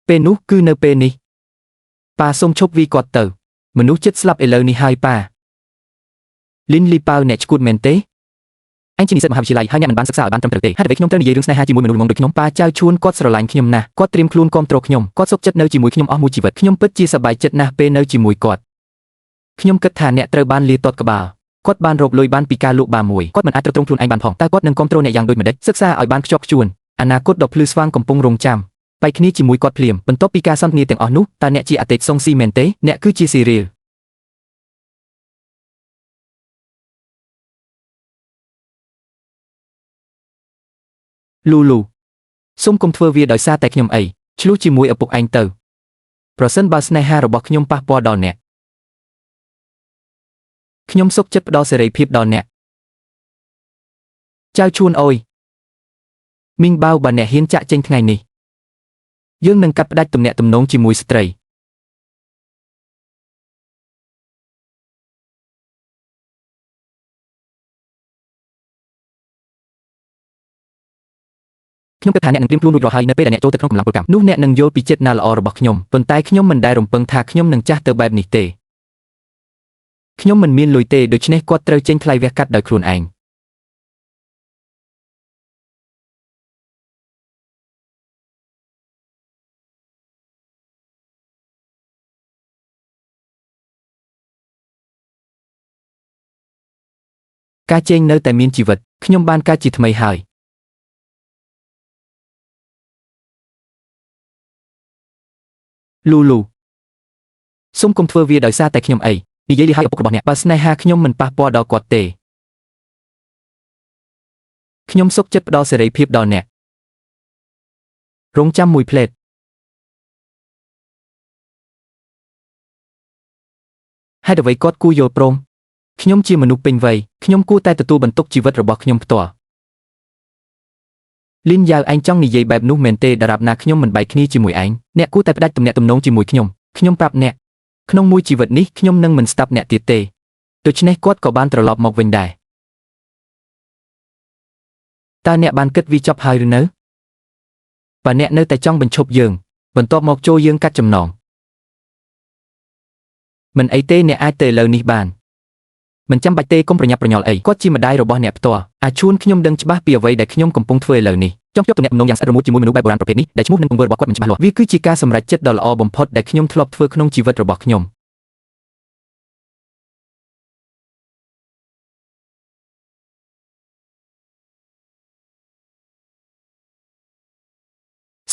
ពេលនោះគឺនៅពេលនេះប៉ាសូមឈប់វាគាត់ទៅមនុស្សចិត្តស្លាប់ឥឡូវនេះហើយប៉ាលីនលីប៉ៅអ្នកឈួតមែនទេអញជានិស្សិតមហាវិទ្យាល័យហើយអ្នកមិនបានសិក្សាឲ្យបានត្រឹមត្រូវទេហេតុអ្វីខ្ញុំត្រូវនិយាយរឿងស្នេហាជាមួយមនុស្សល្ងងដូចខ្ញុំប៉ាចៅឈួនគាត់ស្រឡាញ់ខ្ញុំណាស់គាត់ត្រៀមខ្លួនគាំទ្រខ្ញុំគាត់សុខចិត្តនៅជាមួយខ្ញុំអស់មួយជីវិតខ្ញុំពិតជាសប្បាយចិត្តណាស់ពេលនៅជាមួយគាត់ខ្ញុំគិតថាអ្នកត្រូវបានលាទាត់ក្បាលគាត់បានរកលុយបានពីការលក់បាមួយគាត់មិនអាចទ្រទ្រង់ខ្លួនឯងបានផងតើគាត់នឹងគាំទ្រអ្នកយ៉ាងដូចម្តេចសិក្សាឲ្យបានខ្ជាប់ខ្ជួនអនាគតដ៏ភ្លឺស្វាងកំពុងរងចាំបែកគ្នាជាមួយគាត់ភ្លាមបន្ទាប់ពីការសន្ទនាទាំងអស់នោះតើអ្នកជាអតីតសុងស៊ីមែនទេអ្នកគឺជាស៊ីរៀលលូលូសូមកុំធ្វើវាដោយសារតែខ្ញុំអីឆ្លោះជាមួយឪពុកឯងទៅប្រសិនបើស្នេហារបស់ខ្ញុំប៉ះពាល់ដល់អ្នកខ្ញុំសុខចិត្តផ្ដល់សេរីភាពដល់អ្នកចៅឈួនអើយមីងបាវបើអ្នកហ៊ានចាក់ចេញថ្ងៃនេះយើងនឹងកាត់ផ្ដាច់ទំនាក់ទំនងជាមួយស្ត្រីខ្ញុំគិតថាអ្នកនឹងត្រៀមខ្លួនរួចរាល់ហើយនៅពេលដែលអ្នកចូលទៅក្នុងកម្លាំងពលកម្មនោះអ្នកនឹងយល់ពីចិត្តណាល្អរបស់ខ្ញុំប៉ុន្តែខ្ញុំមិនដែលរំពឹងថាខ្ញុំនឹងចាស់ទៅបែបនេះទេខ្ញុំមិនមានលុយទេដូច្នេះគាត់ត្រូវចេញថ្លៃវះកាត់ដោយខ្លួនឯងការជេងនៅតែមានជីវិតខ្ញុំបានកើតជាថ្មីហើយលូលូសូមកុំធ្វើវាដោយសារតែខ្ញុំអីនិយាយលីហើយឪពុករបស់អ្នកបើស្នេហាខ្ញុំមិនប៉ះពាល់ដល់គាត់ទេខ្ញុំសុខចិត្តផ្ដល់សេរីភាពដល់អ្នករងចាំមួយផ្លេតហេតុអ្វីគាត់គួរយល់ព្រមខ្ញុំជាមនុស្សពេញវ័យខ្ញុំគួរតែទទួលបន្ទុកជីវិតរបស់ខ្ញុំផ្ទាល់លីនយ៉ាវឯងចង់និយាយបែបនោះមែនទេដរាបណាខ្ញុំមិនបែកគ្នាជាមួយឯងអ្នកគួរតែផ្ដាច់ទំនាក់ទំនងជាមួយខ្ញុំប្រាប់អ្នកក្នុងមួយជីវិតនេះខ្ញុំនឹងមិនស្ដាប់អ្នកទៀតទេដូច្នេះគាត់ក៏បានត្រឡប់មកវិញដែរតើអ្នកបានគិតវាចប់ហើយឬនៅបើអ្នកនៅតែចង់បញ្ឈប់យើងបន្ទាប់មកចូលយើងកាត់ចំណងមិនអីទេអ្នកអាចទៅឥឡូវនេះបានមិនចាំបាច់ទេកុំប្រញាប់ប្រញាល់អីគាត់ជាម្ដាយរបស់អ្នកផ្ទាល់អាឈួនខ្ញុំដឹងច្បាស់ពីអ្វីដែលខ្ញុំកំពុងធ្វើឥឡូវនេះចង់ភ្ជាប់ទំនាក់ទំនងយ៉ាងស្អិតរមួតជាមួយមនុស្សបែបបុរាណប្រភេទនេះដែលឈ្មោះនិងទង្វើរបស់គាត់មិនច្បាស់លាស់វាគឺជាការសម្រេចចិត្តដ៏ល្អបំផុតដែលខ្ញុំធ្លាប់ធ្វើក្នុងជីវិតរបស់ខ្ញុំ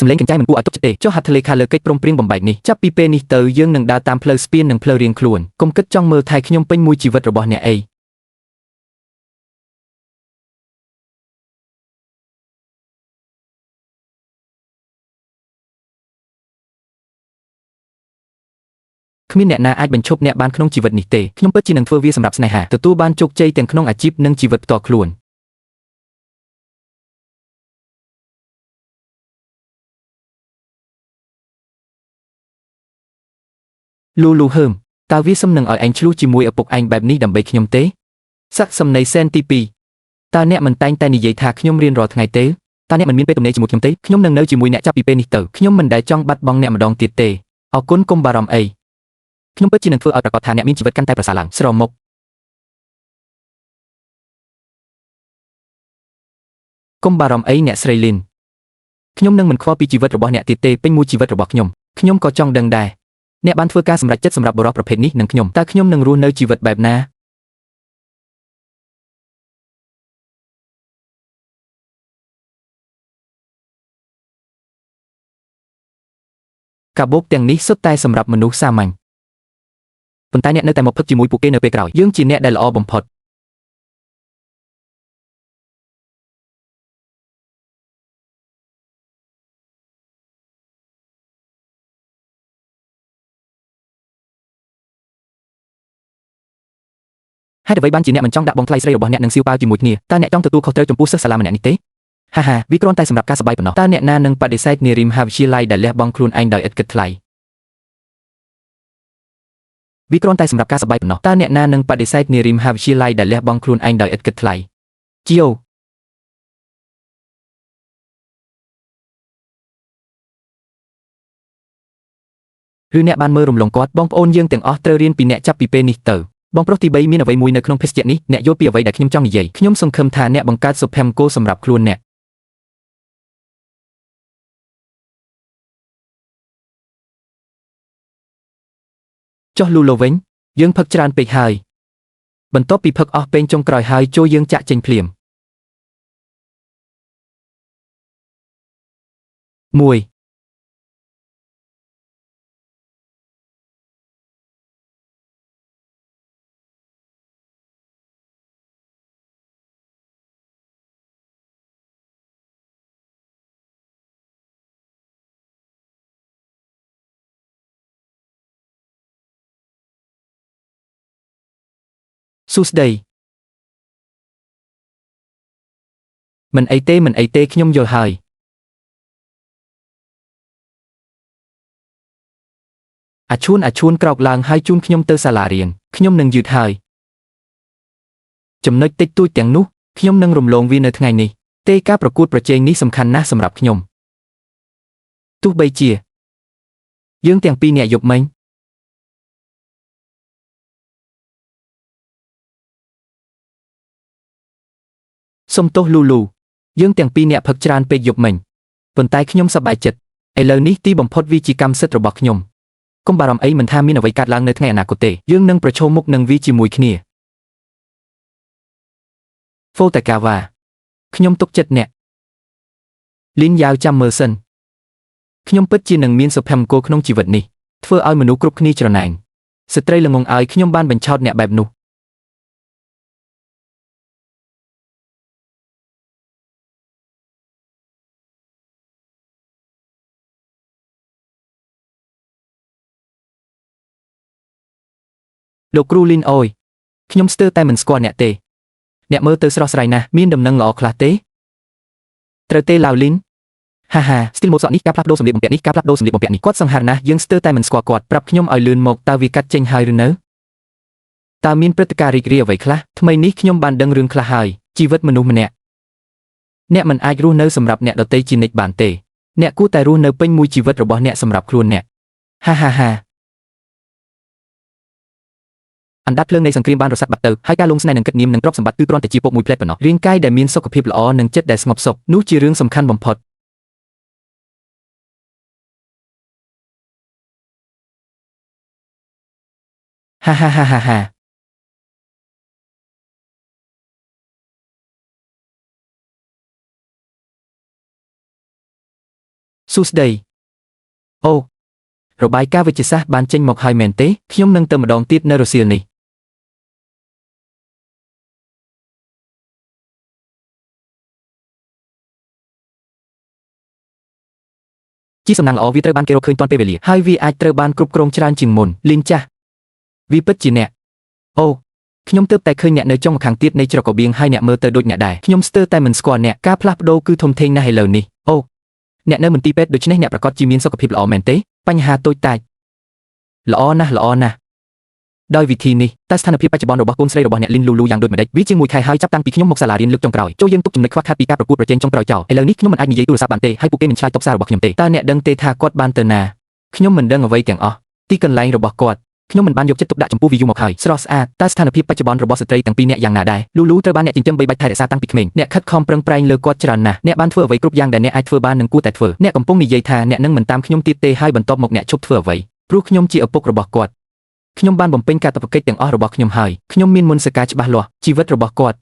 សម្លេងកញ្ចែមិនគួរឲ្យទុកចិត្តទេចុះហត្ថលេខាលើកិច្ចព្រមព្រៀងបំបែកនេះចាប់ពីពេលនេះទៅយើងនឹងដើរតាមផ្លូវស្ពាននិងផ្លូវរៀងខ្លួនកុំគិតចង់មើលថែខ្ញុំពេញមួយជីវិតរបស់អ្នកអីគ្មានអ្នកណាអាចបញ្ឈប់អ្នកបានក្នុងជីវិតនេះទេខ្ញុំពិតជានឹងធ្វើវាសម្រាប់ស្នេហាទទួលបានជោគជ័យទាំងក្នុងអាជីពនិងជីវិតផ្ទាល់ខ្លួនលូលូហើមតើវាសំនឹងឲ្យឯងឆ្លោះជាមួយឪពុកឯងបែបនេះដើម្បីខ្ញុំទេសាក់សំណីសែនទី2តើអ្នកមិនតែងតែនិយាយថាខ្ញុំរៀនរាល់ថ្ងៃទេតើអ្នកមិនមានពេលទំនេរជាមួយខ្ញុំទេខ្ញុំនឹងនៅជាមួយអ្នកចាប់ពីពេលនេះទៅខ្ញុំមិនដែលចង់បាត់បង់អ្នកម្ដងទៀតទេអរគុណកុំបារម្ភអីខ្ញុំពិតជានឹងធ្វើឲ្យប្រាកដថាអ្នកមានជីវិតកាន់តែប្រសើរឡើងស្រមុកកុំបារម្ភអីអ្នកស្រីលីនខ្ញុំនឹងមិនខ្វល់ពីជីវិតរបស់អ្នកទៀតទេពេញមួយជីវិតរបស់ខ្ញុំក៏ចង់ដឹងដែរអ្នកបានធ្វើការសម្រេចចិត្តសម្រាប់បុរសប្រភេទនេះនឹងខ្ញុំតើខ្ញុំនឹងរស់នៅជីវិតបែបណាកាបូបទាំងនេះសុទ្ធតែសម្រាប់មនុស្សសាមញ្ញប៉ុន្តែអ្នកនៅតែមកផឹកជាមួយពួកគេនៅពេលក្រោយយើងជាអ្នកដែលល្អបំផុតហេតុអ្វីបានជាអ្នកមិនចង់ដាក់បងថ្លៃស្រីរបស់អ្នកនឹងសៀវប៉ាវជាមួយគ្នាតើអ្នកចង់ទទួលខុសត្រូវចំពោះសិស្សសាលាម្នាក់នេះទេហាហាវាគ្រាន់តែសម្រាប់ការសប្បាយប៉ុណ្ណោះតើអ្នកណានឹងបដិសេធនារីមហាវិទ្យាល័យដែលលះបង់ខ្លួនឯងដោយឥតគិតថ្លៃវាគ្រាន់តែសម្រាប់ការសប្បាយប៉ុណ្ណោះតើអ្នកណានឹងបដិសេធនារីមហាវិទ្យាល័យដែលលះបង់ខ្លួនឯងដោយឥតគិតថ្លៃជីអូ ឬអ្នកបានមើលរំលងគាត់បងប្អូនយើងទាំងអស់ត្រូវរៀនពីអ្នកចាប់ពីពេលនេះទៅបងប្រុសទី3មានអ្វីមួយនៅក្នុងភេសជ្ជៈនេះអ្នកយល់ពីអ្វីដែលខ្ញុំចង់និយាយខ្ញុំសង្ឃឹមថាអ្នកបង្កើតសុភមង្គលសម្រាប់ខ្លួនអ្នកចុះលូឡូវិញយើងផឹកច្រើនពេកហើយបន្ទាប់ពីផឹកអស់ពេងចុងក្រោយហើយចូលយើងចាក់ចេញភ្លាម1សួស្តីមិនអីទេខ្ញុំយល់ហើយអាឈួនក្រោកឡើងហើយជូនខ្ញុំទៅសាលារៀនខ្ញុំនឹងយឺតហើយចំណុចតិចតួចទាំងនោះខ្ញុំនឹងរំលងវានៅថ្ងៃនេះទេការប្រកួតប្រជែងនេះសំខាន់ណាស់សម្រាប់ខ្ញុំទោះបីជាយើងទាំងពីរនាក់យប់មិញសុំទោសលូលូយើងទាំងពីរនាក់ផឹកច្រើនពេកយប់មិញប៉ុន្តែខ្ញុំសប្បាយចិត្តឥឡូវនេះទីបំផុតវាជាកម្មសិទ្ធិរបស់ខ្ញុំកុំបារម្ភអីមិនថាមានអ្វីកើតឡើងនៅថ្ងៃអនាគតទេយើងនឹងប្រឈមមុខនឹងវាជាមួយគ្នាហ្វូតាកាវ៉ាខ្ញុំទុកចិត្តអ្នកលីនយ៉ាវចាំមើលសិនខ្ញុំពិតជានឹងមានសុភមង្គលក្នុងជីវិតនេះធ្វើឲ្យមនុស្សគ្រប់គ្នាច្រណែនស្ត្រីល្ងងឲ្យខ្ញុំបានបញ្ឆោតអ្នកបែបនោះលោកគ្រូលីនអូយខ្ញុំស្ទើរតែមិនស្គាល់អ្នកទេអ្នកមើលទៅស្រស់ស្រាយណាស់មានដំណឹងល្អខ្លះទេត្រូវទេឡាវលីនហាហាស្ទីលម៉ូតសក់នេះការផ្លាស់ប្ដូរសម្លៀកបំពាក់នេះការផ្លាស់ប្ដូរសម្លៀកបំពាក់នេះគាត់សង្ហារណាស់យើងស្ទើរតែមិនស្គាល់គាត់ប្រាប់ខ្ញុំឲ្យលឿនមកតើវាកាត់ចេញហើយឬនៅតើមានព្រឹត្តិការណ៍រីករាយអ្វីខ្លះថ្មីនេះខ្ញុំបានដឹងរឿងខ្លះហើយជីវិតមនុស្សម្នាក់អ្នកមិនអាចរស់នៅសម្រាប់អ្នកដទៃជានិច្ចបានទេអ្នកគួរតែរស់នៅពេញមួយជីវិតរបស់អ្នកសម្រាប់ខ្លួនអ្នកហាហាហាអណ្ដាតភ្លើងនៃសង្គ្រាមបានរសាត់បាត់ទៅហើយការលងស្នេហ៍នឹងគិតនាមនឹងទ្រព្យសម្បត្តិគឺគ្រាន់តែជាពកមួយផ្លែតប៉ុណ្ណោះរាងកាយដែលមានសុខភាពល្អនិងចិត្តដែលស្ងប់សុខនោះជារឿងសំខាន់បំផុតហាហាហាហាហាសួស្តីអូរបាយការណ៍វិទ្យាសាស្ត្របានចេញមកហើយមែនទេខ្ញុំនឹងទៅម្ដងទៀតនៅរសៀលនេះជាសំណាងល្អវាត្រូវបានគេរកឃើញទាន់ពេលវេលាហើយវាអាចត្រូវបានគ្រប់គ្រងច្រើនជាងមុនលីនចាស់វាពិតជាអ្នកអូខ្ញុំទើបតែឃើញអ្នកនៅចុងម្ខាងទៀតនៃច្រករបៀងហើយអ្នកមើលទៅដូចអ្នកដែរខ្ញុំស្ទើរតែមិនស្គាល់អ្នកការផ្លាស់ប្ដូរគឺធំធេងណាស់ឥឡូវនេះអូអ្នកនៅមន្ទីរពេទ្យដូច្នេះអ្នកប្រកាសជាមានសុខភាពល្អមែនទេបញ្ហាតូចតាចល្អណាស់ដោយវិធីនេះតែស្ថានភាពបច្ចុប្បន្នរបស់កូនស្រីរបស់អ្នកលីនលូលូយ៉ាងដូចម្ដេចវាជាង1 ខែហើយចាប់តាំងពីខ្ញុំមកសាលារៀនលើកចុងក្រោយចូលយើងទុកចំណុចខ្វះខាតពីការប្រកួតប្រជែងចុងក្រោយចោលឥឡូវនេះខ្ញុំមិនអាចនិយាយទូរស័ព្ទបានទេហើយពួកគេមិនឆ្លើយតបសាររបស់ខ្ញុំទេតើអ្នកដឹងទេថាគាត់បានទៅណាខ្ញុំមិនដឹងអ្វីទាំងអស់ទីកន្លែងរបស់គាត់ខ្ញុំមិនបានយកចិត្តទុកដាក់ចំពោះវាយូរមកហើយស្រស់ស្អាតតើស្ថានភាពបច្ចុប្បន្នរបស់ស្ត្រីទាំងពីរនាក់យ៉ាងណាដែរលូលូត្រូវបានអ្នកចិញ្ចឹមបីបាច់ថែរក្សាតាំងពីក្មេងអ្នកខិតខំប្រឹងប្រែងលើគាត់ច្រើនណាស់អ្នកបានធ្វើអ្វីគ្រប់យ៉ាងដែលអ្នកអាចធ្វើបាននិងគួរតែធ្វើអ្នកកំពុងនិយាយថាអ្នកនឹងមិនតាមខ្ញុំទៀតទេហើយបន្ទាប់មកអ្នកឈប់ធ្វើអ្វីព្រោះខ្ញុំជាឪពុករបស់គាត់ខ្ញុំបានបំពេញកាតព្វកិច្ចទាំងអស់របស់ខ្ញុំហើយខ្ញុំមានមន្តសការច្បាស់លាស់ជីវិតរបស់គាត់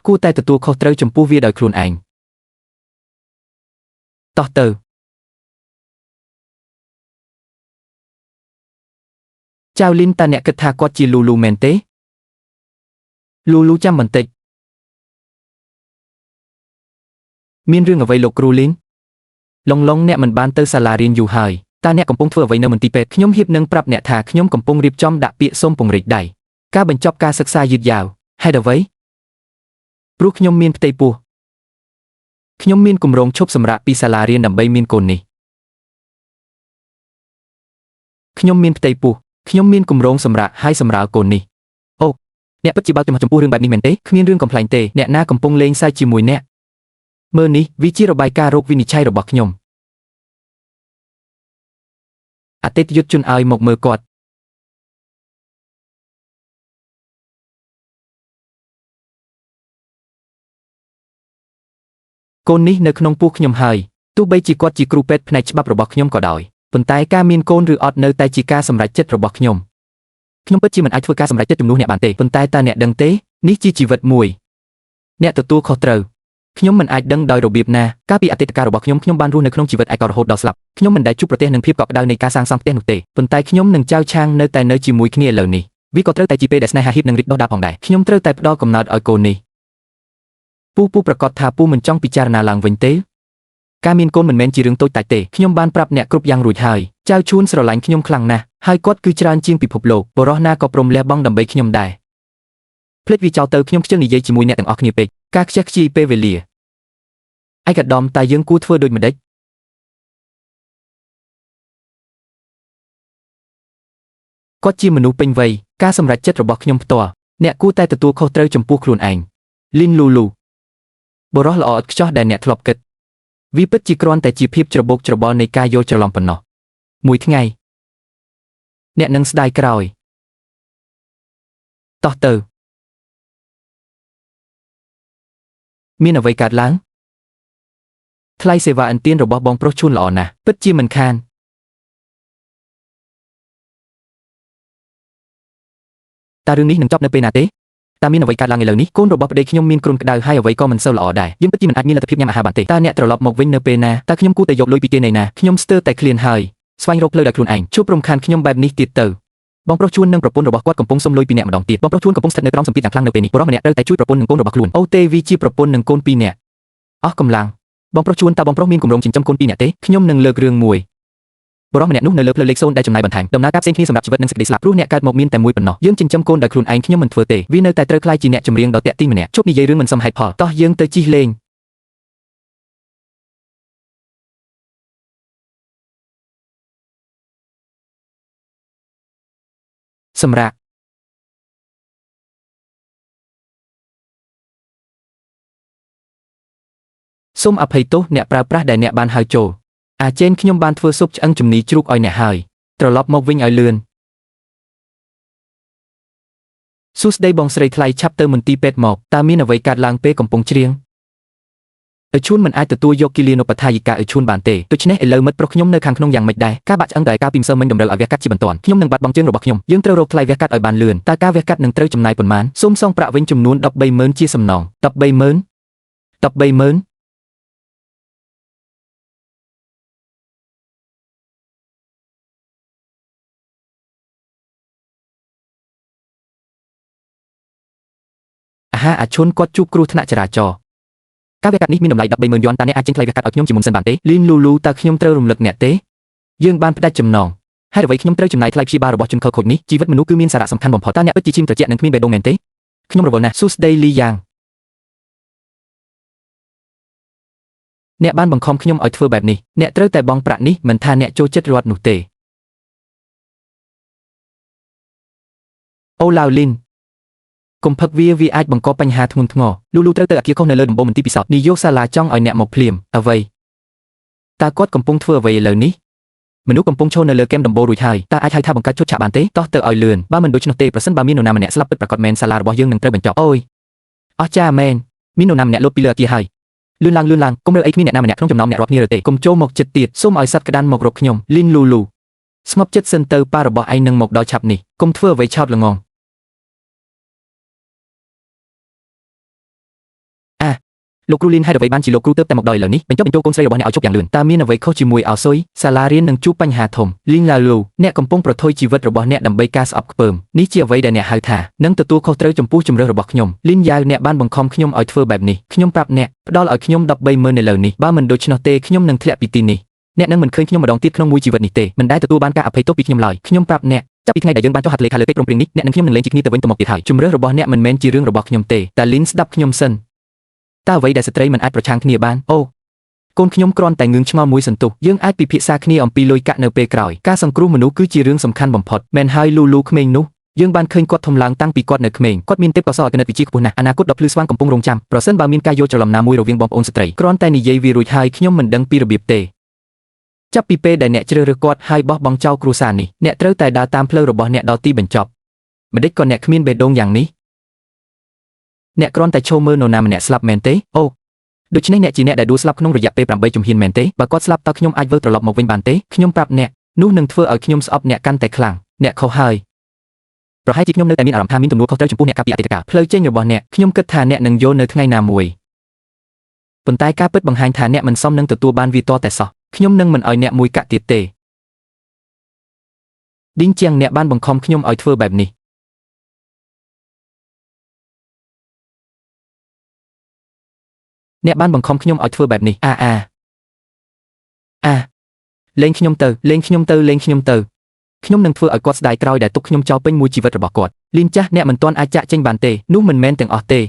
គួរតែទទួលខុសត្រូវចំពោះវាដោយខ្លួនឯងតោះទៅចៅលីនតើអ្នកគិតថាគាត់ជាលូលូមែនទេលូលូចាំបន្តិចមានរឿងអ្វីលោកគ្រូលីនឡុងអ្នកមិនបានទៅសាលារៀនយូរហើយតើអ្នកកំពុងធ្វើអ្វីនៅមន្ទីរពេទ្យខ្ញុំហ៊ាននឹងប្រាប់អ្នកថាខ្ញុំកំពុងរៀបចំដាក់ពាក្យសូមពង្រីកដៃការបញ្ចប់ការសិក្សាយឺតយ៉ាវហេតុអ្វីព្រោះខ្ញុំមានផ្ទៃពោះខ្ញុំមានគម្រោងឈប់សម្រាកពីសាលារៀនដើម្បីមានកូននេះខ្ញុំមានផ្ទៃពោះខ្ញុំមានគម្រោងសម្រាកហើយសម្រាលកូននេះអូអ្នកពិតជាបើកចំហចំពោះរឿងបែបនេះមែនទេគ្មានរឿងកំ pl ែងទេអ្នកណាកំពុងលេងសើចជាមួយអ្នកមើលនេះវាជារបាយការណ៍រោគវិនិច្ឆ័យរបស់ខ្ញុំ អតិថិជនឲ្យមកមើលគាត់កូននេះនៅក្នុងពោះខ្ញុំហើយទោះបីជាគាត់ជាគ្រូពេទ្យផ្នែកច្បាប់របស់ខ្ញុំក៏ដោយប៉ុន្តែការមានកូនឬអត់នៅតែជាការសម្រេចចិត្តរបស់ខ្ញុំពិតជាមិនអាចធ្វើការសម្រេចចិត្តជំនួសអ្នកបានទេប៉ុន្តែតើអ្នកដឹងទេនេះជាជីវិតមួយអ្នកទទួលខុសត្រូវខ្ញុំមិនអាចដឹងដោយរបៀបណាកាលពីអតីតកាលរបស់ខ្ញុំបានរស់នៅក្នុងជីវិតឯករហូតដល់ស្លាប់ខ្ញុំមិនដែលជួបប្រទះនឹងភាពកក់ក្ដៅនៃការសាងសង់ផ្ទះនោះទេប៉ុន្តែខ្ញុំនឹងចៅឆាងនៅតែនៅជាមួយគ្នាឥឡូវនេះវាក៏ត្រូវតែជាពេលដែលស្នេហាហៀបនឹងរីកដុះដាលផងដែរខ្ញុំត្រូវតែផ្ដល់កំណើតឲ្យកូននេះពូប្រកាសថាពូមិនចង់ពិចារណាឡើងវិញទេការមានកូនមិនមែនជារឿងតូចតាចទេខ្ញុំបានប្រាប់អ្នកគ្រប់យ៉ាងរួចហើយចៅឈួនស្រឡាញ់ខ្ញុំខ្លាំងណាស់ហើយគាត់គឺច្រើនជាងពិភពលោកបរិះណាក៏ព្រមលះបង់ដើម្បីខ្ញុំដែរភ្លេចវាចោលទៅខ្ញុំខ្ជិលនិយាយជាមួយអ្នកទាំងអស់គ្នាពេកការខ្ជះខ្ជាយពេលវេលាឯកឧត្តមតែយើងគួរធ្វើដូចម្ដេចគាត់ជាមនុស្សពេញវ័យការសម្រេចចិត្តរបស់ខ្ញុំផ្ទាល់អ្នកគួរតែទទួលខុសត្រូវចំពោះខ្លួនឯងលីនលូលូបរិះល្អឥតខ្ចោះដែលអ្នកធ្លាប់គិតវាពិតជាគ្រាន់តែជាភាពច្របូកច្របល់នៃការយល់ច្រឡំប៉ុណ្ណោះមួយថ្ងៃអ្នកនឹងស្ដាយក្រោយតោះទៅមានអ្វីកើតឡើងថ្លៃសេវាឥនទានរបស់បងប្រុសឈួនល្អណាស់ពិតជាមិនខានតើរឿងនេះនឹងចប់នៅពេលណាទេតើមានអ្វីកើតឡើងឥឡូវនេះកូនរបស់ប្តីខ្ញុំមានគ្រុនក្តៅហើយអ្វីក៏មិនសូវល្អដែរយើងពិតជាមិនអាចមានលទ្ធភាពញ៉ាំអាហារបានទេតើអ្នកត្រឡប់មកវិញនៅពេលណាតើខ្ញុំគួរតែយកលុយពីគេណីណាខ្ញុំស្ទើរតែឃ្លានហើយស្វែងរកផ្លូវដោយខ្លួនឯងជួបរំខានខ្ញុំបែបនេះទៀតទៅបងប្រុសជួននិងប្រពន្ធរបស់គាត់កំពុងសុំលុយពីអ្នកម្ដងទៀតបងប្រុសជួនកំពុងស្ថិតនៅក្រោមសម្ពាធយ៉ាងខ្លាំងនៅពេលនេះបុរសម្នាក់ត្រូវតែជួយប្រពន្ធនិងកូនរបស់ខ្លួនអូទេវីជាប្រពន្ធនិងកូន2នាក់អស់កម្លាំងបងប្រុសជួនតើបងប្រុសមានគម្រោងចិញ្ចឹមកូន2នាក់ទេខ្ញុំនឹងលើករឿងមួយបុរសម្នាក់នោះនៅលើផ្លូវលេខ0ដែលចំណាយបន្ថែមដំណើរការផ្សេងគ្នាសម្រាប់ជីវិតនិងសេចក្តីស្លាប់ព្រោះអ្នកកើតមកមានតែមួយប៉ុណ្ណោះយើងចិញ្ចឹមកូនដោយខ្លួនឯងខ្ញុំមិនធ្វើទេវានៅតែត្រូវខ្លាយជាអ្នកចម្រៀងដ៏តាក់ទាញម្នាក់ជប់និយាយរឿងមិនសមហេតុផលតោះយើងទៅជិះលេងសម្រាប់សូមអភ័យទោសអ្នកប្រើប្រាស់ដែលអ្នកបានហៅចូលចេនខ្ញុំបានធ្វើស៊ុបឆ្អឹងជំនីជ្រូកឲ្យអ្នកហើយត្រឡប់មកវិញឲ្យលឿនសួស្ដីបងស្រីថ្លៃឆាប់ទៅមន្ទីរពេទ្យមកតើមានអ្វីកើតឡើងពេលកំពុងច្រៀងឪឈួនមិនអាចទទួលយកគិលានុបដ្ឋាយិកាឪឈួនបានទេដូច្នេះឥឡូវមិត្តប្រុសខ្ញុំនៅខាងក្នុងយ៉ាងម៉េចដែរការបាក់ឆ្អឹងដែលកាលពីម្សិលមិញតម្រូវឲ្យវះកាត់ជាបន្ទាន់ខ្ញុំនឹងបាត់បង់ជើងរបស់ខ្ញុំយើងត្រូវរកថ្លៃវះកាត់ឲ្យបានលឿនតើការវះកាត់នឹងត្រូវចំណាយប៉ុន្មានសូមសងប្រាក់វិញចំនួន 130,000 ជាសំណង 130,000អាឈុនគាត់ជួបគ្រោះថ្នាក់ចរាចរណ៍ការវះកាត់នេះមានតម្លៃ 130,000 យន់តើអ្នកអាចចេញថ្លៃវះកាត់ឲ្យខ្ញុំជាមុនសិនបានទេលីនលូលូតើខ្ញុំត្រូវរំលឹកអ្នកទេយើងបានផ្ដាច់ចំណងហើយអ្វីខ្ញុំត្រូវចំណាយថ្លៃព្យាបាលរបស់ជនខិលខូចនេះជីវិតមនុស្សគឺមានសារៈសំខាន់បំផុតតើអ្នកពិតជាឈាមត្រជាក់និងគ្មានបេះដូងមែនទេខ្ញុំរវល់ណាស់សួស្ដីលីយ៉ាងអ្នកបានបង្ខំខ្ញុំឲ្យធ្វើបែបនេះអ្នកត្រូវតែបង់ប្រាក់នេះមិនថាអ្នកចូលចិត្តរត់នោះទេអូឡាវលីនកុំផឹកវាអាចបង្កបញ្ហាធ្ងន់ធ្ងរលូលូត្រូវទៅអគារខុសនៅលើដំបូងមន្ទីរពិសោធន៍នាយកសាលាចង់ឲ្យអ្នកមកភ្លាមអ្វីតើគាត់កំពុងធ្វើអ្វីឥឡូវនេះមនុស្សកំពុងឈរនៅលើគែមដំបូលរួចហើយតើអាចហៅថាបង្កើតឈុតឆាកបានទេតោះទៅឲ្យលឿនបើមិនដូច្នោះទេប្រសិនបើមាននរណាម្នាក់ស្លាប់ពិតប្រាកដមែនសាលារបស់យើងនឹងត្រូវបញ្ចប់អូយអស់ចាមែនមាននរណាម្នាក់លោតពីលើអគារហើយលឿនឡើងកុំរើអីគ្មានអ្នកណាម្នាក់ក្នុងចំណោមអ្នករាប់គ្នាទេកុំចូលមកចិត្តទៀតសូមឲ្យសត្វក្តាន់មករកខ្ញុំលីនលូលូស្ងប់ចិត្តសិនទៅប៉ារបស់ឯងនឹងមកដល់ឆាប់នេះកុំធ្វើអ្វីឆោតល្ងងលោកគ្រូលីនហេតុអ្វីបានជាលោកគ្រូទៅតែមកដល់ឥឡូវនេះបញ្ចុះបញ្ចូលកូនស្រីរបស់អ្នកឲ្យជប់យ៉ាងលឿនតើមានអ្វីខុសជាមួយអោស៊ុយសាលារៀននឹងជួបបញ្ហាធំលីងឡាលូអ្នកកំពុងប្រថុយជីវិតរបស់អ្នកដើម្បីការស្អប់ខ្ពើមនេះជាអ្វីដែលអ្នកហៅថានឹងទទួលខុសត្រូវចំពោះជំរឿសរបស់ខ្ញុំលីនយ៉ាវអ្នកបានបង្ខំខ្ញុំឲ្យធ្វើបែបនេះខ្ញុំប្រាប់អ្នកផ្ដល់ឲ្យខ្ញុំ 130,000 ឥឡូវនេះបើមិនដូច្នោះទេខ្ញុំនឹងធ្លាក់ពីទីនេះអ្នកនឹងមិនឃើញខ្ញុំម្ដងទៀតក្នុងមួយជីវិតនេះទេមិនដែលទទួលបានការអភ័យទោសពីខ្ញុំឡើយខ្ញុំប្រាប់អ្នកចាប់ពីថ្ងៃដែលយើងបានចុះហត្ថលេខាលើពេកព្រមព្រៀងនេះអ្នកនិងខ្ញុំនឹងលែងជាគ្នាទៅវិញទៅមកទៀតហើយជំរឿសរបស់អ្នកមិនមែនជារឿងរបស់ខ្ញុំទេតែលីនស្ដាប់ខ្ញុំសិនតើអ្វីដែលស្ត្រីមិនអាចប្រឆាំងគ្នាបានអូកូនខ្ញុំគ្រាន់តែងឿងឆ្ងល់មួយសន្ទុះយើងអាចពិភាក្សាគ្នាអំពីលុយកាក់នៅពេលក្រោយការសង្គ្រោះមនុស្សគឺជារឿងសំខាន់បំផុតមែនហើយលូលូក្មេងនោះយើងបានឃើញគាត់ធំឡើងតាំងពីគាត់នៅក្មេងគាត់មានទេពកោសល្យគណិតវិទ្យាខ្ពស់ណាស់អនាគតដ៏ភ្លឺស្វាងកំពុងរង់ចាំប្រសិនបើមានការយល់ច្រឡំណាមួយរវាងបងប្អូនស្ត្រីគ្រាន់តែនិយាយវារួចហើយខ្ញុំមិនដឹងពីរបៀបទេ ចាប់ពីពេលដែលអ្នកជ្រើសរើសគាត់ហើយបោះបង់ចោលគ្រួសារនេះអ្នកត្រូវតែដើរតាមផ្លូវរបស់អ្នកដល់ទីបញ្ចប់ម្ដេចក៏អ្នកគ្មានបេះដូងយ៉ាងនេះអ្នកគ្រាន់តែឈោមើលនរណាម្នាក់ស្លាប់មែនទេអូដូច្នេះអ្នកជាអ្នកដែលដួលស្លាប់ក្នុងរយៈពេល8ជំហានមែនទេបើគាត់ស្លាប់តើខ្ញុំអាចវិលត្រឡប់មកវិញបានទេខ្ញុំប្រាប់អ្នកនោះនឹងធ្វើឲ្យខ្ញុំស្អប់អ្នកកាន់តែខ្លាំងអ្នកខុសហើយប្រហែលជាខ្ញុំនៅតែមានអារម្មណ៍ថាមានទំនួលខុសត្រូវចំពោះអ្នកកាលពីអតីតកាលផ្លូវចេញរបស់អ្នកខ្ញុំគិតថាអ្នកនឹងយល់នៅថ្ងៃណាមួយប៉ុន្តែការពិតបង្ហាញថាអ្នកមិនសមនឹងទទួលបានវាតតែសោះខ្ញុំនឹងមិនឲ្យអ្នកមួយកាក់ទៀតទេឌីងជាងអ្នកបានបង្ខំខ្ញុំឲ្យធ្វើបែបនេះអ្នកបានបង្ខំខ្ញុំឲ្យធ្វើបែបនេះលេងខ្ញុំទៅខ្ញុំនឹងធ្វើឲ្យគាត់ស្ដាយក្រោយដែលទុកខ្ញុំចោលពេញមួយជីវិតរបស់គាត់លីនចាស់អ្នកមិនទាន់អាចចាក់ចេញបានទេនោះមិនមែនទាំងអស់ទេ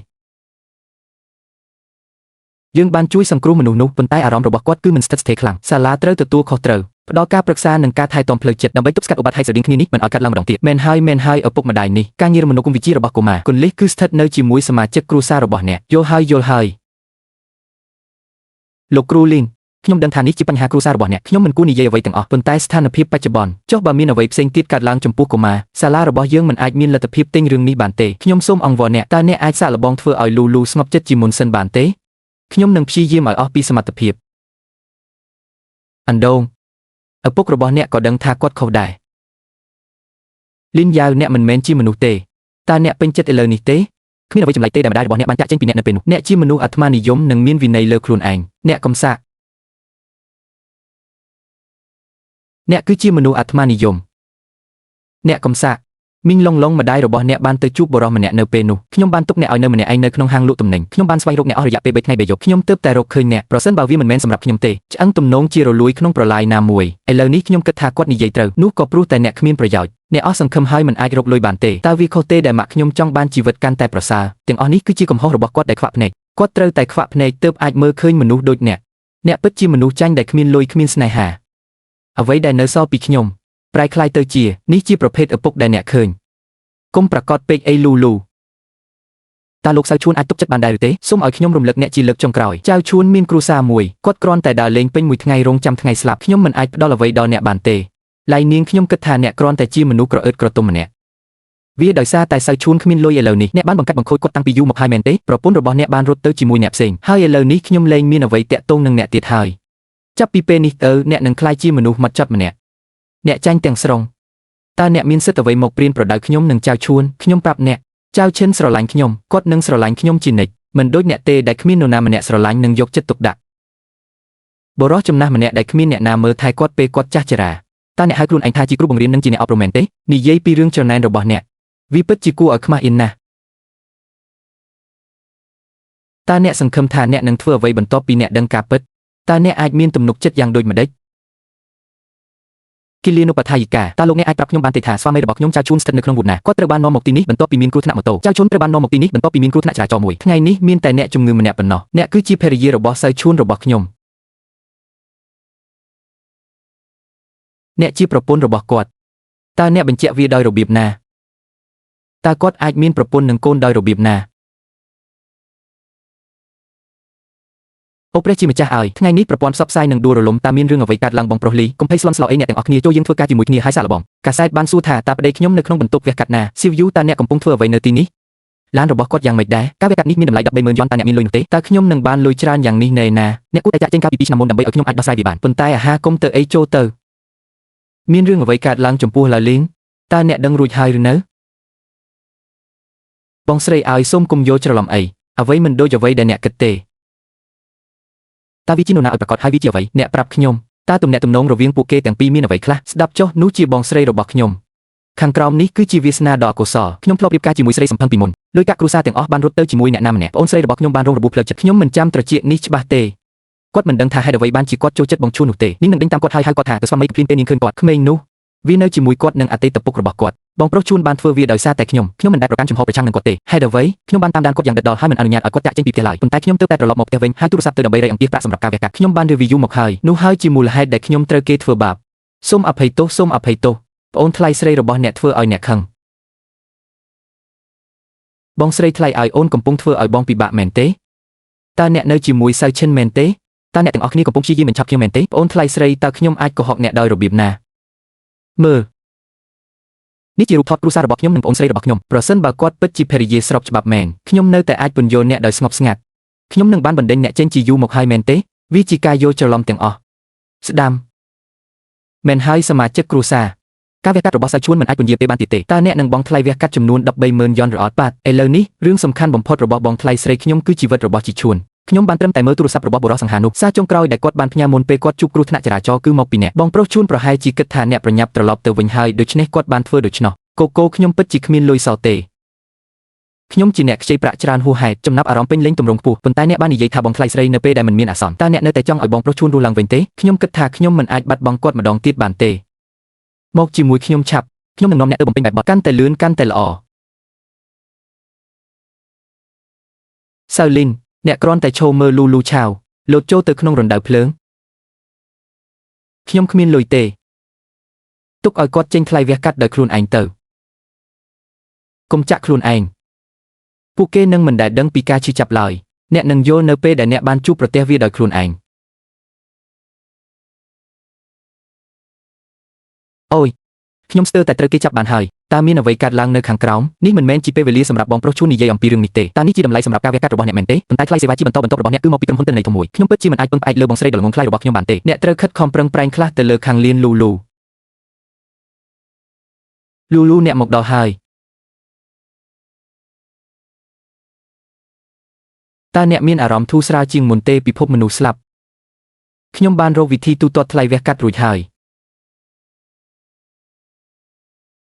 យើងបានជួយសង្គ្រោះមនុស្សនោះប៉ុន្តែអារម្មណ៍របស់គាត់គឺមិនស្ថិតស្ថេរខ្លាំងសាលាត្រូវទទួលខុសត្រូវផ្ដល់ការប្រឹក្សានិងការថែទាំផ្លូវចិត្តដើម្បីទប់ស្កាត់ឧបទ្ទហេតុស្រដៀងគ្នានេះមិនឲ្យកើតឡើងម្ដងទៀតមែនហើយឪពុកម្ដាយនេះការងារមនោគមវិជ្ជារបស់កុមារគន្លឹះគឺស្ថិតនៅជាមួយសមាជិកគ្រួសាររបស់អ្នកយល់ហើយលោកគ្រូលីនខ្ញុំដឹងថានេះជាបញ្ហាគ្រួសាររបស់អ្នកខ្ញុំមិនគួរនិយាយអ្វីទាំងអស់ប៉ុន្តែស្ថានភាពបច្ចុប្បន្នចុះបើមានអ្វីផ្សេងទៀតកើតឡើងចំពោះកុមារសាលារបស់យើងមិនអាចមានលទ្ធភាពទិញរឿងនេះបានទេខ្ញុំសូមអង្វរអ្នកតើអ្នកអាចសាកល្បងធ្វើឲ្យលូស្ងប់ចិត្តជាមុនសិនបានទេខ្ញុំនឹងព្យាយាមឲ្យអស់ពីសមត្ថភាពអណ្ដូងឪពុករបស់អ្នកក៏ដឹងថាគាត់ខុសដែរលីនយ៉ាវអ្នកមិនមែនជាមនុស្សទេតើអ្នកពេញចិត្តឥឡូវនេះទេគ្មានអ្វីចម្លែកទេដែលម្ដាយរបស់អ្នកបានចាក់ចេញពីអ្នកនៅពេលនោះអ្នកជាមនុស្សអាត្មានិយមនិងមានវិន័យលើខ្លួនឯងអ្នកកំសាកអ្នកគឺជាមនុស្សអាត្មានិយមអ្នកកំសាកមីងឡុងម្ដាយរបស់អ្នកបានទៅជួបបុរសម្នាក់នៅពេលនោះខ្ញុំបានទុកអ្នកឲ្យនៅម្នាក់ឯងនៅក្នុងហាងលក់ទំនិញខ្ញុំបានស្វែងរកអ្នកអស់រយៈពេល3ថ្ងៃ3យប់ខ្ញុំទើបតែរកឃើញអ្នកប្រសិនបើវាមិនមែនសម្រាប់ខ្ញុំទេឆ្អឹងទំនងជារលួយក្នុងប្រឡាយណាមួយឥឡូវនេះខ្ញុំគិតថាគាត់និយាយត្រូវនោះក៏ព្រោះតែអ្នកគ្មានប្រយោជន៍អ្នកអស់សង្ឃឹមហើយមិនអាចរកលុយបានទេតើវាខុសទេដែលម៉ាក់ខ្ញុំចង់បានជីវិតកាន់តែប្រសើរទាំងអស់នេះគឺជាកំហុសរបស់គាត់ដែលខ្វាក់ភ្នែកគាត់ត្រូវតែខ្វាក់ភ្នែកទើបអាចមើលឃើញមនុស្សដូចអ្នកពិតជាមនុស្សចាញ់ដែលគ្មានលុយគ្មានស្នេហាអ្វីដែលនៅសល់ពីខ្ញុំប្រែคล้ายទៅជានេះជាប្រភេទឪពុកដែលអ្នកឃើញកុំប្រកាសពេកអីលូតើលោកសៅឈួនអាចទុកចិត្តបានដែរឬទេសូមឲ្យខ្ញុំរំលឹកអ្នកជាលើកចុងក្រោយចៅឈួនមានគ្រួសារមួយគាត់គ្រាន់តែដើរលេងពេញមួយថ្ងៃរងចាំថ្ងៃស្លាប់ខ្ញុំមិនអាចផ្ដល់អ្វីដល់អ្នកបានទេឡៃនាងខ្ញុំគិតថាអ្នកគ្រាន់តែជាមនុស្សក្រអឺតក្រទុំម្នាក់វាដោយសារតែសៅឈួនគ្មានលុយឥឡូវនេះអ្នកបានបង្កាច់បង្ខូចគាត់តាំងពីយូរមកហើយមែនទេប្រពន្ធរបស់អ្នកបានរត់ទៅជាមួយអ្នកផ្សេងហើយឥឡូវនេះខ្ញុំលែងមានអ្វីតាក់ទងនឹងអ្នកទៀតហើយចាប់ពីពេលនេះទៅអ្នកនឹងក្លាយជាមនុស្សម៉ត់ចត់ម្នាក់អ្នកចាញ់ទាំងស្រុងតើអ្នកមានសិទ្ធិអ្វីមកព្រានប្រដៅខ្ញុំនិងចៅឈួនខ្ញុំប្រាប់អ្នកចៅឈិនស្រឡាញ់ខ្ញុំគាត់នឹងស្រឡាញ់ខ្ញុំជានិច្ចមិនដូចអ្នកទេដែលគ្មាននរណាម្នាក់ស្រឡាញ់និងយកចិត្តទុកដាក់បរិសុទ្ធចំណាស់ម្នាក់ដែលគ្មានអ្នកណាមើលថែគាត់ពេលគាត់ចាស់ជរាតើអ្នកហៅខ្លួនឯងថាជាគ្រូបង្រៀននិងជាអ្នកអប់រំមែនទេនិយាយពីរឿងចំណែនរបស់អ្នកវាពិតជាគួរឲ្យខ្មាស់អៀនណាស់តើអ្នកសង្ឃឹមថាអ្នកនឹងធ្វើអ្វីបន្ទាប់ពីអ្នកដឹងការពិតតើអ្នកអាចមានទំនុកចិត្តយ៉ាងដូចម្តេចគិលានុបដ្ឋាយិកាតើលោកអ្នកអាចប្រាប់ខ្ញុំបានទេថាស្វាមីរបស់ខ្ញុំចៅឈួនស្ថិតនៅក្នុងវូដណាគាត់ត្រូវបាននាំមកទីនេះបន្ទាប់ពីមានគ្រោះថ្នាក់ម៉ូតូចៅឈួនត្រូវបាននាំមកទីនេះបន្ទាប់ពីមានគ្រោះថ្នាក់ចរាចរណ៍មួយថ្ងៃនេះមានតែអ្នកជំងឺម្នាក់ប៉ុណ្ណោះអ្នកគឺជាភរិយារបស់សៅឈួនរបស់ខ្ញុំអ្នកជាប្រពន្ធរបស់គាត់តើអ្នកបញ្ជាក់វាដោយរបៀបណាតើគាត់អាចមានប្រពន្ធនិងកូនដោយរបៀបណាអូព្រះជាម្ចាស់ឲ្យថ្ងៃនេះប្រព័ន្ធផ្សព្វផ្សាយនឹងដួលរលំតើមានរឿងអ្វីកើតឡើងបងប្រុសលីកុំភ័យស្លន់ស្លោអីអ្នកទាំងអស់គ្នាចូលយើងធ្វើការជាមួយគ្នាហើយសាកល្បងកាសែតបានសួរថាតើប្តីខ្ញុំនៅក្នុងបន្ទប់វះកាត់ណាស៊ីវយូតើអ្នកកំពុងធ្វើអ្វីនៅទីនេះឡានរបស់គាត់យ៉ាងម៉េចដែរការវះកាត់នេះមានតម្លៃ130,000 យ៉នតើអ្នកមានលុយនោះទេតើខ្ញុំនឹងបានលុយច្រើនយ៉ាងនេះណែណាអ្នកគួរតែចាក់ចេញកាលពី2ឆ្នាំមុនដើម្បីឲ្យខ្ញុំអាចដោះស្រាយវាបានប៉ុន្តែអាហារកុំទៅអីចូលទៅមានរឿងអ្វីកើតឡើងចំពោះឡាលីងតើអ្នកដឹងរួចហើយឬនៅបងស្រីឲ្យសូមកុំយល់ច្រឡំអីអ្វីមិនដូចអ្វីដែលអ្នកគិតទេតើវាជានរណាឲ្យប្រកាសហើយវាជាអ្វីអ្នកប្រាប់ខ្ញុំតើទំនាក់ទំនងរវាងពួកគេទាំងពីរមានអ្វីខ្លះស្ដាប់ចុះនោះជាបងស្រីរបស់ខ្ញុំខាងក្រោមនេះគឺជាវាសនាដ៏អកុសលខ្ញុំធ្លាប់រៀបការជាមួយស្រីសម្ផឹងពីមុនលុយកាក់គ្រួសារទាំងអស់បានរត់ទៅជាមួយអ្នកណាម្នាក់ប្អូនស្រីរបស់ខ្ញុំបានរងរបួសផ្លូវចិត្តខ្ញុំមិនចាំត្រចៀកនេះច្បាស់ទេគាត់មិនដឹងថាហេតុអ្វីបានជាគាត់ចូលចិត្តបងឈួននោះទេនាងនឹងដេញតាមគាត់ហើយហៅគាត់ថាទៅស្វាមីភ្លាមពេលនាងឃើញគាត់ក្មេងនោះវានៅជាមួយគាត់នឹងអតីតពុករបស់គាត់បងប្រុសជួនបានធ្វើវាដោយសារតែខ្ញុំមិនដែលប្រកាន់ជំហរប្រឆាំងនឹងគាត់ទេហេតុអ្វីខ្ញុំបានតាមដានគាត់យ៉ាងដិតដល់ហើយមិនអនុញ្ញាតឲ្យគាត់ចាក់ចេញពីផ្ទះឡើយប៉ុន្តែខ្ញុំទើបតែត្រឡប់មកផ្ទះវិញហើយទូរស័ព្ទទៅដើម្បីរៃអង្គាសប្រាក់សម្រាប់ការវះកាត់ខ្ញុំបានរៀបវីយូមកហើយនោះហើយជាមូលហេតុដែលខ្ញុំត្រូវគេធ្វើបាបសូមអភ័យទោសប្អូនថ្លៃស្រីរបស់អ្នកធ្វើឲ្យអ្នកខឹងបងស្រីថ្លៃឲ្យអូនកំពុងធ្វើឲ្យបងពិបាកមែនទេតើអ្នកនៅជាមួយសៅឈិនមែនទេ តើអ្នកទាំងអស់គ្នាកំពុងព្យាយាមបញ្ឆោតខ្ញុំមែនទេប្អូនថ្លៃស្រីតើខ្ញុំអាចកុហកអ្នកដោយរបៀបណាមើលនេះជារូបថតគ្រួសាររបស់ខ្ញុំនិងប្អូនស្រីរបស់ខ្ញុំប្រសិនបើគាត់ពិតជាភរិយាស្របច្បាប់មែនខ្ញុំនៅតែអាចពន្យល់អ្នកដោយស្ងប់ស្ងាត់ខ្ញុំនឹងបានបណ្ដេញអ្នកចេញជាយូរមកហើយមែនទេវាជាការយល់ច្រឡំទាំងអស់ស្ដាំមែនហើយសមាជិកគ្រួសារការវះកាត់របស់សៅឈួនមិនអាចពន្យាពេលបានទៀតទេតើអ្នកនឹងបង់ថ្លៃវះកាត់ចំនួន 130,000 យ៉នឬអត់បាទឥឡូវនេះរឿងសំខាន់បំផុតរបស់បងថ្លៃស្រីខ្ញុំគឺជីវិតរបស់ជីឈួនខ្ញុំបានត្រឹមតែមើលទូរស័ព្ទរបស់បុរសសង្ហានោះសារចុងក្រោយដែលគាត់បានផ្ញើមុនពេលគាត់ជួបគ្រោះថ្នាក់ចរាចរណ៍គឺមកពីអ្នកបងប្រុសឈួនប្រហែលជាគិតថាអ្នកប្រញាប់ត្រឡប់ទៅវិញហើយដូច្នេះគាត់បានធ្វើដូច្នោះកូកូខ្ញុំពិតជាគ្មានលុយសល់ទេខ្ញុំជាអ្នកខ្ចីប្រាក់ច្រើនហួសហេតុចំណាប់អារម្មណ៍ពេញលេញទម្រង់ខ្ពស់ប៉ុន្តែអ្នកបាននិយាយថាបងថ្លៃស្រីនៅពេលដែលមិនមានអាសន្នតើអ្នកនៅតែចង់ឲ្យបងប្រុសឈួនរស់ឡើងវិញទេខ្ញុំគិតថាខ្ញុំមិនអាចបាត់បង់គាត់ម្ដងទៀតបានទេមកជាមួយខ្ញុំឆាប់ខ្ញុំនឹងនាំអ្នកទៅបំពេញបែបបទកាន់តែលឿនកាន់តែល្អសៅលីនអ្នកគ្រាន់តែឈរមើលលូលូឆាវលោតចូលទៅក្នុងរណ្ដៅភ្លើងខ្ញុំគ្មានលុយទេទុកឲ្យគាត់ចេញថ្លៃវះកាត់ដោយខ្លួនឯងទៅកុំចាក់ខ្លួនឯងពួកគេនឹងមិនដែលដឹងពីការឈឺចាប់ឡើយអ្នកនឹងយល់នៅពេលដែលអ្នកបានជួបប្រទះវាដោយខ្លួនឯងអូយខ្ញុំស្ទើរតែត្រូវគេចាប់បានហើយតើមានអ្វីកើតឡើងនៅខាងក្រោមនេះមិនមែនជាពេលវេលាសម្រាប់បងប្រុសឈួននិយាយអំពីរឿងនេះទេតើនេះជាតម្លៃសម្រាប់ការវះកាត់របស់អ្នកមែនទេប៉ុន្តែថ្លៃសេវាជាបន្តបន្ទាប់របស់អ្នកគឺមកពីក្រុមហ៊ុនទិន្នន័យធំមួយខ្ញុំពិតជាមិនអាចពឹងផ្អែកលើបងស្រីដ៏ល្ងង់ខ្លៃរបស់ខ្ញុំបានទេអ្នកត្រូវខិតខំប្រឹងប្រែងខ្លះទៅលើខាងលៀនលូអ្នកមកដល់ហើយតើអ្នកមានអារម្មណ៍ធូរស្រាលជាងមុនទេពិភពមនុស្សស្លាប់ខ្ញុំបានរកវិធីទូទាត់ថ្លៃវះកាត់រួចហើយ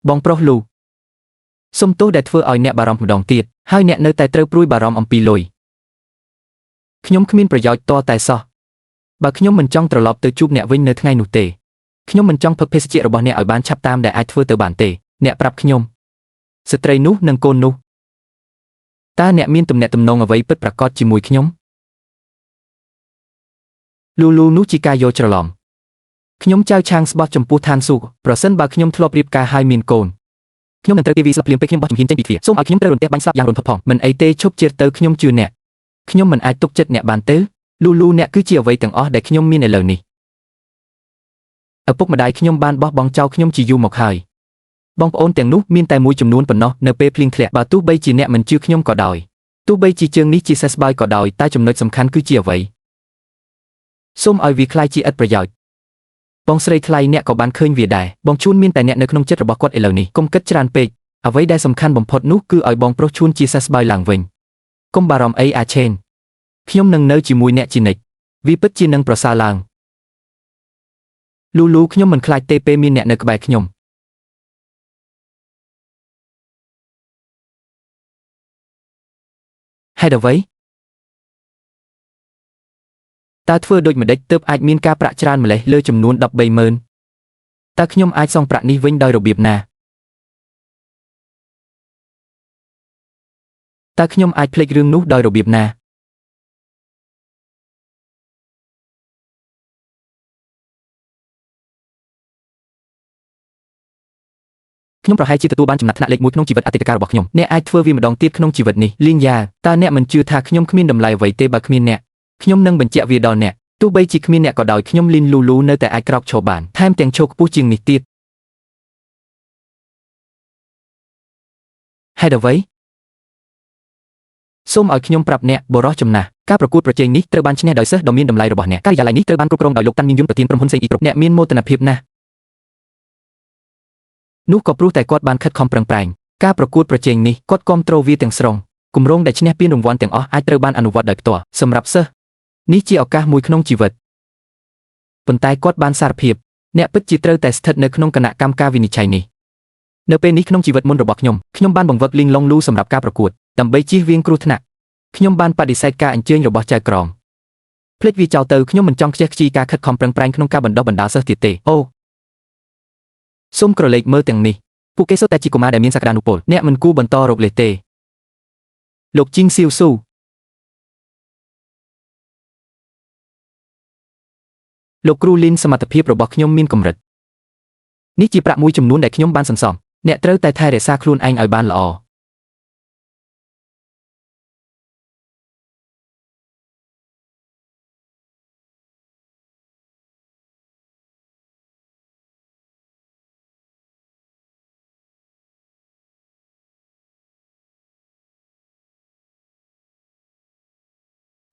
បងប្រុសលូសុំទោសដែលធ្វើឲ្យអ្នកបារម្ភម្ដងទៀតហើយអ្នកនៅតែត្រូវព្រួយបារម្ភអំពីលុយខ្ញុំគ្មានប្រយោជន៍តតែសោះបើខ្ញុំមិនចង់ត្រឡប់ទៅជួបអ្នកវិញនៅថ្ងៃនោះទេខ្ញុំមិនចង់ផឹកភេសជ្ជៈរបស់អ្នកឲ្យបានឆាប់តាមដែលអាចធ្វើទៅបានទេអ្នកប្រាប់ខ្ញុំស្ត្រីនោះនិងកូននោះតើអ្នកមានទំនាក់ទំនងអ្វីពិតប្រាកដជាមួយខ្ញុំលូនោះជាការយល់ច្រឡំខ្ញុំចៅឆាងស្បត់ចំពោះឋានសួគ៌ប្រសិនបើខ្ញុំធ្លាប់រៀបការហើយមានកូនខ្ញុំនឹងត្រូវគេវាយស្លាប់ភ្លាមពេលខ្ញុំបោះជំហានចេញពីទ្វារសូមឲ្យខ្ញុំត្រូវរន្ទះបាញ់ស្លាប់យ៉ាងរន្ធត់ផងមិនអីទេឈប់ជឿទៅខ្ញុំជឿអ្នកខ្ញុំមិនអាចទុកចិត្តអ្នកបានទេលូអ្នកគឺជាអ្វីទាំងអស់ដែលខ្ញុំមានឥឡូវនេះឪពុកម្ដាយខ្ញុំបានបោះបង់ចោលខ្ញុំជាយូរមកហើយបងប្អូនទាំងនោះមានតែមួយចំនួនប៉ុណ្ណោះនៅពេលភ្លៀងធ្លាក់បើទោះបីជាអ្នកមិនជឿខ្ញុំក៏ដោយទោះបីជាជើងនេះជាសេះស្បើយក៏ដោយតែចំណុចសំខាន់គឺជាអ្វីសូមឲ្យវាคล้ายជាឥតប្រយោជន៍បងស្រីថ្លៃអ្នកក៏បានឃើញវាដែរបងឈួនមានតែអ្នកនៅក្នុងចិត្តរបស់គាត់ឥឡូវនេះកុំគិតច្រើនពេកអ្វីដែលសំខាន់បំផុតនោះគឺឲ្យបងប្រុសឈួនជាសេះស្បើយឡើងវិញកុំបារម្ភអីអាឆេនខ្ញុំនឹងនៅជាមួយអ្នកជានិច្ចវាពិតជានឹងប្រសើរឡើងលូខ្ញុំមិនខ្លាចទេពេលមានអ្នកនៅក្បែរខ្ញុំហេតុអ្វីតើធ្វើដូចម្ដេចទើបអាចមានការប្រាក់ច្រើនម្លេះលើចំនួន 130,000 តើខ្ញុំអាចសងប្រាក់នេះវិញដោយរបៀបណាតើខ្ញុំអាចភ្លេចរឿងនោះដោយរបៀបណាខ្ញុំប្រហែលជាទទួលបានចំណាត់ថ្នាក់លេខ 1ក្នុងជីវិតអតីតកាលរបស់ខ្ញុំអ្នកអាចធ្វើវាម្ដងទៀតក្នុងជីវិតនេះលីងយ៉ាតើអ្នកមិនជឿថាខ្ញុំគ្មានតម្លៃអ្វីទេបើគ្មានអ្នកខ្ញុំនឹងបញ្ជាក់វាដល់អ្នកទោះបីជាគ្មានអ្នកក៏ដោយខ្ញុំលីនលូនៅតែអាចក្រោកឈរបានថែមទាំងឈរខ្ពស់ជាងនេះទៀតហេតុអ្វីសូមឲ្យខ្ញុំប្រាប់អ្នកបរិសុទ្ធចំណាស់ការប្រកួតប្រជែងនេះត្រូវបានឈ្នះដោយសិស្សដ៏មានតម្លៃរបស់អ្នកការិយាល័យនេះត្រូវបានគ្រប់គ្រងដោយលោកតាន់ញញយុនប្រធានក្រុមហ៊ុនសេងអ៊ីគ្រប់អ្នកមានមោទនភាពណាស់នោះក៏ព្រោះតែគាត់បានខិតខំប្រឹងប្រែងការប្រកួតប្រជែងនេះគាត់គាំទ្រវាទាំងស្រុងគម្រោងដែលឈ្នះពានរង្វាន់ទាំងអស់អាចត្រូវបានអនុវត្តដោយផ្ទាល់សម្រាប់សិស្សនេះជាឱកាសមួយក្នុងជីវិតប៉ុន្តែគាត់បានសារភាពអ្នកពិតជាត្រូវតែស្ថិតនៅក្នុងគណៈកម្មការវិនិច្ឆ័យនេះនៅពេលនេះក្នុងជីវិតមុនរបស់ខ្ញុំបានបង្វឹកលីងឡុងលូសម្រាប់ការប្រកួតដើម្បីជៀសវាងគ្រោះថ្នាក់ខ្ញុំបានបដិសេធការអញ្ជើញរបស់ចៅក្រមភ្លេចវាចោលទៅខ្ញុំមិនចង់ខ្ជះខ្ជាយការខិតខំប្រឹងប្រែងក្នុងការបណ្ដុះបណ្ដាលសិស្សទៀតទេអូសូមក្រឡេកមើលទាំងនេះពួកគេសុទ្ធតែជាកុមារដែលមានសក្តានុពលអ្នកមិនគួរបន្តរកលេសទេលោកជីងសៀវស៊ូលោកគ្រូលីនសមត្ថភាពរបស់ខ្ញុំមានកម្រិតនេះជាប្រាក់មួយចំនួនដែលខ្ញុំបានសន្សំអ្នកត្រូវតែថែរក្សាខ្លួនឯងឲ្យបានល្អ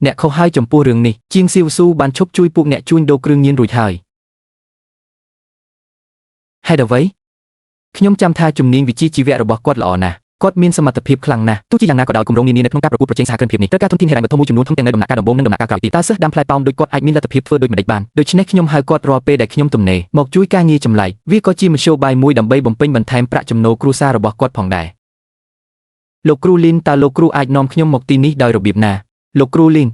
អ្នកខុសហើយចំពោះរឿងនេះជាងស៊ីវស៊ូបានឈប់ជួយពួកអ្នកជួញដូរគ្រឿងញៀនរួចហើយហេតុអ្វីខ្ញុំចាំថាជំនាញវិជ្ជាជីវៈរបស់គាត់ល្អណាស់គាត់មានសមត្ថភាពខ្លាំងណាស់ទោះជាយ៉ាងណាក៏ដោយគម្រោងនានានៅក្នុងការប្រកួតប្រជែងសហគ្រិនភាពនេះត្រូវការធនធានហិរញ្ញវត្ថុមួយចំនួនទាំងនៅដំណាក់កាលដំបូងនិងដំណាក់កាលក្រោយទៀតតើសិស្សដាំផ្លែប៉ោមដូចគាត់អាចមានលទ្ធភាពធ្វើដូចម្តេចបានដូច្នេះខ្ញុំហៅគាត់រាល់ពេលដែលខ្ញុំទំនេរមកជួយការងារចម្លែកវាក៏ជាមធ្យោបាយមួយដើម្បីបំពេញបន្ថែមប្រាក់ចំណូលគ្រួសាររបស់គាត់ផងដែរលោកគ្រូលីនតើលោកគ្រូអាចនាំខ្ញុំមកទីនេះដោយរបៀបណាលោកគ្រូលីន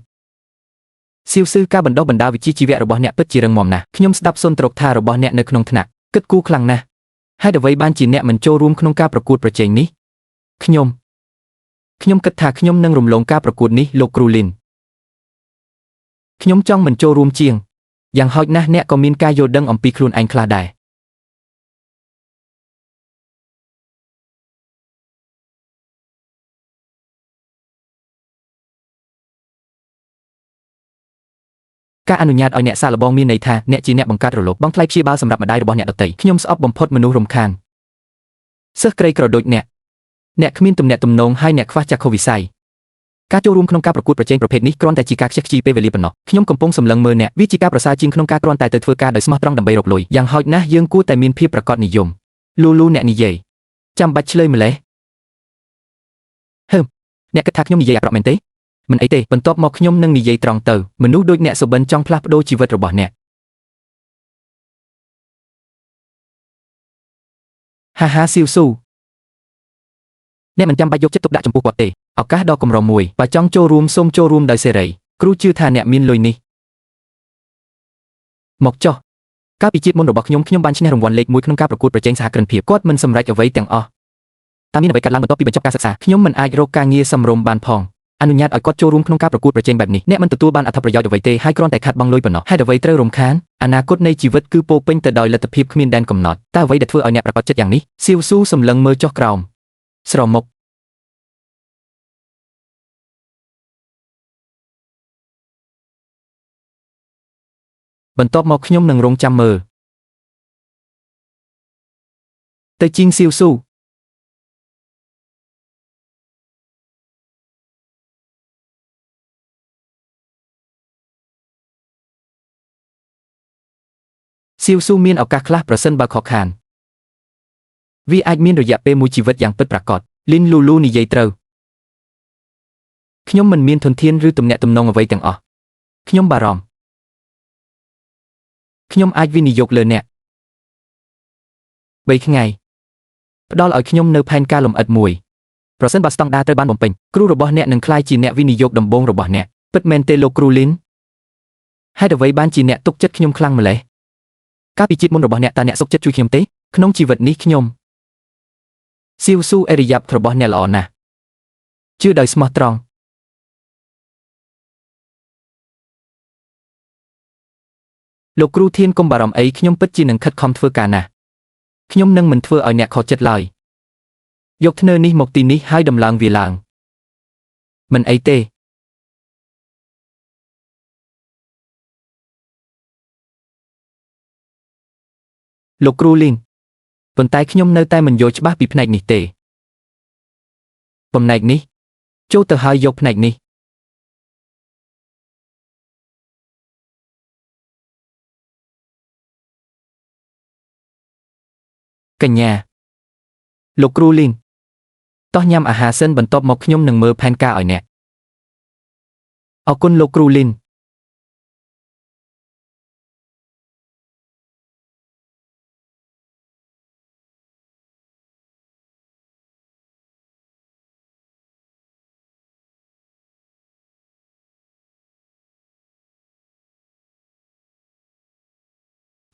សៀវស៊ឺការបណ្ដុះបណ្ដាលវិជ្ជាជីវៈរបស់អ្នកពិតជារឹងមាំណាស់ខ្ញុំស្ដាប់សុនទ្រកថារបស់អ្នកនៅក្នុងថ្នាក់គិតគូរខ្លាំងណាស់ហេតុអ្វីបានជាអ្នកមិនចូលរួមក្នុងការប្រកួតប្រជែងនេះខ្ញុំគិតថាខ្ញុំនឹងរំលងការប្រកួតនេះលោកគ្រូលីនខ្ញុំចង់មិនចូលរួមជាងយ៉ាងហោចណាស់អ្នកក៏មានការយល់ដឹងអំពីខ្លួនឯងខ្លះដែរការអនុញ្ញាតឲ្យអ្នកសាកល្បងមានន័យថាអ្នកជាអ្នកបង្កើតរលកបង់ថ្លៃព្យាបាលសម្រាប់ម្ដាយរបស់អ្នកដទៃខ្ញុំស្អប់បំផុតមនុស្សរំខានសិស្សក្រីក្រដូចអ្នកគ្មានទំនាក់ទំនងហើយអ្នកខ្វះចក្ខុវិស័យការចូលរួមក្នុងការប្រកួតប្រជែងប្រភេទនេះគ្រាន់តែជាការខ្ជិះខ្ជីពេលវេលាប៉ុណ្ណោះខ្ញុំកំពុងសម្លឹងមើលអ្នកវាជាការប្រសើរជាងក្នុងការគ្រាន់តែទៅធ្វើការដោយស្មោះត្រង់ដើម្បីរកលុយយ៉ាងហោចណាស់យើងគួរតែមានភាពប្រាកដនិយមលូអ្នកនិយាយចាំបាច់ឆ្លើយម្លេះអ្នកគិតថាខ្ញុំនិយាយអាក្រក់មែនទេមិនអីទេបន្ទាប់មកខ្ញុំនឹងនិយាយត្រង់ទៅមនុស្សដូចអ្នកសុបិនចង់ផ្លាស់ប្ដូរជីវិតរបស់អ្នកហាសៀវស៊ូអ្នកមិនចាំបាច់យកចិត្តទុកដាក់ចំពោះគាត់ទេឱកាសដ៏កម្រមួយបើចង់ចូលរួមសូមចូលរួមដោយសេរីគ្រូជឿថាអ្នកមានលុយនេះមកចុះកាលពីជាតិមុនរបស់ខ្ញុំបានឈ្នះរង្វាន់លេខ1ក្នុងការប្រកួតប្រជែងសហគ្រិនភាពគាត់មិនសម្រេចអ្វីទាំងអស់តែមានអ្វីកើតឡើងបន្ទាប់ពីបញ្ចប់ការសិក្សាខ្ញុំមិនអាចរកការងារសមរម្យបានផងអនុញ្ញាតឲ្យគាត់ចូលរួមក្នុងការប្រកួតប្រជែងបែបនេះអ្នកមិនទទួលបានអត្ថប្រយោជន៍អ្វីទេហើយគ្រាន់តែខាតបង់លុយប៉ុណ្ណោះហេតុអ្វីត្រូវរំខានអនាគតនៃជីវិតគឺពោពេញទៅដោយលទ្ធភាពគ្មានដែនកំណត់តើអ្វីដែលធ្វើឲ្យអ្នកប្រកបចិត្តយ៉ាងនេះសៀវស៊ូសម្លឹងមើលចុះក្រោមស្រមុកបន្ទាប់មកខ្ញុំនឹងរងចាំមើលទៅជីងសៀវស៊ូសៀវស៊ូមានឱកាសខ្លះប្រសិនបើខកខានវាអាចមានរយៈពេលមួយជីវិតយ៉ាងពិតប្រាកដលីនលូនិយាយត្រូវខ្ញុំមិនមានធនធានឬទំនាក់ទំនងអ្វីទាំងអស់ខ្ញុំបារម្ភខ្ញុំអាចវិនិយោគលើអ្នក3ថ្ងៃផ្ដល់ឲ្យខ្ញុំនៅផែនការលម្អិតមួយប្រសិនបើស្តង់ដារត្រូវបានបំពេញគ្រូរបស់អ្នកនឹងក្លាយជាអ្នកវិនិយោគដំបូងរបស់អ្នកពិតមែនទេលោកគ្រូលីនហេតុអ្វីបានជាអ្នកទុកចិត្តខ្ញុំខ្លាំងម្ល៉េះកាលពីជាតិមុនរបស់អ្នកតើអ្នកសុខចិត្តជួយខ្ញុំទេក្នុងជីវិតនេះខ្ញុំសៀវស៊ូអេរិយាបថរបស់អ្នកល្អណាស់ជឿដោយស្មោះត្រង់លោកគ្រូធានកុំបារម្ភអីខ្ញុំពិតជានឹងខិតខំធ្វើការណាស់ខ្ញុំនឹងមិនធ្វើឲ្យអ្នកខកចិត្តឡើយយកធ្នើរនេះមកទីនេះហើយដំឡើងវាឡើងមិនអីទេលោកគ្រូលីនប៉ុន្តែខ្ញុំនៅតែមិនយល់ច្បាស់ពីផ្នែកនេះទេផ្នែកនេះចូលទៅហើយយកផ្នែកនេះកញ្ញាលោកគ្រូលីនតោះញ៉ាំអាហារសិនបន្ទាប់មកខ្ញុំនឹងមើលផែនការឲ្យអ្នកអរគុណលោកគ្រូលីន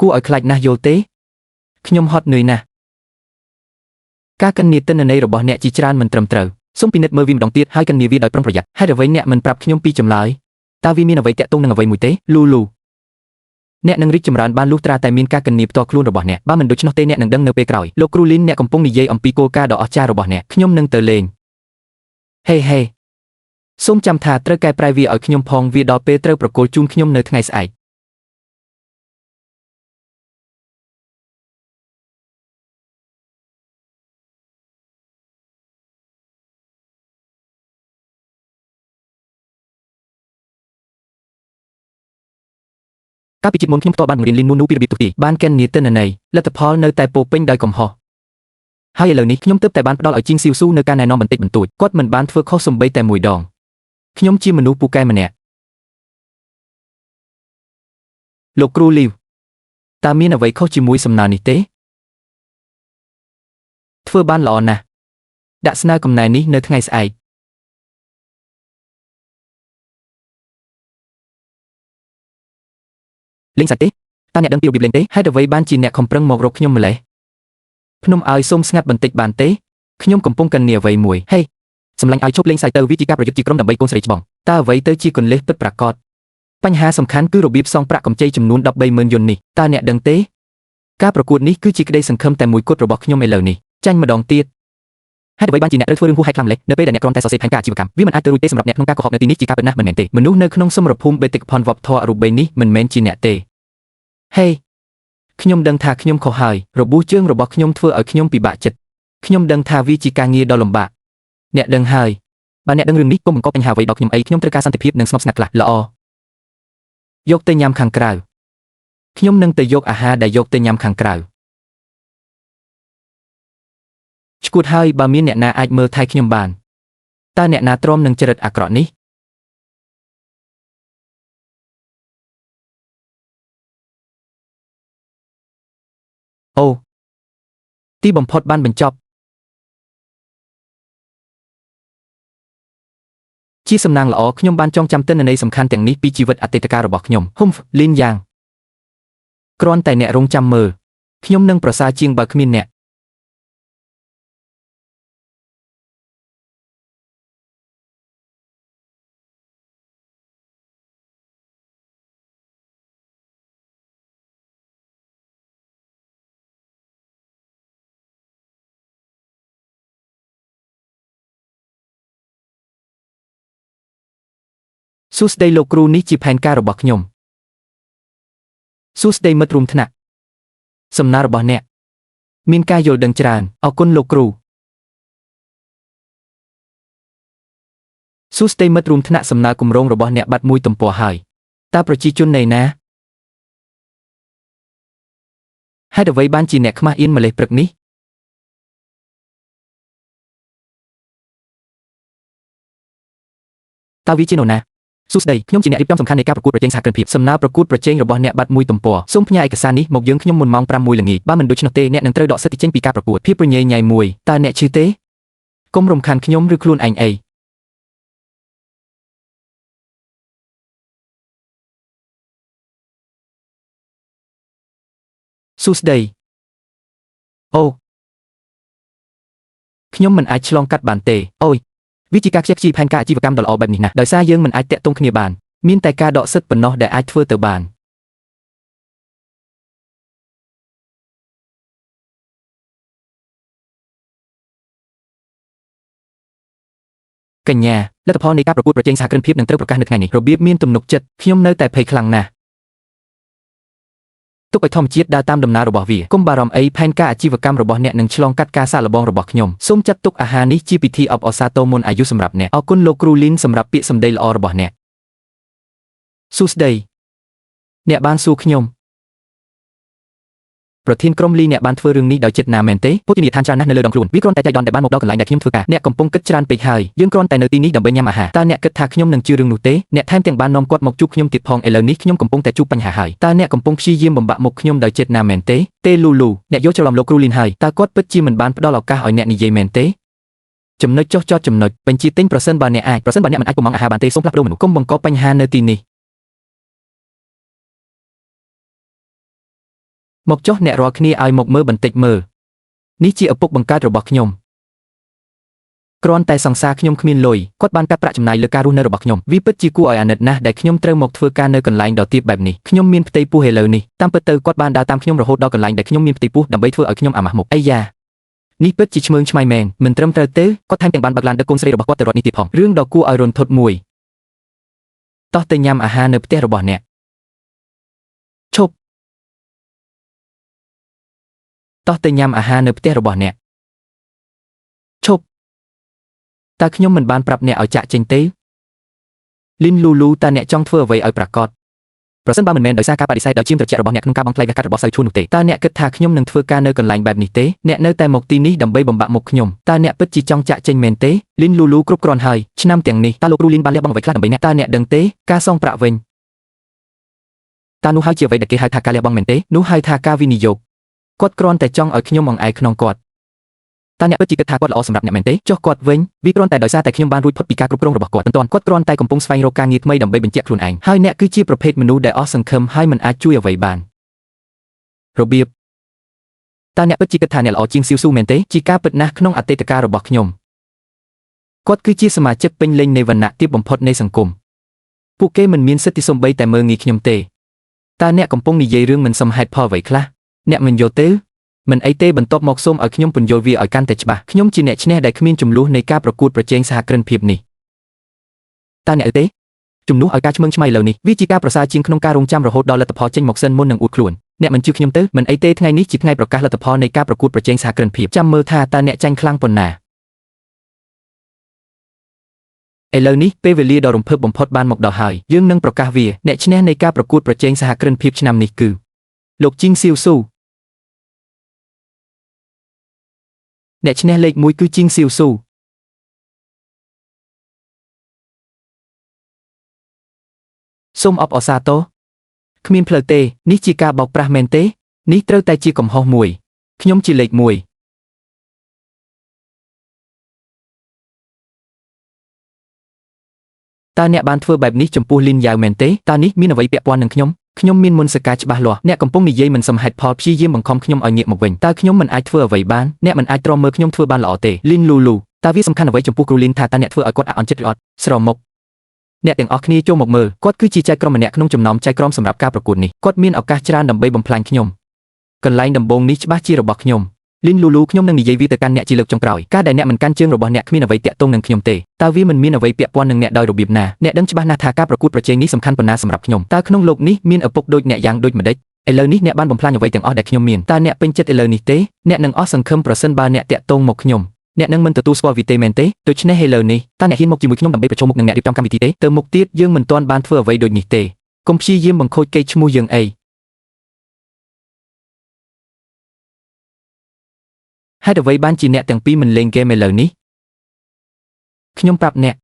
គួរឲ្យខ្លាចណាស់យល់ទេខ្ញុំហត់នឿយណាស់ការកណនាទិន្នន័យរបស់អ្នកជាច្រើនមិនត្រឹមត្រូវសូមពិនិត្យមើលវាម្ដងទៀតហើយកណនាវាដោយប្រុងប្រយ័ត្នហេតុអ្វីអ្នកមិនប្រាប់ខ្ញុំពីចម្លើយតើវាមានអ្វីតាក់ទងនឹងអ្វីមួយទេលូអ្នកនឹងរីកចម្រើនបានលុះត្រាតែមានការកណនាផ្ទាល់ខ្លួនរបស់អ្នកបើមិនដូច្នោះទេអ្នកនឹងដឹងនៅពេលក្រោយលោកគ្រូលីនអ្នកកំពុងនិយាយអំពីគោលការណ៍ដ៏អស្ចារ្យរបស់អ្នកខ្ញុំនឹងទៅលេងហេសូមចាំថាត្រូវកែប្រែវាឲ្យខ្ញុំផងវាដល់ពេលត្រូវប្រគល់ជូនខ្ញុំនៅថ្ងៃស្អែក កាលពីជាតិមុនខ្ញុំផ្ទាល់បានបង្រៀនលីននូពីរបៀបទូទីបានកេននីទិន្នន័យលទ្ធផលនៅតែពោពេញដោយកំហុសហើយឥឡូវនេះខ្ញុំទើបតែបានផ្ដល់ឲ្យជីងស៊ីវស៊ូនៅការណែនាំបន្តិចបន្តួចគាត់មិនបានធ្វើខុសសូម្បីតែមួយដងខ្ញុំជាមនុស្សពូកែម្នាក់លោកគ្រូលីវតើមានអ្វីខុសជាមួយសំណើនេះទេធ្វើបានល្អណាស់ដាក់ស្នើកំណែនេះនៅថ្ងៃស្អែកលេងសាច់ទេតើអ្នកដឹងពីរបៀបលេងទេហេតុអ្វីបានជាអ្នកខំប្រឹងមករកខ្ញុំម្លេះភ្នំឲ្យសូមស្ងាត់បន្តិចបានទេខ្ញុំកំពុងកិននីអ្វីមួយហេសម្លាញ់ឲ្យឈប់លេងសាច់ទៅវាជាការប្រយុទ្ធជាក្រុមដើម្បីកូនស្រីច្បងតើអ្វីទៅជាគន្លឹះពិតប្រាកដបញ្ហាសំខាន់គឺរបៀបសងប្រាក់កម្ចីចំនួន 130,000 យន់នេះតើអ្នកដឹងទេការប្រកួតនេះគឺជាក្តីសង្ឃឹមតែមួយគត់របស់ខ្ញុំឥឡូវនេះចាញ់ម្ដងទៀតហេតុអ្វីបានជាអ្នកត្រូវធ្វើរឿងហួសហេតុខ្លាំងម្លេះនៅពេលដែលអ្នកគ្រាន់តែសរសេរផែនការអាជីវកម្មវាមិនអាចទៅរួចទេសម្រាប់អ្នកក្នុងការកុហកនៅទីនេះជាការពិតណាស់មិនមែនទេមនុស្សនៅក្នុងសមរភូមិបេតិកភណ្ឌវប្បធម៌អរូបីនេះមិនមែនជាអ្នកទេហេខ្ញុំដឹងថាខ្ញុំខុសហើយរបួសជើងរបស់ខ្ញុំធ្វើឲ្យខ្ញុំពិបាកចិត្តខ្ញុំដឹងថាវាជាការងារដ៏លំបាកអ្នកដឹងហើយបើអ្នកដឹងរឿងនេះកុំបង្កបញ្ហាអ្វីដល់ខ្ញុំអីខ្ញុំត្រូវការសន្តិភាពនិងស្ងប់ស្ងាត់ខ្លះល្អយកទៅញ៉ាំខាងក្រៅខ្ញុំនឹងទៅយកអាហារដែលយកទៅញ៉ាំខាងក្រៅឈួតហើយបើមានអ្នកណាអាចមើលថែខ្ញុំបានតើអ្នកណាទ្រាំនឹងចរិតអាក្រក់នេះអូទីបំផុតបានបញ្ចប់ជាសំណាងល្អខ្ញុំបានចងចាំទិន្នន័យសំខាន់ទាំងនេះពីជីវិតអតីតកាលរបស់ខ្ញុំហ៊ុំលីនយ៉ាងគ្រាន់តែអ្នករងចាំមើលខ្ញុំនឹងប្រសើរជាងបើគ្មានអ្នកសួស្តីលោកគ្រូនេះជាផែនការរបស់ខ្ញុំសួស្តីមិត្តរួមថ្នាក់សំណើរបស់អ្នកមានការយល់ដឹងច្រើនអរគុណលោកគ្រូសួស្តីមិត្តរួមថ្នាក់សំណើគម្រោងរបស់អ្នកបាត់មួយទំព័រហើយតើប្រជាជននៃណាហេតុអ្វីបានជាអ្នកខ្មាស់អៀនម្លេះព្រឹកនេះតើវាជានរណាសួស្តីខ្ញុំជាអ្នករៀបចំសំខាន់នៃការប្រកួតប្រជែងសហគ្រិនភាពសំណើប្រកួតប្រជែងរបស់អ្នកបាត់មួយទំព័រសូមផ្ញើឯកសារនេះមកយើងខ្ញុំមុនម៉ោង 5 ល្ងាចបើមិនដូច្នោះទេអ្នកនឹងត្រូវដកសិទ្ធិចេញពីការប្រកួតភាពប្រញ៉េញ៉ៃមួយតើអ្នកឈឺទេកុំរំខានខ្ញុំឬខ្លួនឯងអីសួស្តីអូខ្ញុំមិនអាចឆ្លងកាត់បានទេអូយវាជាការខ្ជិះខ្ជាយផែនការអាជីវកម្មដ៏ល្អបែបនេះណាដោយសារយើងមិនអាចតាក់ទងគ្នាបានមានតែការដកសិទ្ធិប៉ុណ្ណោះដែលអាចធ្វើទៅបានកញ្ញាលទ្ធផលនៃការប្រកួតប្រជែងសហគ្រិនភាពនឹងត្រូវប្រកាសនៅថ្ងៃនេះរបៀបមានទំនុកចិត្តខ្ញុំនៅតែភ័យខ្លាំងណាស់ទុកឲ្យធម្មជាតិដើរតាមដំណើររបស់វាកុំបារម្ភអីផែនការអាជីវកម្មរបស់អ្នកនឹងឆ្លងកាត់ការសាកល្បងរបស់ខ្ញុំសូមចាត់ទុកអាហារនេះជាពិធីអបអរសាទរមុនអាយុសម្រាប់អ្នកអរគុណលោកគ្រូលីនសម្រាប់ពាក្យសម្ដីល្អរបស់អ្នកសួស្តីអ្នកបានសួរខ្ញុំប្រធានក្រុមលីអ្នកបានធ្វើរឿងនេះដោយចិត្តណាមែនទេពុទ្ធនីយដ្ឋានច្រើនណាស់នៅលើដងខ្លួនវាគ្រាន់តែចៃដន្យដែលបានមកដល់កន្លែងដែលខ្ញុំធ្វើការអ្នកកំពុងគិតច្រើនពេកហើយយើងគ្រាន់តែនៅទីនេះដើម្បីញ៉ាំអាហារតើអ្នកគិតថាខ្ញុំនឹងជឿរឿងនោះទេអ្នកថែមទាំងបាននាំគាត់មកជួបខ្ញុំទៀតផងឥឡូវនេះខ្ញុំកំពុងតែជួបបញ្ហាហើយតើអ្នកកំពុងព្យាយាមបំបាក់មុខខ្ញុំដោយចិត្តណាមែនទេទេលូលូអ្នកយកច្រឡំលោកគ្រូលីនហើយតើគាត់ពិតជាមិនបានផ្ដល់ឱកាសឲ្យអ្នកនិយាយមែនទេចំណុចចុះចតចំណុចបញ្ជាទិញប្រសិនបើអ្នកមិនអាចកុំងអាហារបានទេសូមផ្លាស់ប្ដូរមនុស្សកុំបង្កបញ្ហានៅទីនេះមកចុះអ្នករាល់គ្នាឲ្យមកមើលបន្តិចមើលនេះជាឪពុកបង្កើតរបស់ខ្ញុំគ្រាន់តែសង្សារខ្ញុំគ្មានលុយគាត់បានកាត់ប្រាក់ចំណាយលើការរស់នៅរបស់ខ្ញុំវាពិតជាគួរឲ្យអាណិតណាស់ដែលខ្ញុំត្រូវមកធ្វើការនៅកន្លែងដ៏ទាបបែបនេះខ្ញុំមានផ្ទៃពោះឥឡូវនេះតាមពិតទៅគាត់បានដើរតាមខ្ញុំរហូតដល់កន្លែងដែលខ្ញុំមានផ្ទៃពោះដើម្បីធ្វើឲ្យខ្ញុំអាម៉ាស់មុខអាយ៉ានេះពិតជាឆ្មើងឆ្មៃមែនមិនត្រឹមត្រូវទេគាត់ថែមទាំងបានបើកឡានដឹកកូនស្រីរបស់គាត់ទៅរត់នេះទៀតផងរឿងដ៏គួរឲ្យរន្ធត់មួយតោះទៅញ៉ាំអាហារនៅផ្ទះរបស់អ្នកឈប់តោះទៅញ៉ាំអាហារនៅផ្ទះរបស់អ្នកឈប់តើខ្ញុំមិនបានប្រាប់អ្នកឲ្យចាក់ចេញទេលីនលូលូតើអ្នកចង់ធ្វើអ្វីឲ្យប្រាកដ ប្រសិនបើមិនមែនដោយសារការបដិសេធដោយជាមត្រជាក់របស់អ្នកក្នុងការបង់ថ្លៃវះកាត់របស់សៅឈួននោះទេតើអ្នកគិតថាខ្ញុំនឹងធ្វើការនៅកន្លែងបែបនេះទេអ្នកនៅតែមកទីនេះដើម្បីបំបាក់មុខខ្ញុំតើអ្នកពិតជាចង់ចាក់ចេញមែនទេលីនលូលូគ្រប់គ្រាន់ហើយឆ្នាំទាំងនេះតើលោកគ្រូលីនបានលះបង់អ្វីខ្លះដើម្បីអ្នកតើអ្នកដឹងទេការសងប្រាក់វិញតើនោះហើយជាអ្វីដែលគេហៅថាការលះបង់មែនទេនោះហៅថាការវិនិយោគគាត់គ្រាន់តែចង់ឲ្យខ្ញុំអង្អែលក្នុងគាត់តើអ្នកពិតជាគិតថាគាត់ល្អសម្រាប់អ្នកមែនទេចុះគាត់វិញវាគ្រាន់តែដោយសារតែខ្ញុំបានរួចផុតពីការគ្រប់គ្រងរបស់គាត់គាត់គ្រាន់តែកំពុងស្វែងរកការងារថ្មីដើម្បីបញ្ជាក់ខ្លួនឯងហើយអ្នកគឺជាប្រភេទមនុស្សដែលអស់សង្ឃឹមហើយមិនអាចជួយអ្វីបានរបៀបតើអ្នកពិតជាគិតថាអ្នកល្អជាងស៊ីវស៊ូមែនទេជាការពិតណាស់ក្នុងអតីតកាលរបស់ខ្ញុំគាត់គឺជាសមាជិកពេញលេញនៃវណ្ណៈទាបបំផុតនៃសង្គមពួកគេមិនមានសិទ្ធិសូម្បីតែមើលងាយខ្ញុំទេតើអ្នកកំពុងនិយាយរឿងមិនសមហេតុផលអ្វីខ្លះអ្នកមិនយល់ទេមិនអីទេបន្ទាប់មកសូមឲ្យខ្ញុំពន្យល់វាឲ្យកាន់តែច្បាស់ខ្ញុំជាអ្នកឈ្នះដែលគ្មានចំនួននៃការប្រកួតប្រជែងសហគ្រិនភាពនេះតើអ្នកទេជំនួសឲ្យការឆ្មើងឆ្មៃឥឡូវនេះវាជាការប្រសើរជាងក្នុងការរងចាំរហូតដល់លទ្ធផលចេញមកសិនមុននឹងអួតខ្លួនអ្នកមិនជឿខ្ញុំទៅមិនអីទេថ្ងៃនេះជាថ្ងៃប្រកាសលទ្ធផលនៃការប្រកួតប្រជែងសហគ្រិនភាពចាំមើលថាតើអ្នកចាញ់ខ្លាំងប៉ុណ្ណាឥឡូវនេះពេលវេលាដ៏រំភើបបំផុតបានមកដល់ហើយយើងនឹងប្រកាសវាអ្នកឈ្នះនៃការប្រកួតប្រជែងសហគ្រិនភាពឆ្នាំនេះគឺលោកជីងស៊ីវស៊ូអ្នកឈ្នះលេខ1គឺជីងស៊ីវស៊ូសូមអបអរសាទរគ្មានផ្លូវទេនេះជាការបោកប្រាស់មែនទេនេះត្រូវតែជាកំហុសមួយខ្ញុំជាលេខ1តើអ្នកបានធ្វើបែបនេះចំពោះលីនយ៉ាវមែនទេតើនេះមានអ្វីពាក់ព័ន្ធនឹងខ្ញុំមានមុនសការច្បាស់លាស់អ្នកកំពុងនិយាយមិនសមហេតុផលព្យាយាមបង្ខំខ្ញុំឲ្យងាកមកវិញតើខ្ញុំមិនអាចធ្វើអ្វីបានអ្នកមិនអាចទ្រាំមើលខ្ញុំធ្វើបានល្អទេលីនលូលូតើវាសំខាន់អ្វីចំពោះគ្រូលីនថាតើអ្នកធ្វើឲ្យគាត់អាក់អន់ចិត្តឬអត់ស្រមុកអ្នកទាំងអស់គ្នាចូលមកមើលគាត់គឺជាចៅក្រមម្នាក់ក្នុងចំណោមចៅក្រមសម្រាប់ការប្រកួតនេះគាត់មានឱកាសច្រើនដើម្បីបំផ្លាញខ្ញុំកន្លែងដំបូងនេះច្បាស់ជារបស់ខ្ញុំលីនលូលូខ្ញុំនឹងនិយាយវាទៅកាន់អ្នកជាលើកចុងក្រោយការដែលអ្នកមិនកាន់ជើងរបស់អ្នកគ្មានអ្វីតាក់ទងនឹងខ្ញុំទេតើវាមិនមានអ្វីពាក់ព័ន្ធនឹងអ្នកដោយរបៀបណាអ្នកដឹងច្បាស់ណាស់ថាការប្រកួតប្រជែងនេះសំខាន់ប៉ុណ្ណាសម្រាប់ខ្ញុំតើក្នុងលោកនេះមានឪពុកដូចអ្នកយ៉ាងដូចម្ដេចឥឡូវនេះអ្នកបានបំផ្លាញអ្វីទាំងអស់ដែលខ្ញុំមានតើអ្នកពេញចិត្តឥឡូវនេះទេអ្នកនឹងអស់សង្ឃឹមប្រសិនបើអ្នកតាក់ទងមកខ្ញុំអ្នកនឹងមិនទទួលស្គាល់វាទេមែនទេដូច្នេះឥឡូវនេះតើអ្នកហ៊ានមកជាមួយខ្ញុំដើម្បីប្រជុំមុខនឹងអ្នករៀបចំកម្មវិធីទេទៅមុខទៀតយើងមិនទាន់បានធ្វើអ្វីដូចនេះទេកុំព្យាយាមបង្ខូចកេរ្តិ៍ឈ្មោះយើងអីហេតុអ្វីបានជាអ្នកទាំងពីរមិនលេងហ្គេមឥឡូវនេះខ្ញុំប្រាប់អ្នក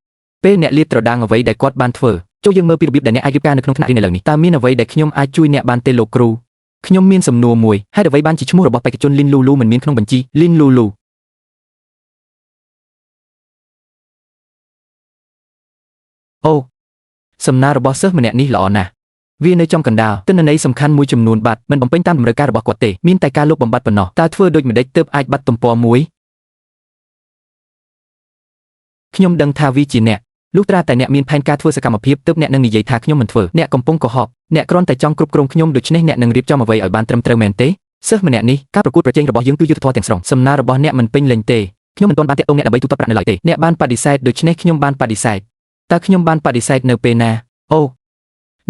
ពេលអ្នកលាតត្រដាងអ្វីដែលគាត់បានធ្វើចូលយើងមើលពីរបៀបដែលអ្នកអាចរៀបការនៅក្នុងថ្នាក់រៀនឥឡូវនេះតើមានអ្វីដែលខ្ញុំអាចជួយអ្នកបានទេលោកគ្រូខ្ញុំមានសំណួរមួយហេតុអ្វីបានជាឈ្មោះរបស់បេក្ខជនលីនលូលូមិនមានក្នុងបញ្ជីលីនលូលូអូសំណើរបស់សិស្សម្នាក់នេះល្អណាស់វានៅចំកណ្ដាលទិន្នន័យសំខាន់មួយចំនួនបាត់មិនបំពេញតាមតម្រូវការរបស់គាត់ទេមានតែការលុបបំបាត់ប៉ុណ្ណោះតើធ្វើដូចម្ដេចទើបអាចបាត់ទំព័រមួយខ្ញុំដឹងថាវាជាអ្នកលុះត្រាតែអ្នកមានផែនការធ្វើសកម្មភាពទើបអ្នកនឹងនិយាយថាខ្ញុំមិនធ្វើអ្នកកំពុងកុហកអ្នកគ្រាន់តែចង់គ្រប់គ្រងខ្ញុំដូច្នេះអ្នកនឹងរៀបចំអ្វីឲ្យបានត្រឹមត្រូវមែនទេសិស្សម្នាក់នេះការប្រកួតប្រជែងរបស់យើងគឺយុត្តិធម៌ទាំងស្រុងសំណើរបស់អ្នកមិនពេញលេញទេខ្ញុំមិនទាន់បានតាក់ទងអ្នកដើម្បីទូទាត់ប្រាក់នៅឡើយទេអ្នកបានបដិសេធដូច្នេះខ្ញុំបានបដិសេធតើខ្ញុំបានបដិសេធនៅពេលណាអ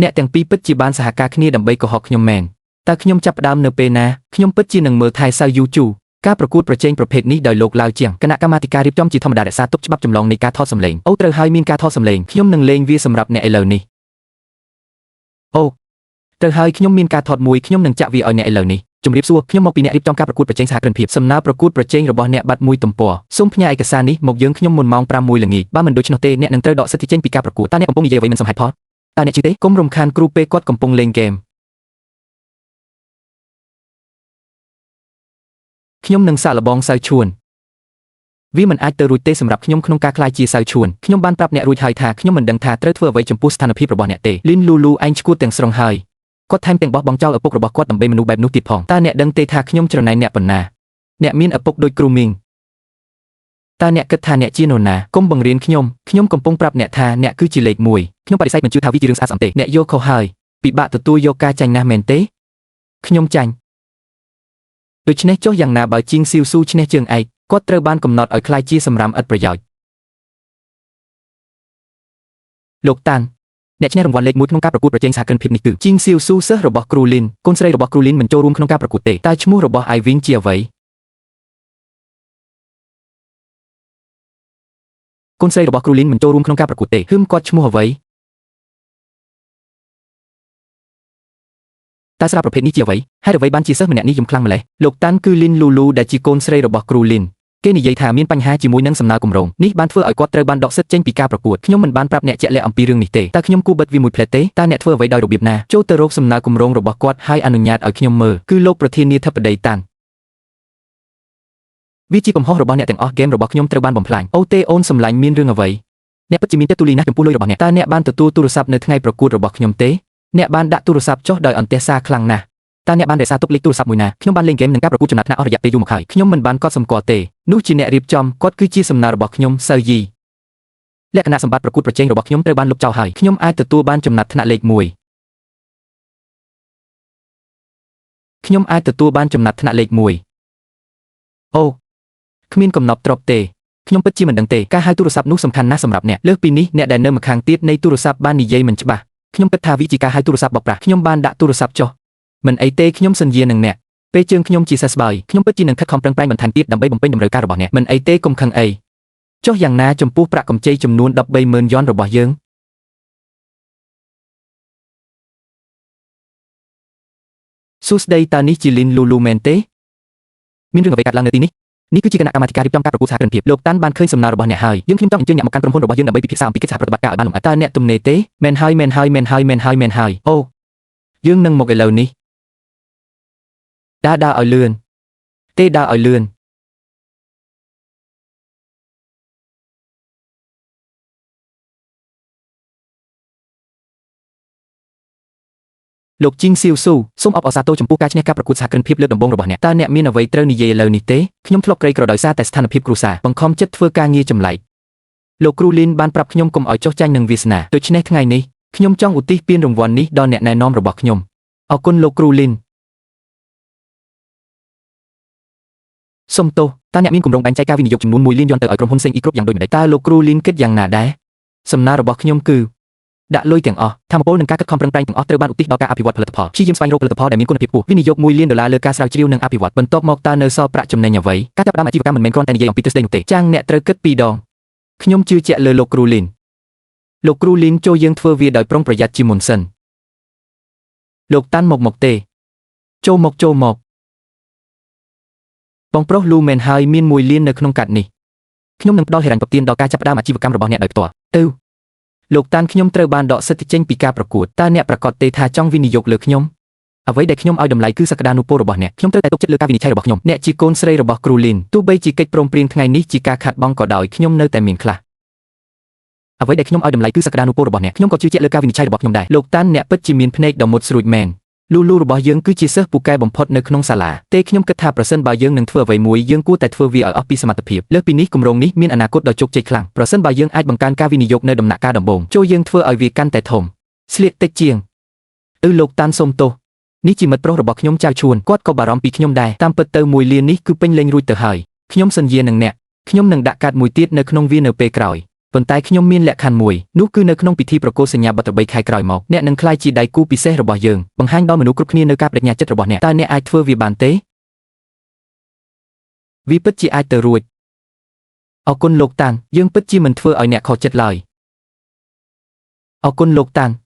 ូអ្នកទាំងពីរពិតជាបានសហការគ្នាដើម្បីកុហកខ្ញុំមែនតើខ្ញុំចាប់ផ្ដើមនៅពេលណាខ្ញុំពិតជានឹងមើលថែសៅយូជូការប្រកួតប្រជែងប្រភេទនេះដោយលោកឡាវជាងគណៈកម្មាធិការរៀបចំជាធម្មតារក្សាទុកច្បាប់ចម្លងនៃការថតសម្លេងអូត្រូវហើយមានការថតសម្លេងខ្ញុំនឹងលេងវាសម្រាប់អ្នកឥឡូវនេះអូត្រូវហើយខ្ញុំមានការថតមួយខ្ញុំនឹងចាក់វាឲ្យអ្នកឥឡូវនេះជំរាបសួរខ្ញុំមកពីអ្នករៀបចំការប្រកួតប្រជែងសហគ្រិនភាពសំណើប្រកួតប្រជែងរបស់អ្នកបាត់មួយទំព័រសូមផ្ញើឯកសារនេះមកយើងខ្ញុំមុនម៉ោង 5 ល្ងាចបើមិនដូច្នោះទេអ្នកនឹងត្រូវដកសិទ្ធិចេញពីការប្រកួតតើអ្នកកំពុងនិយាយអ្វីមិនសមហេតុផលតើអ្នកជឿទេកុំរំខានគ្រូពេលគាត់កំពុងលេងហ្គេមខ្ញុំនឹងសាកល្បងសៅឈួនវាមិនអាចទៅរួចទេសម្រាប់ខ្ញុំក្នុងការក្លាយជាសៅឈួនខ្ញុំបានប្រាប់អ្នករួចហើយថាខ្ញុំមិនដឹងថាត្រូវធ្វើអ្វីចំពោះស្ថានភាពរបស់អ្នកទេលីនលូលូឯងឈួតទាំងស្រុងហើយគាត់ថែមទាំងបោះបង់ចោលឪពុករបស់គាត់ដើម្បីមនុស្សបែបនោះទៀតផងតើអ្នកដឹងទេថាខ្ញុំច្រណែនអ្នកប៉ុណ្ណាអ្នកមានឪពុកដូចគ្រូមីងតើអ្នកគិតថាអ្នកជានរណាកុំបង្រៀនខ្ញុំកំពុងប្រាប់អ្នកថាអ្នកគឺជាលេខ1ខ្ញុំបដិសេធមិនជឿថាវាជារឿងស្អាតស្អំទេអ្នកយកខុសហើយពិបាកទទួលយកការចាញ់ណាស់មែនទេខ្ញុំចាញ់ដូច្នេះចុះយ៉ាងណាបើជីងស៊ីវស៊ូឈ្នះជើងឯកគាត់ត្រូវបានកំណត់ឲ្យក្លាយជាសម្រាមឥតប្រយោជន៍លោកតាន់អ្នកឈ្នះរង្វាន់លេខ1ក្នុងការប្រកួតប្រជែងសហគ្រិនភាពនេះគឺជីងស៊ីវស៊ូសិស្សរបស់គ្រូលីនកូនស្រីរបស់គ្រូលីនមិនចូលរួមក្នុងការប្រកួតទេតើឈ្មោះរបស់អាយវីងជាអ្វីកូនស្រីរបស់គ្រូលីនមិនចូលរួមក្នុងការប្រកួតទេគាត់ឈ្មោះអ្វី តើស្រាប្រភេទនេះជាអ្វីហើយអ្វីបានជាសិស្សម្នាក់និយមខ្លាំងម្ល៉េះលោកតាន់គឺលីនលូលូដែលជាកូនស្រីរបស់គ្រូលីនគេនិយាយថាមានបញ្ហាជាមួយនឹងសំណើគម្រោងនេះបានធ្វើឲ្យគាត់ត្រូវបានដកសិទ្ធិចេញពីការប្រកួតខ្ញុំមិនបានប្រាប់អ្នកជាក់លាក់អំពីរឿងនេះទេតើខ្ញុំគួរបិទវាមួយផ្លែតទេតើអ្នកធ្វើអ្វីដោយរបៀបណាចូលទៅរកសំណើគម្រោងរបស់គាត់ហើយអនុញ្ញាតឲ្យខ្ញុំមើលគឺលោកប្រធានាធិបតីតាន់វាជាកំហុសរបស់អ្នកទាំងអស់ហ្គេមរបស់ខ្ញុំត្រូវបានបំផ្លាញអូទេអូនសម្លាញ់មានរឿងអ្វីអ្នកពិតជាមានចិត្តទូលាយណាស់ចំពោះលុយរបស់អ្នកតើអ្នកបានទទួលទូរស័ព្ទនៅថ្ងៃប្រកួតរបស់ខ្ញុំទេអ្នកបានដាក់ទូរស័ព្ទចុះដោយអន្ទះសារខ្លាំងណាស់តើអ្នកបានរក្សាទុកលេខទូរស័ព្ទមួយណាខ្ញុំបានលេងហ្គេមនិងការប្រកួតចំណាត់ថ្នាក់អស់រយៈពេលយូរមកហើយខ្ញុំមិនបានកត់សម្គាល់ទេនោះជាអ្នករៀបចំគាត់គឺជាសំណើរបស់ខ្ញុំសៅយីលក្ខណៈសម្បត្តិប្រកួតប្រជែងរបស់ខ្ញុំត្រូវបានលុបចោលហើយខ្ញុំអាចទទួលបានចំណាត់ថ្នាក់លេខ1ខ្ញុំអាចទទួលបានចំណាត់ថ្នាក់លេខ1អូគ្មានកំណត់ទ្រព្យទេខ្ញុំពិតជាមិនដឹងទេការហៅទូរស័ព្ទនោះសំខាន់ណាស់សម្រាប់អ្នកលើសពីនេះអ្នកដែលនៅម្ខាងទៀតនៃទូរស័ព្ទបាននិយាយមិនច្បាស់ខ្ញុំគិតថាវាជាការហៅទូរស័ព្ទបោកប្រាស់ខ្ញុំបានដាក់ទូរស័ព្ទចុះមិនអីទេខ្ញុំសន្យានឹងអ្នកពេលជើងខ្ញុំជាសះស្បើយខ្ញុំពិតជានឹងខិតខំប្រឹងប្រែងបន្ថែមទៀតដើម្បីបំពេញតម្រូវការរបស់អ្នកមិនអីទេកុំខឹងអីចុះយ៉ាងណាចំពោះប្រាក់កម្ចីចំនួន 130,000 យ៉នរបស់យើងសួស្ដីតើនេះជាលីនលូលូមែនទេមានរឿងអ្វីកើតឡើងនៅទីនេះនេះគឺជាគណៈកម្មាធិការរៀបចំការប្រកួតសហគ្រិនភាពលោកតាន់បានឃើញសំណើរបស់អ្នកហើយយើងខ្ញុំចង់អញ្ជើញអ្នកមកកាន់ក្រុមហ៊ុនរបស់យើងដើម្បីពិភាក្សាអំពីកិច្ចសហប្រតិបត្តិការឲ្យបានលម្អិតតើអ្នកទំនេរទេមែនហើយអូយើងនឹងមកឥឡូវនេះដើរឲ្យលឿនទេដើរឲ្យលឿនលោកជីងសៀវស៊ូសូមអបអរសាទរចំពោះការឈ្នះការប្រកួតសហគ្រិនភាពលើកដំបូងរបស់អ្នកតើអ្នកមានអ្វីត្រូវនិយាយឥឡូវនេះទេខ្ញុំធ្លាប់ក្រីក្រដោយសារតែស្ថានភាពគ្រួសារបង្ខំចិត្តធ្វើការងារចម្លែកលោកគ្រូលីនបានប្រាប់ខ្ញុំកុំឲ្យចុះចាញ់នឹងវាសនាដូច្នេះថ្ងៃនេះខ្ញុំចង់ឧទ្ទិសពានរង្វាន់នេះដល់អ្នកណែនាំរបស់ខ្ញុំអរគុណលោកគ្រូលីនសុំទោសតើអ្នកមានគម្រោងបែងចែកការវិនិយោគចំនួន1 លានយ៉នទៅឲ្យក្រុមហ៊ុនផ្សេងគ្រប់យ៉ាងដូចម្តេចតើលោកគ្រូលីនគិតយ៉ាងណាដែរសំណើរបស់ខ្ញុំគឺដាក់លុយទាំងអស់ថាមពលនិងការខិតខំប្រឹងប្រែងទាំងអស់ត្រូវបានឧទ្ទិសដល់ការអភិវឌ្ឍផលិតផលព្យាយាមស្វែងរកផលិតផលដែលមានគុណភាពខ្ពស់វិនិយោគ1 លានដុល្លារលើការស្រាវជ្រាវនិងអភិវឌ្ឍបន្ទាប់មកតើនៅសល់ប្រាក់ចំណេញអ្វីការចាប់ផ្ដើមអាជីវកម្មមិនមែនគ្រាន់តែនិយាយអំពីទ្រឹស្ដីនោះទេចាំងអ្នកត្រូវគិត2 ដងខ្ញុំជឿជាក់លើលោកគ្រូលីនចូលយើងធ្វើវាដោយប្រុងប្រយ័ត្នជាមុនសិនលោកតាន់មកទេចូលមកបងប្រុសលូមែនហើយមាន1 លាននៅក្នុងកាត់នេះខ្ញុំនឹងផ្ដល់ហិរញ្ញប្បទានដល់ការចាប់ផ្ដើមអាជីវកម្មរបស់អ្នកដោយផ្ទាល់ទៅលោកតាន់ខ្ញុំត្រូវបានដកសិទ្ធិចេញពីការប្រកួតតើអ្នកប្រកាសទេថាចង់វិនិយោគលើខ្ញុំអ្វីដែលខ្ញុំឲ្យតម្លៃគឺសក្តានុពលរបស់អ្នកខ្ញុំត្រូវតែទុកចិត្តលើការវិនិច្ឆ័យរបស់ខ្ញុំអ្នកជាកូនស្រីរបស់គ្រូលីនទោះបីជាកិច្ចព្រមព្រៀងថ្ងៃនេះជាការខាតបង់ក៏ដោយខ្ញុំនៅតែមានខ្លះអ្វីដែលខ្ញុំឲ្យតម្លៃគឺសក្តានុពលរបស់អ្នកខ្ញុំក៏ជឿជាក់លើការវិនិច្ឆ័យរបស់ខ្ញុំដែរលោកតាន់អ្នកពិតជាមានភ្នែកដ៏មុតស្រួចមែនលូរបស់យើងគឺជាសិស្សពូកែបំផុតនៅក្នុងសាលាទេខ្ញុំគិតថាប្រសិនបើយើងនឹងធ្វើអ្វីមួយយើងគួរតែធ្វើវាឲ្យអស់ពីសមត្ថភាពលើសពីនេះគម្រោងនេះមានអនាគតដ៏ជោគជ័យខ្លាំងប្រសិនបើយើងអាចបង្កើនការវិនិយោគនៅដំណាក់កាលដំបូងចូលយើងធ្វើឲ្យវាកាន់តែធំស្លៀកតិចជាងលោកតាន់សុំទោសនេះជាមិត្តប្រុសរបស់ខ្ញុំចៅឈួនគាត់ក៏បារម្ភពីខ្ញុំដែរតាមពិតទៅ1 លាននេះគឺពេញលេញរួចទៅហើយខ្ញុំសន្យានឹងអ្នកខ្ញុំនឹងដាក់កាតមួយទៀតនៅក្នុងវានៅពេលក្រោយប៉ុន្តែខ្ញុំមានលក្ខខណ្ឌមួយនោះគឺនៅក្នុងពិធីប្រគល់សញ្ញាបត្រ3 ខែក្រោយមកអ្នកនឹងក្លាយជាដៃគូពិសេសរបស់យើងបង្ហាញដល់មនុស្សគ្រប់គ្នានៅការបដិញ្ញាចិត្តរបស់អ្នកតើអ្នកអាចធ្វើវាបានទេវាពិតជាអាចទៅរួចអរគុណលោកតាន់យើងពិតជាមិនធ្វើឲ្យអ្នកខកចិត្តឡើយអរគុណលោកតាន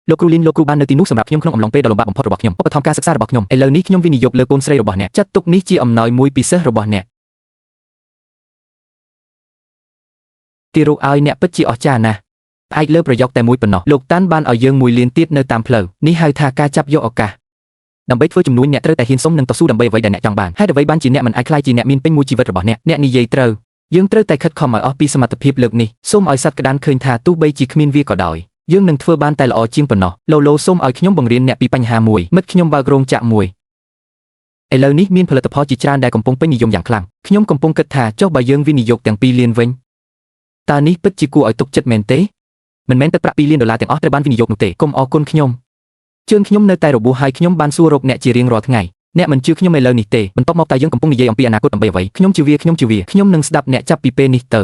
់លោកគ្រូលីនលោកគ្រូបាននៅទីនោះសម្រាប់ខ្ញុំក្នុងអំឡុងពេលដ៏លំបាកបំផុតរបស់ខ្ញុំឧបត្ថម្ភការសិក្សារបស់ខ្ញុំឥឡូវនេះខ្ញុំវិនិយោគលើកូនស្រីរបស់អ្នកចាត់ទុកនេះជាអំណោយមួយពីសិស្សរបស់អ្នកទីរកឲ្យអ្នកពិតជាអស្ចារ្យណាស់ផ្អែកលើប្រយោគតែមួយប៉ុណ្ណោះលោកតាន់បានឲ្យយើង1 លានទៀតនៅតាមផ្លូវនេះហៅថាការចាប់យកឱកាសដើម្បីធ្វើជំនួញអ្នកត្រូវតែហ៊ានសុំនិងតស៊ូដើម្បីអ្វីដែលអ្នកចង់បានហេតុអ្វីបានជាអ្នកមិនអាចក្លាយជាអ្នកមានពេញមួយជីវិតរបស់អ្នកនិយាយត្រូវយើងត្រូវតែខិតខំឲ្យអស់ពីសមត្ថភាពលើកនេះសូមឲ្យសត្វក្តានឃើញថាទោះបីជាគ្មានវាក៏ដោយយើងនឹងធ្វើបានតែល្អជាងប៉ុណ្ណោះឡូសូមឲ្យខ្ញុំបង្រៀនអ្នកពីបញ្ហាមួយមិត្តខ្ញុំបើករោងចក្រមួយឥឡូវនេះមានផលិតផលជាច្រើនដែលកំពុងពេញនិយមយ៉ាងខ្លាំងខ្ញុំកំពុងគិតថាចុះបើយើងវិនិយោគទាំង2 លានវិញតើនេះពិតជាគួរឲ្យទុកចិត្តមែនទេមិនមែនទឹកប្រាក់2 លានដុល្លារទាំងអស់ត្រូវបានវិនិយោគនោះទេកុំអរគុណខ្ញុំជើងខ្ញុំនៅតែរបួសហើយខ្ញុំបានសួររកអ្នកជារៀងរាល់ថ្ងៃអ្នកមិនជឿខ្ញុំឥឡូវនេះទេបន្ទាប់មកតើយើងកំពុងនិយាយអំពីអនាគតដើម្បីអ្វីខ្ញុំជឿវាខ្ញុំនឹងស្ដាប់អ្នកចាប់ពីពេលនេះទៅ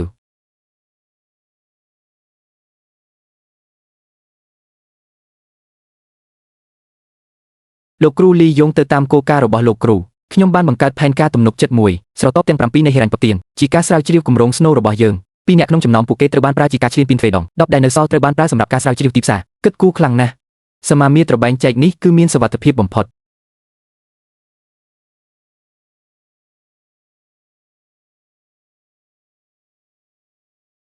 លោកគ្រូលីយងទៅតាមគោលការណ៍របស់លោកគ្រូខ្ញុំបានបង្កើតផែនការទំនុកចិត្តមួយស្រទាប់ទាំង7នៃហិរញ្ញប្បទានជាការស្រាវជ្រាវគម្រោងស្នូលរបស់យើង2 អ្នកក្នុងចំណោមពួកគេត្រូវបានប្រើជាការឈ្លានពានទ្វេដង10ដែលនៅសល់ត្រូវបានប្រើសម្រាប់ការស្រាវជ្រាវទីផ្សារគិតគូរខ្លាំងណាស់ សមាមាត្របែងចែកនេះគឺមានសុវត្ថិភាពបំផុត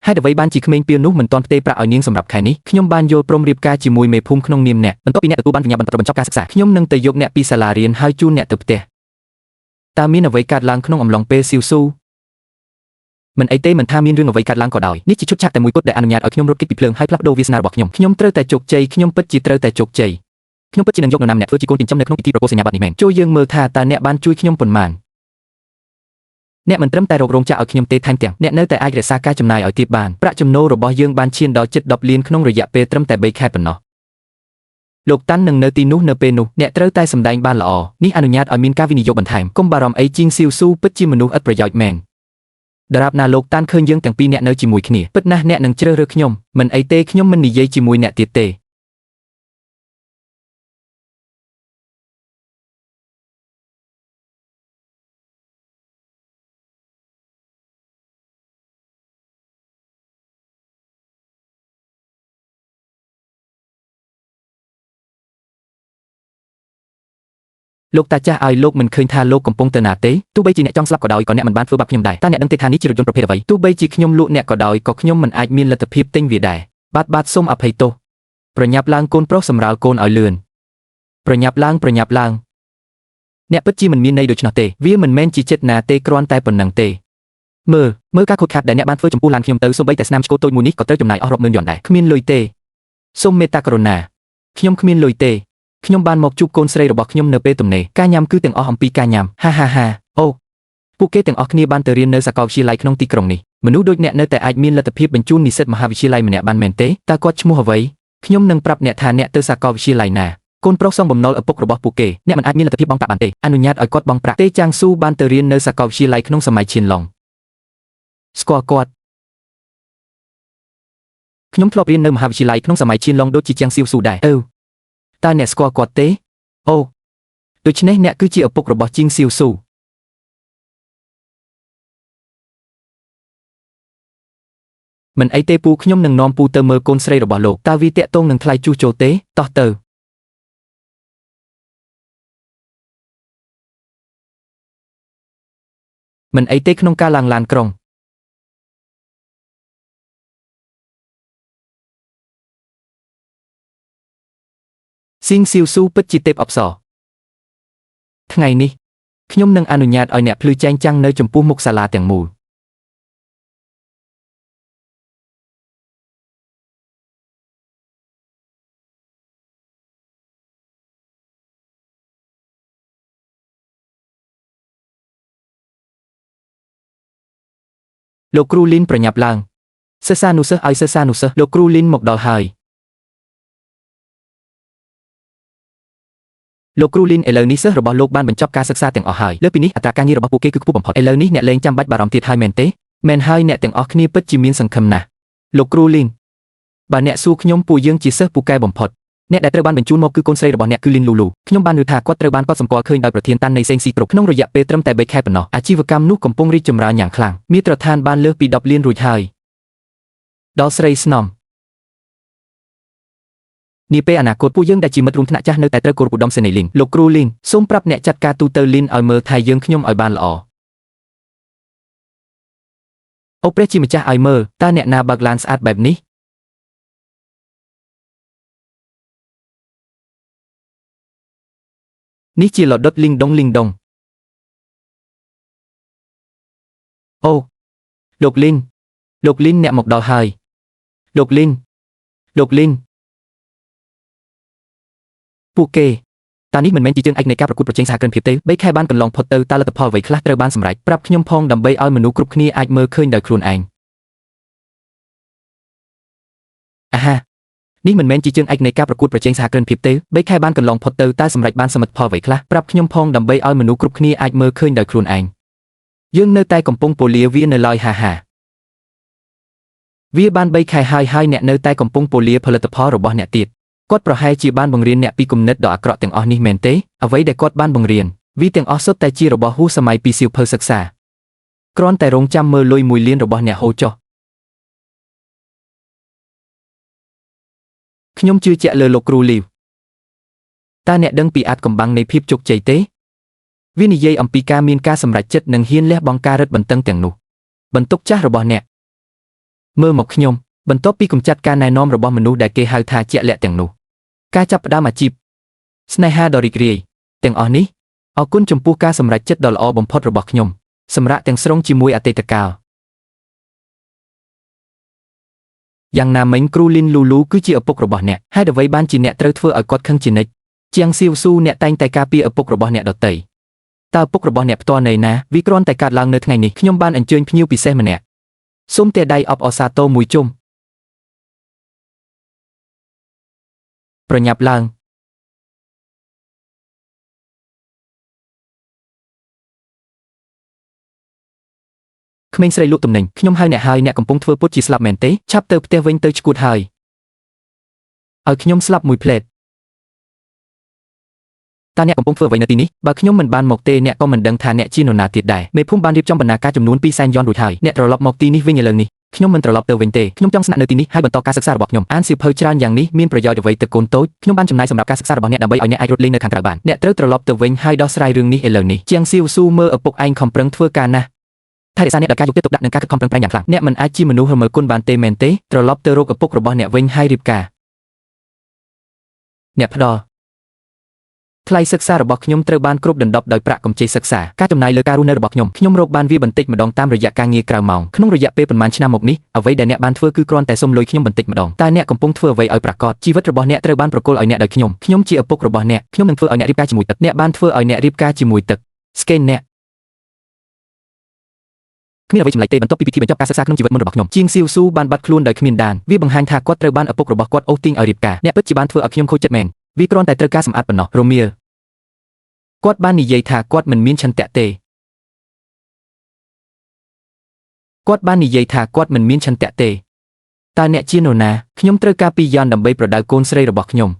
ហេតុអ្វីបានជាក្មេងពៀននោះមិនទាន់ផ្ទេរប្រាក់ឲ្យនាងសម្រាប់ខែនេះខ្ញុំបានយល់ព្រមរៀបការជាមួយមេភូមិក្នុងនាមអ្នកបន្ទាប់ពីអ្នកទទួលបានបញ្ញាបត្របញ្ចប់ការសិក្សាខ្ញុំនឹងទៅយកអ្នកពីសាលារៀនហើយជូនអ្នកទៅផ្ទះតើមានអ្វីកើតឡើងក្នុងអំឡុងពេលស៊ីវស៊ូមិនអីទេមិនថាមានរឿងអ្វីកើតឡើងក៏ដោយនេះជាឈុតឆាកតែមួយគត់ដែលអនុញ្ញាតឲ្យខ្ញុំរត់គេចពីភ្លើងហើយផ្លាស់ប្ដូរវាសនារបស់ខ្ញុំត្រូវតែជោគជ័យខ្ញុំពិតជាត្រូវតែជោគជ័យខ្ញុំពិតជានឹងយកនរណាម្នាក់ធ្វើជាកូនចិញ្ចឹមនៅក្នុងពិធីប្រគល់សញ្ញាបត្រនេះមែនចូលយើងមើលថាតើអ្នកបានជួយខ្ញុំប៉ុន្មានអ្នកមិនត្រឹមតែរករោងចក្រឲ្យខ្ញុំទេថែមទាំងអ្នកនៅតែអាចរក្សាការចំណាយឲ្យទៀតបានប្រាក់ចំណូលរបស់យើងបានឈានដល់ជិត10លានក្នុងរយៈពេលត្រឹមតែ3ខែប៉ុណ្ណោះលោកតាន់នឹងនៅទីនោះនៅពេលនោះអ្នកត្រូវតែសម្ដែងបានល្អនេះអនុញ្ញាតឲ្យមានការវិនិយោគបន្ថែមកុំបារម្ភអីជីងស៊ីវស៊ូពិតជាមនុស្សឥតប្រយោជន៍មែនដរាបណាលោកតាន់ឃើញយើងទាំងពីរអ្នកនៅជាមួយគ្នាពិតណាស់អ្នកនឹងជ្រើសរើសខ្ញុំមិនអីទេខ្ញុំមិននិយាយជាមួយអ្នកទៀតទេលោកតាចាស់ឲ្យលោកមិនឃើញថាលោកកំពុងទៅណាទេទោះបីជាអ្នកចង់ស្លាប់ក៏ដោយក៏អ្នកមិនបានធ្វើបាបខ្ញុំដែរតើអ្នកដឹងទេថានេះជារថយន្តប្រភេទអ្វីទោះបីជាខ្ញុំលក់អ្នកក៏ដោយក៏ខ្ញុំមិនអាចមានលទ្ធភាពទិញវាដែរបាទសូមអភ័យទោសប្រញាប់ឡើងកូនប្រុសសម្រាលកូនឲ្យលឿនប្រញាប់ឡើងអ្នកពិតជាមិនមានន័យដូច្នោះទេវាមិនមែនជាចិត្តណាទេគ្រាន់តែប៉ុណ្្នឹងទេមើលការខូចខាតដែលអ្នកបានធ្វើចំពោះឡានខ្ញុំទៅសូម្បីតែស្នាមឆ្កូតតូចមួយនេះក៏ត្រូវចំណាយអស់រាប់ម៉ឺនយ៉នដែរគ្មានលុយទេសូមមេត្តាករុណាខ្ញុំគ្មានលុយទេខ្ញុំបានមកជួបកូនស្រីរបស់ខ្ញុំនៅពេលទំនេរការញ៉ាំគឺទាំងអស់អំពីការញ៉ាំហាអូពួកគេទាំងអស់គ្នាបានទៅរៀននៅសាកលវិទ្យាល័យក្នុងទីក្រុងនេះមនុស្សដូចអ្នកនៅតែអាចមានលទ្ធភាពបញ្ជូននិស្សិតមហាវិទ្យាល័យម្នាក់បានមែនទេតើគាត់ឈ្មោះអ្វីខ្ញុំនឹងប្រាប់អ្នកថាអ្នកទៅសាកលវិទ្យាល័យណាកូនប្រុសសងបំណុលឪពុករបស់ពួកគេអ្នកមិនអាចមានលទ្ធភាពបង់ប្រាក់បានទេអនុញ្ញាតឲ្យគាត់បង់ប្រាក់ទេចាងស៊ូបានទៅរៀននៅសាកលវិទ្យាល័យក្នុងសម័យឈៀនឡុងស្គាល់គាត់ខ្ញុំធ្លាប់រៀននៅមហាវិទ្យាល័យក្នុងសម័យឈៀនឡុងដូចជាចាងស៊ីវស៊ូដែរតើអ្នកស្គាល់គាត់ទេអូដូច្នេះអ្នកគឺជាឪពុករបស់ជីងស៊ីវស៊ូមិនអីទេពូខ្ញុំនឹងនាំពូទៅមើលកូនស្រីរបស់លោកតើវាតាក់ទងនឹងថ្លៃជួសជុលទេតោះទៅមិនអីទេក្នុងការឡើងឡានក្រុងស៊ីងស៊ីវស៊ូពិតជាទេពអប្សរថ្ងៃនេះខ្ញុំនឹងអនុញ្ញាតឲ្យអ្នកភ្លឺចែងចាំងនៅចំពោះមុខសាលាទាំងមូលលោកគ្រូលីនប្រញាប់ឡើងសិស្សានុសិស្សឲ្យសិស្សានុសិស្សលោកគ្រូលីនមកដល់ហើយលោកគ្រូលីនឥឡូវនេះសិស្សរបស់លោកបានបញ្ចប់ការសិក្សាទាំងអស់ហើយលើពីនេះអត្រាការងាររបស់ពួកគេគឺខ្ពស់បំផុតឥឡូវនេះអ្នកលែងចាំបាច់បារម្ភទៀតហើយមែនទេមែនហើយអ្នកទាំងអស់គ្នាពិតជាមានសង្ឃឹមណាស់លោកគ្រូលីនបើអ្នកសួរខ្ញុំពួកយើងជាសិស្សពូកែបំផុតអ្នកដែលត្រូវបានបញ្ជូនមកគឺកូនស្រីរបស់អ្នកគឺលីនលូលូខ្ញុំបានឮថាគាត់ត្រូវបានកត់សម្គាល់ឃើញដោយប្រធានតាន់នៃសេងស៊ីគ្រប់ក្នុងរយៈពេលត្រឹមតែ3ខែប៉ុណ្ណោះអាជីវកម្មនោះកំពុងរីកចម្រើនយ៉ាងខ្លាំងមាត្រដ្ឋានបានលើសពី10លានរួចហើយដល់ស្រីស្នំនាពេលអនាគតពួកយើងដែលជាមិត្តរួមថ្នាក់ចាស់នៅតែត្រូវគោរពឧត្តមសេនីយ៍លីនលោកគ្រូលីនសូមប្រាប់អ្នកចាត់ការទូទៅលីនឲ្យមើលថែយើងខ្ញុំឲ្យបានល្អអូព្រះជាម្ចាស់ឲ្យមើលតើអ្នកណាបើកឡានស្អាតបែបនេះនេះជាឡដុតលីងដុងអូលោកលីនអ្នកមកដល់ហើយលោកលីនពួកគេតើនេះមិនមែនជាជើងឯកនៃការប្រកួតប្រជែងសហគ្រិនភាពទេ3ខែបានកន្លងផុតទៅតើលទ្ធផលអ្វីខ្លះត្រូវបានសម្រេចប្រាប់ខ្ញុំផងដើម្បីឲ្យមនុស្សគ្រប់គ្នាអាចមើលឃើញដោយខ្លួនឯងអាហានេះមិនមែនជាជើងឯកនៃការប្រកួតប្រជែងសហគ្រិនភាពទេ3ខែបានកន្លងផុតទៅតើសម្រេចបានសមិទ្ធផលអ្វីខ្លះប្រាប់ខ្ញុំផងដើម្បីឲ្យមនុស្សគ្រប់គ្នាអាចមើលឃើញដោយខ្លួនឯងយើងនៅតែកំពុងពលាវានៅឡើយហាវាបាន3ខែហើយអ្នកនៅតែកំពុងពលាផលិតផលរបស់អ្នកទៀតគាត់ប្រហែលជាបានបង្រៀនអ្នកពីគំនិតដ៏អាក្រក់ទាំងអស់នេះមែនទេអ្វីដែលគាត់បានបង្រៀនវាទាំងអស់សុទ្ធតែជារបស់ហួសសម័យពីសៀវភៅសិក្សាគ្រាន់តែរងចាំមើលលុយ1លានរបស់អ្នកហូរចុះខ្ញុំជឿជាក់លើលោកគ្រូលីវ តើអ្នកដឹងពីអាចកំបាំងនៃភាពជោគជ័យទេវានិយាយអំពីការមានការសម្រេចចិត្តនិងហ៊ានលះបង់ការរឹតបន្តឹងទាំងនោះបន្ទុកចាស់របស់អ្នកមើលមកខ្ញុំបន្ទាប់ពីកម្ចាត់ការណែនាំរបស់មនុស្សដែលគេហៅថាជាក់លាក់ទាំងនោះការចាប់ផ្ដើមអាជីពស្នេហាដ៏រីករាយទាំងអស់នេះអរគុណចំពោះការសម្រេចចិត្តដ៏ល្អបំផុតរបស់ខ្ញុំសម្រាប់ទាំងស្រុងជាមួយអតីតកាលយ៉ាងណាមិញគ្រូលីនលូលូគឺជាឪពុករបស់អ្នកហេតុអ្វីបានជាអ្នកត្រូវធ្វើឲ្យគាត់ខឹងជានិច្ចជាងស៊ីវស៊ូអ្នកតែងតែការពារឪពុករបស់អ្នកដទៃតើឪពុករបស់អ្នកផ្ទាល់នៅណាវាគ្រាន់តែកើតឡើងនៅថ្ងៃនេះខ្ញុំបានអញ្ជើញភ្ញៀវពិសេសម្នាក់សូមទេដៃអបអសាទរមួយជុំប្រញាប់ឡើងក្មេងស្រីលក់ទំនិញខ្ញុំហៅអ្នកហើយអ្នកកំពុងធ្វើពុតជាស្លាប់មែនទេឆាប់ទៅផ្ទះវិញទៅឈួតហើយឲ្យខ្ញុំស្លាប់មួយផ្លេតតើអ្នកកំពុងធ្វើអ្វីនៅទីនេះបើខ្ញុំមិនបានមកទេអ្នកក៏មិនដឹងថាអ្នកជានរណាទៀតដែរមេភូមិបានរៀបចំបណ្ណាការចំនួន200,000 យ៉នរួចហើយអ្នកត្រឡប់មកទីនេះវិញឥឡូវនេះខ្ញុំមិនត្រឡប់ទៅវិញទេខ្ញុំចង់ស្នាក់នៅទីនេះហើយបន្តការសិក្សារបស់ខ្ញុំអានសៀវភៅច្រើនយ៉ាងនេះមានប្រយោជន៍អ្វីទៅកូនតូចខ្ញុំបានចំណាយសម្រាប់ការសិក្សារបស់អ្នកដើម្បីឲ្យអ្នកអាចរត់លេងនៅខាងក្រៅបានអ្នកត្រូវត្រឡប់ទៅវិញហើយដោះស្រាយរឿងនេះឥឡូវនេះជាងស៊ីវស៊ូមើលឪពុកឯងខំប្រឹងធ្វើការណាស់ថែរក្សាអ្នកដោយការយកចិត្តទុកដាក់និងការខិតខំប្រឹងប្រែងយ៉ាងខ្លាំងអ្នកមិនអាចជាមនុស្សរមើលគុណបានទេមែនទេត្រឡប់ទៅរកឪពុករបស់អ្នកវិញហើយរៀបការអ្នកផ្ដល់ថ្លៃសិក្សារបស់ខ្ញុំត្រូវបានគ្របដណ្ដប់ដោយប្រាក់កម្ចីសិក្សាការចំណាយលើការរស់នៅរបស់ខ្ញុំរកបានវាបន្តិចម្ដងតាមរយៈការងារក្រៅម៉ោងក្នុងរយៈពេលប៉ុន្មានឆ្នាំមកនេះអ្វីដែលអ្នកបានធ្វើគឺគ្រាន់តែសុំលុយខ្ញុំបន្តិចម្ដងតើអ្នកកំពុងធ្វើអ្វីឲ្យប្រាកដជីវិតរបស់អ្នកត្រូវបានប្រគល់ឲ្យអ្នកដោយខ្ញុំជាឪពុករបស់អ្នកខ្ញុំនឹងធ្វើឲ្យអ្នករៀបការជាមួយទឹកអ្នកបានធ្វើឲ្យអ្នករៀបការជាមួយទឹកស្កេនអ្នកគ្មានអ្វីចម្លែកទេបន្ទាប់ពីពិធីបញ្ចប់ការសិក្សាក្នុងជីវិតមុនរបស់ខ្ញុំជាងស៊ីវស៊ូបានបាត់ខ្លួនដោយគ្មានដានវាបង្ហាញថាគាត់ត្រូវបានឪពុករបស់គាត់អូសទាញឲ្យរៀបការអ្នកពិតជាបានធ្វើឲ្យខ្ញុំខូចចិត្តមែនវាគ្រាន់តែត្រូវការសម្អាតប៉ុណ្ណោះរមៀលគាត់បាននិយាយថាគាត់មិនមានឆន្ទៈទេគាត់បាននិយាយថាគាត់មិនមានឆន្ទៈទេតើអ្នកជានរណាខ្ញុំត្រូវការ2 យ៉នដើម្បីប្រដៅកូនស្រីរបស់ខ្ញុំ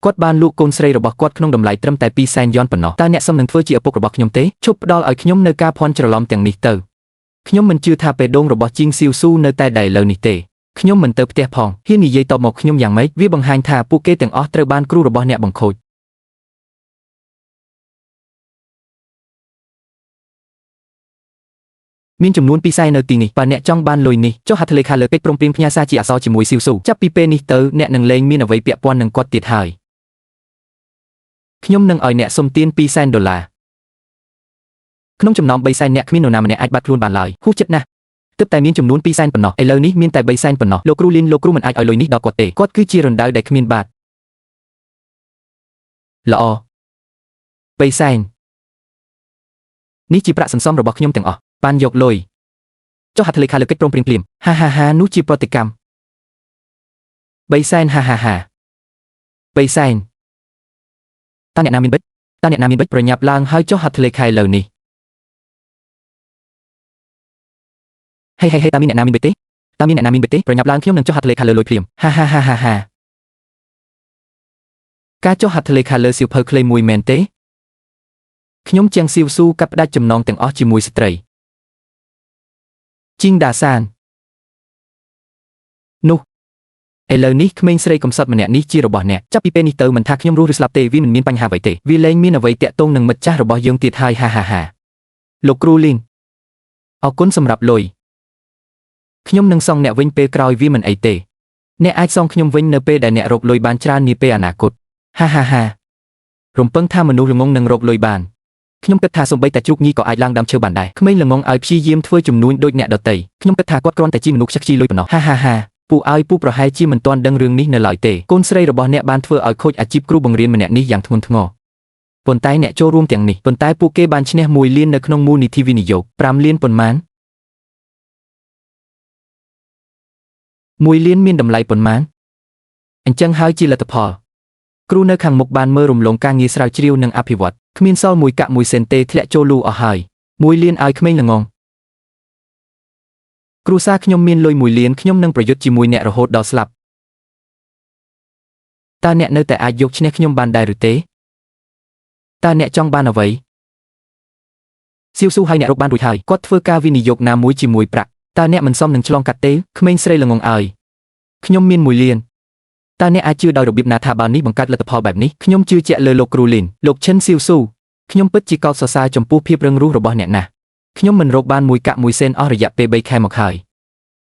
គាត់បានលក់កូនស្រីរបស់គាត់ក្នុងតម្លៃត្រឹមតែ200,000 យ៉នប៉ុណ្ណោះតើអ្នកសមនឹងធ្វើជាឪពុករបស់ខ្ញុំទេឈប់ផ្ដល់ឲ្យខ្ញុំនៅការភ័ន្តច្រឡំទាំងនេះទៅខ្ញុំមិនជឿថាបេះដូងរបស់ជីងស៊ីវស៊ូនៅតែដែលឥឡូវនេះទេខ្ញុំមិនទៅផ្ទះផងហ៊ាននិយាយតបមកខ្ញុំយ៉ាងម៉េចវាបង្ហាញថាពួកគេទាំងអស់ត្រូវបានគ្រូរបស់អ្នកបង្ខូចមានចំនួន200,000នៅទីនេះបើអ្នកចង់បានលុយនេះចុះហត្ថលេខាលើពេចព្រមព្រៀងផ្ញើសារជាអក្សរជាមួយស៊ីវស៊ូចាប់ពីពេលនេះទៅអ្នកនឹងលែងមានអ្វីពាក់ព័ន្ធនឹងគាត់ទៀតហើយខ្ញុំនឹងឲ្យអ្នកសុំទាន$200,000ក្នុងចំណោម300,000អ្នកគ្មាននរណាម្នាក់អាចបាត់ខ្លួនបានឡើយហួសចិត្តណាស់ទើបតែមានចំនួន200,000ប៉ុណ្ណោះឥឡូវនេះមានតែ300,000ប៉ុណ្ណោះលោកគ្រូលីនលោកគ្រូមិនអាចឲ្យលុយនេះដល់គាត់ទេគាត់គឺជារណ្ដៅដែលគ្មានបាតល្អ300,000នេះជាប្រាក់សន្សំរបស់ខ្ញុំទាំងអស់បានយកលុយចុះហត្ថលេខាលើកិច្ចព្រមព្រៀងភ្លាមហានោះជាប្រតិកម្ម300,000300,000តើអ្នកណាមានបិទប្រញាប់ឡើងហើយចុះហត្ថលេខាឥឡូវនេះហេតើមានអ្នកណាមានបិទទេប្រញាប់ឡើងខ្ញុំនឹងចុះហត្ថលេខាលើលុយភ្លាមហាការចុះហត្ថលេខាលើសៀវភៅខ្លីមួយមែនទេខ្ញុំជាងស៊ីវស៊ូកាត់ផ្ដាច់ចំណងទាំងអស់ជាមួយស្ត្រីជីងដាសាននោះឥឡូវនេះក្មេងស្រីកំសត់ម្នាក់នេះជារបស់អ្នកចាប់ពីពេលនេះទៅមិនថាខ្ញុំរស់ឬស្លាប់ទេវាមិនមានបញ្ហាអ្វីទេវាលែងមានអ្វីតាក់ទងនឹងមិត្តចាស់របស់យើងទៀតហើយហាលោកគ្រូលីនអរគុណសម្រាប់លុយខ្ញុំនឹងសងអ្នកវិញពេលក្រោយវាមិនអីទេអ្នកអាចសងខ្ញុំវិញនៅពេលដែលអ្នករកលុយបានច្រើននាពេលអនាគតហារំពឹងថាមនុស្សល្ងងនឹងរកលុយបានខ្ញុំគិតថាសូម្បីតែជ្រូកញីក៏អាចឡើងដើមឈើបានដែរក្មេងល្ងងឲ្យព្យាយាមធ្វើជំនួញដូចអ្នកដទៃខ្ញុំគិតថាគាត់គ្រាន់តែជាមនុស្សខ្ជិះខ្ជាយលុយប៉ុណ្ណោះហាពូប្រហែលជាមិនទាន់ដឹងរឿងនេះនៅឡើយទេកូនស្រីរបស់អ្នកបានធ្វើឲ្យខូចអាជីពគ្រូបង្រៀនម្នាក់នេះយ៉ាងធ្ងន់ធ្ងរប៉ុន្តែអ្នកចូលរួមទាំងនេះប៉ុន្តែពួកគេបានឈ្នះ1 លាននៅក្នុងមូលនិធិវិនិយោគ5 លានប៉ុន្មាន1 លានមានតម្លៃប៉ុន្មានអញ្ចឹងហើយជាលទ្ធផលគ្រូនៅខាងមុខបានមើលរំលងការងារស្រាវជ្រាវនិងអភិវឌ្ឍគ្មានសល់1 កាក់ 1 សេនទេធ្លាក់ចូលលូអស់ហើយ1 លានឲ្យក្មេងល្ងងគ្រួសារខ្ញុំមានលុយ1 លានខ្ញុំនឹងប្រយុទ្ធជាមួយអ្នករហូតដល់ស្លាប់តើអ្នកនៅតែអាចយកឈ្នះខ្ញុំបានដែរឬទេតើអ្នកចង់បានអ្វីស៊ីវស៊ូឲ្យអ្នករកបានរួចហើយគាត់ធ្វើការវិនិយោគណាមួយជាមួយប្រាក់តើអ្នកមិនសមនឹងឆ្លងកាត់ទេក្មេងស្រីល្ងងឲ្យខ្ញុំមាន1 លាន តើអ្នកអាចជឿដោយរបៀបណាថាបើនេះបង្កើតលទ្ធផលបែបនេះខ្ញុំជឿជាក់លើលោកគ្រូលីនលោកឈិនស៊ីវស៊ូខ្ញុំពិតជាកោតសរសើរចំពោះភាពរឹងរូសរបស់អ្នកណាស់ខ្ញុំមិនរកបានមួយកាក់មួយសេនអស់រយៈពេល3ខែមកហើយ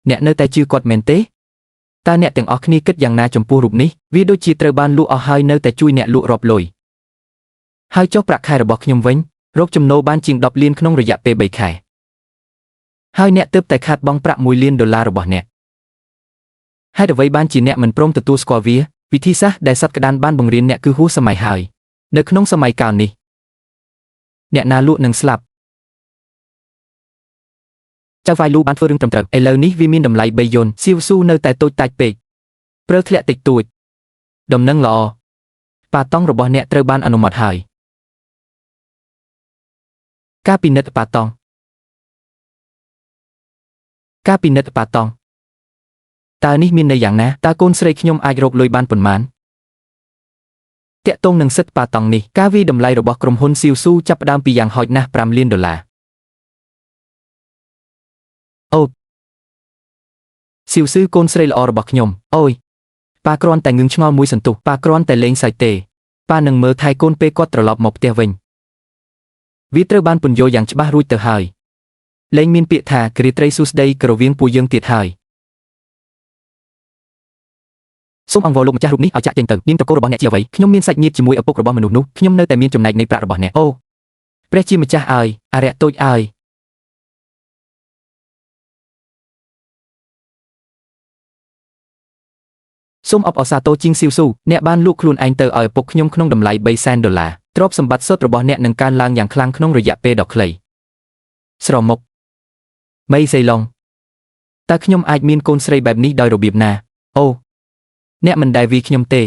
អ្នកនៅតែជឿគាត់មែនទេតើអ្នកទាំងអស់គ្នាគិតយ៉ាងណាចំពោះរូបនេះវាដូចជាត្រូវបានលក់អស់ហើយនៅតែជួយអ្នកលក់រាប់លុយហើយចុះប្រាក់ខែរបស់ខ្ញុំវិញរកចំណូលបានជាង10លានក្នុងរយៈពេល3ខែហើយអ្នកទើបតែខាតបង់ប្រាក់$1លានរបស់អ្នកហេតុអ្វីបានជាអ្នកមិនព្រមទទួលស្គាល់វាវិធីសាស្ត្រដែលសត្វក្តានបានបង្រៀនអ្នកគឺហួសសម័យហើយនៅក្នុងសម័យកាលនេះអ្នកណាលក់នឹងស្លាប់ចៅហ្វាយលូបានធ្វើរឿងត្រឹមត្រូវឥឡូវនេះវាមានតម្លៃ3យន្តស៊ីវស៊ូនៅតែតូចតាចពេកព្រើធ្លាក់តិចតួចដំណឹងល្អប៉ាតង់របស់អ្នកត្រូវបានអនុម័តហើយការពិនិត្យប៉ាតង់តើនេះមានន័យយ៉ាងណាតើកូនស្រីខ្ញុំអាចរកលុយបានប៉ុន្មានតាក់ទងនឹងសិទ្ធិប៉ាតង់នេះការវាយតម្លៃរបស់ក្រុមហ៊ុនស៊ីវស៊ូចាប់ផ្ដើមពីយ៉ាងហោចណាស់$5លានអូស៊ីវស៊ូកូនស្រីល្អរបស់ខ្ញុំអូយប៉ាគ្រាន់តែងឹងឆ្ងល់មួយសន្ទុះប៉ាគ្រាន់តែលេងសើចទេប៉ានឹងមើលថែកូនពេលគាត់ត្រឡប់មកផ្ទះវិញវាត្រូវបានពន្យល់យ៉ាងច្បាស់រួចទៅហើយលែងមានពាក្យថាគ្រាត្រីសួស្ដីក៏រវាងពួកយើងទៀតហើយសូមអង្វរលោកម្ចាស់រូបនេះឲ្យចាក់ចេញទៅនាងត្រកូលរបស់អ្នកជាអ្វីខ្ញុំមានសាច់ញាតិជាមួយឪពុករបស់មនុស្សនោះខ្ញុំនៅតែមានចំណែកនៃប្រាក់របស់អ្នកអូព្រះជាម្ចាស់អើយអរិយតូចអើយសូមអបអរសាទរជាងស៊ីវស៊ូអ្នកបានលក់ខ្លួនឯងទៅឲ្យឪពុកខ្ញុំក្នុងតម្លៃ$3សែនទ្រព្យសម្បត្តិសុទ្ធរបស់អ្នកនឹងកើនឡើងយ៉ាងខ្លាំងក្នុងរយៈពេលដ៏ខ្លីស្រមុកមីសេឡុងតើខ្ញុំអាចមានកូនស្រីបែបនេះដោយរបៀបណាអូអ្នកមិនដែលវាខ្ញុំទេ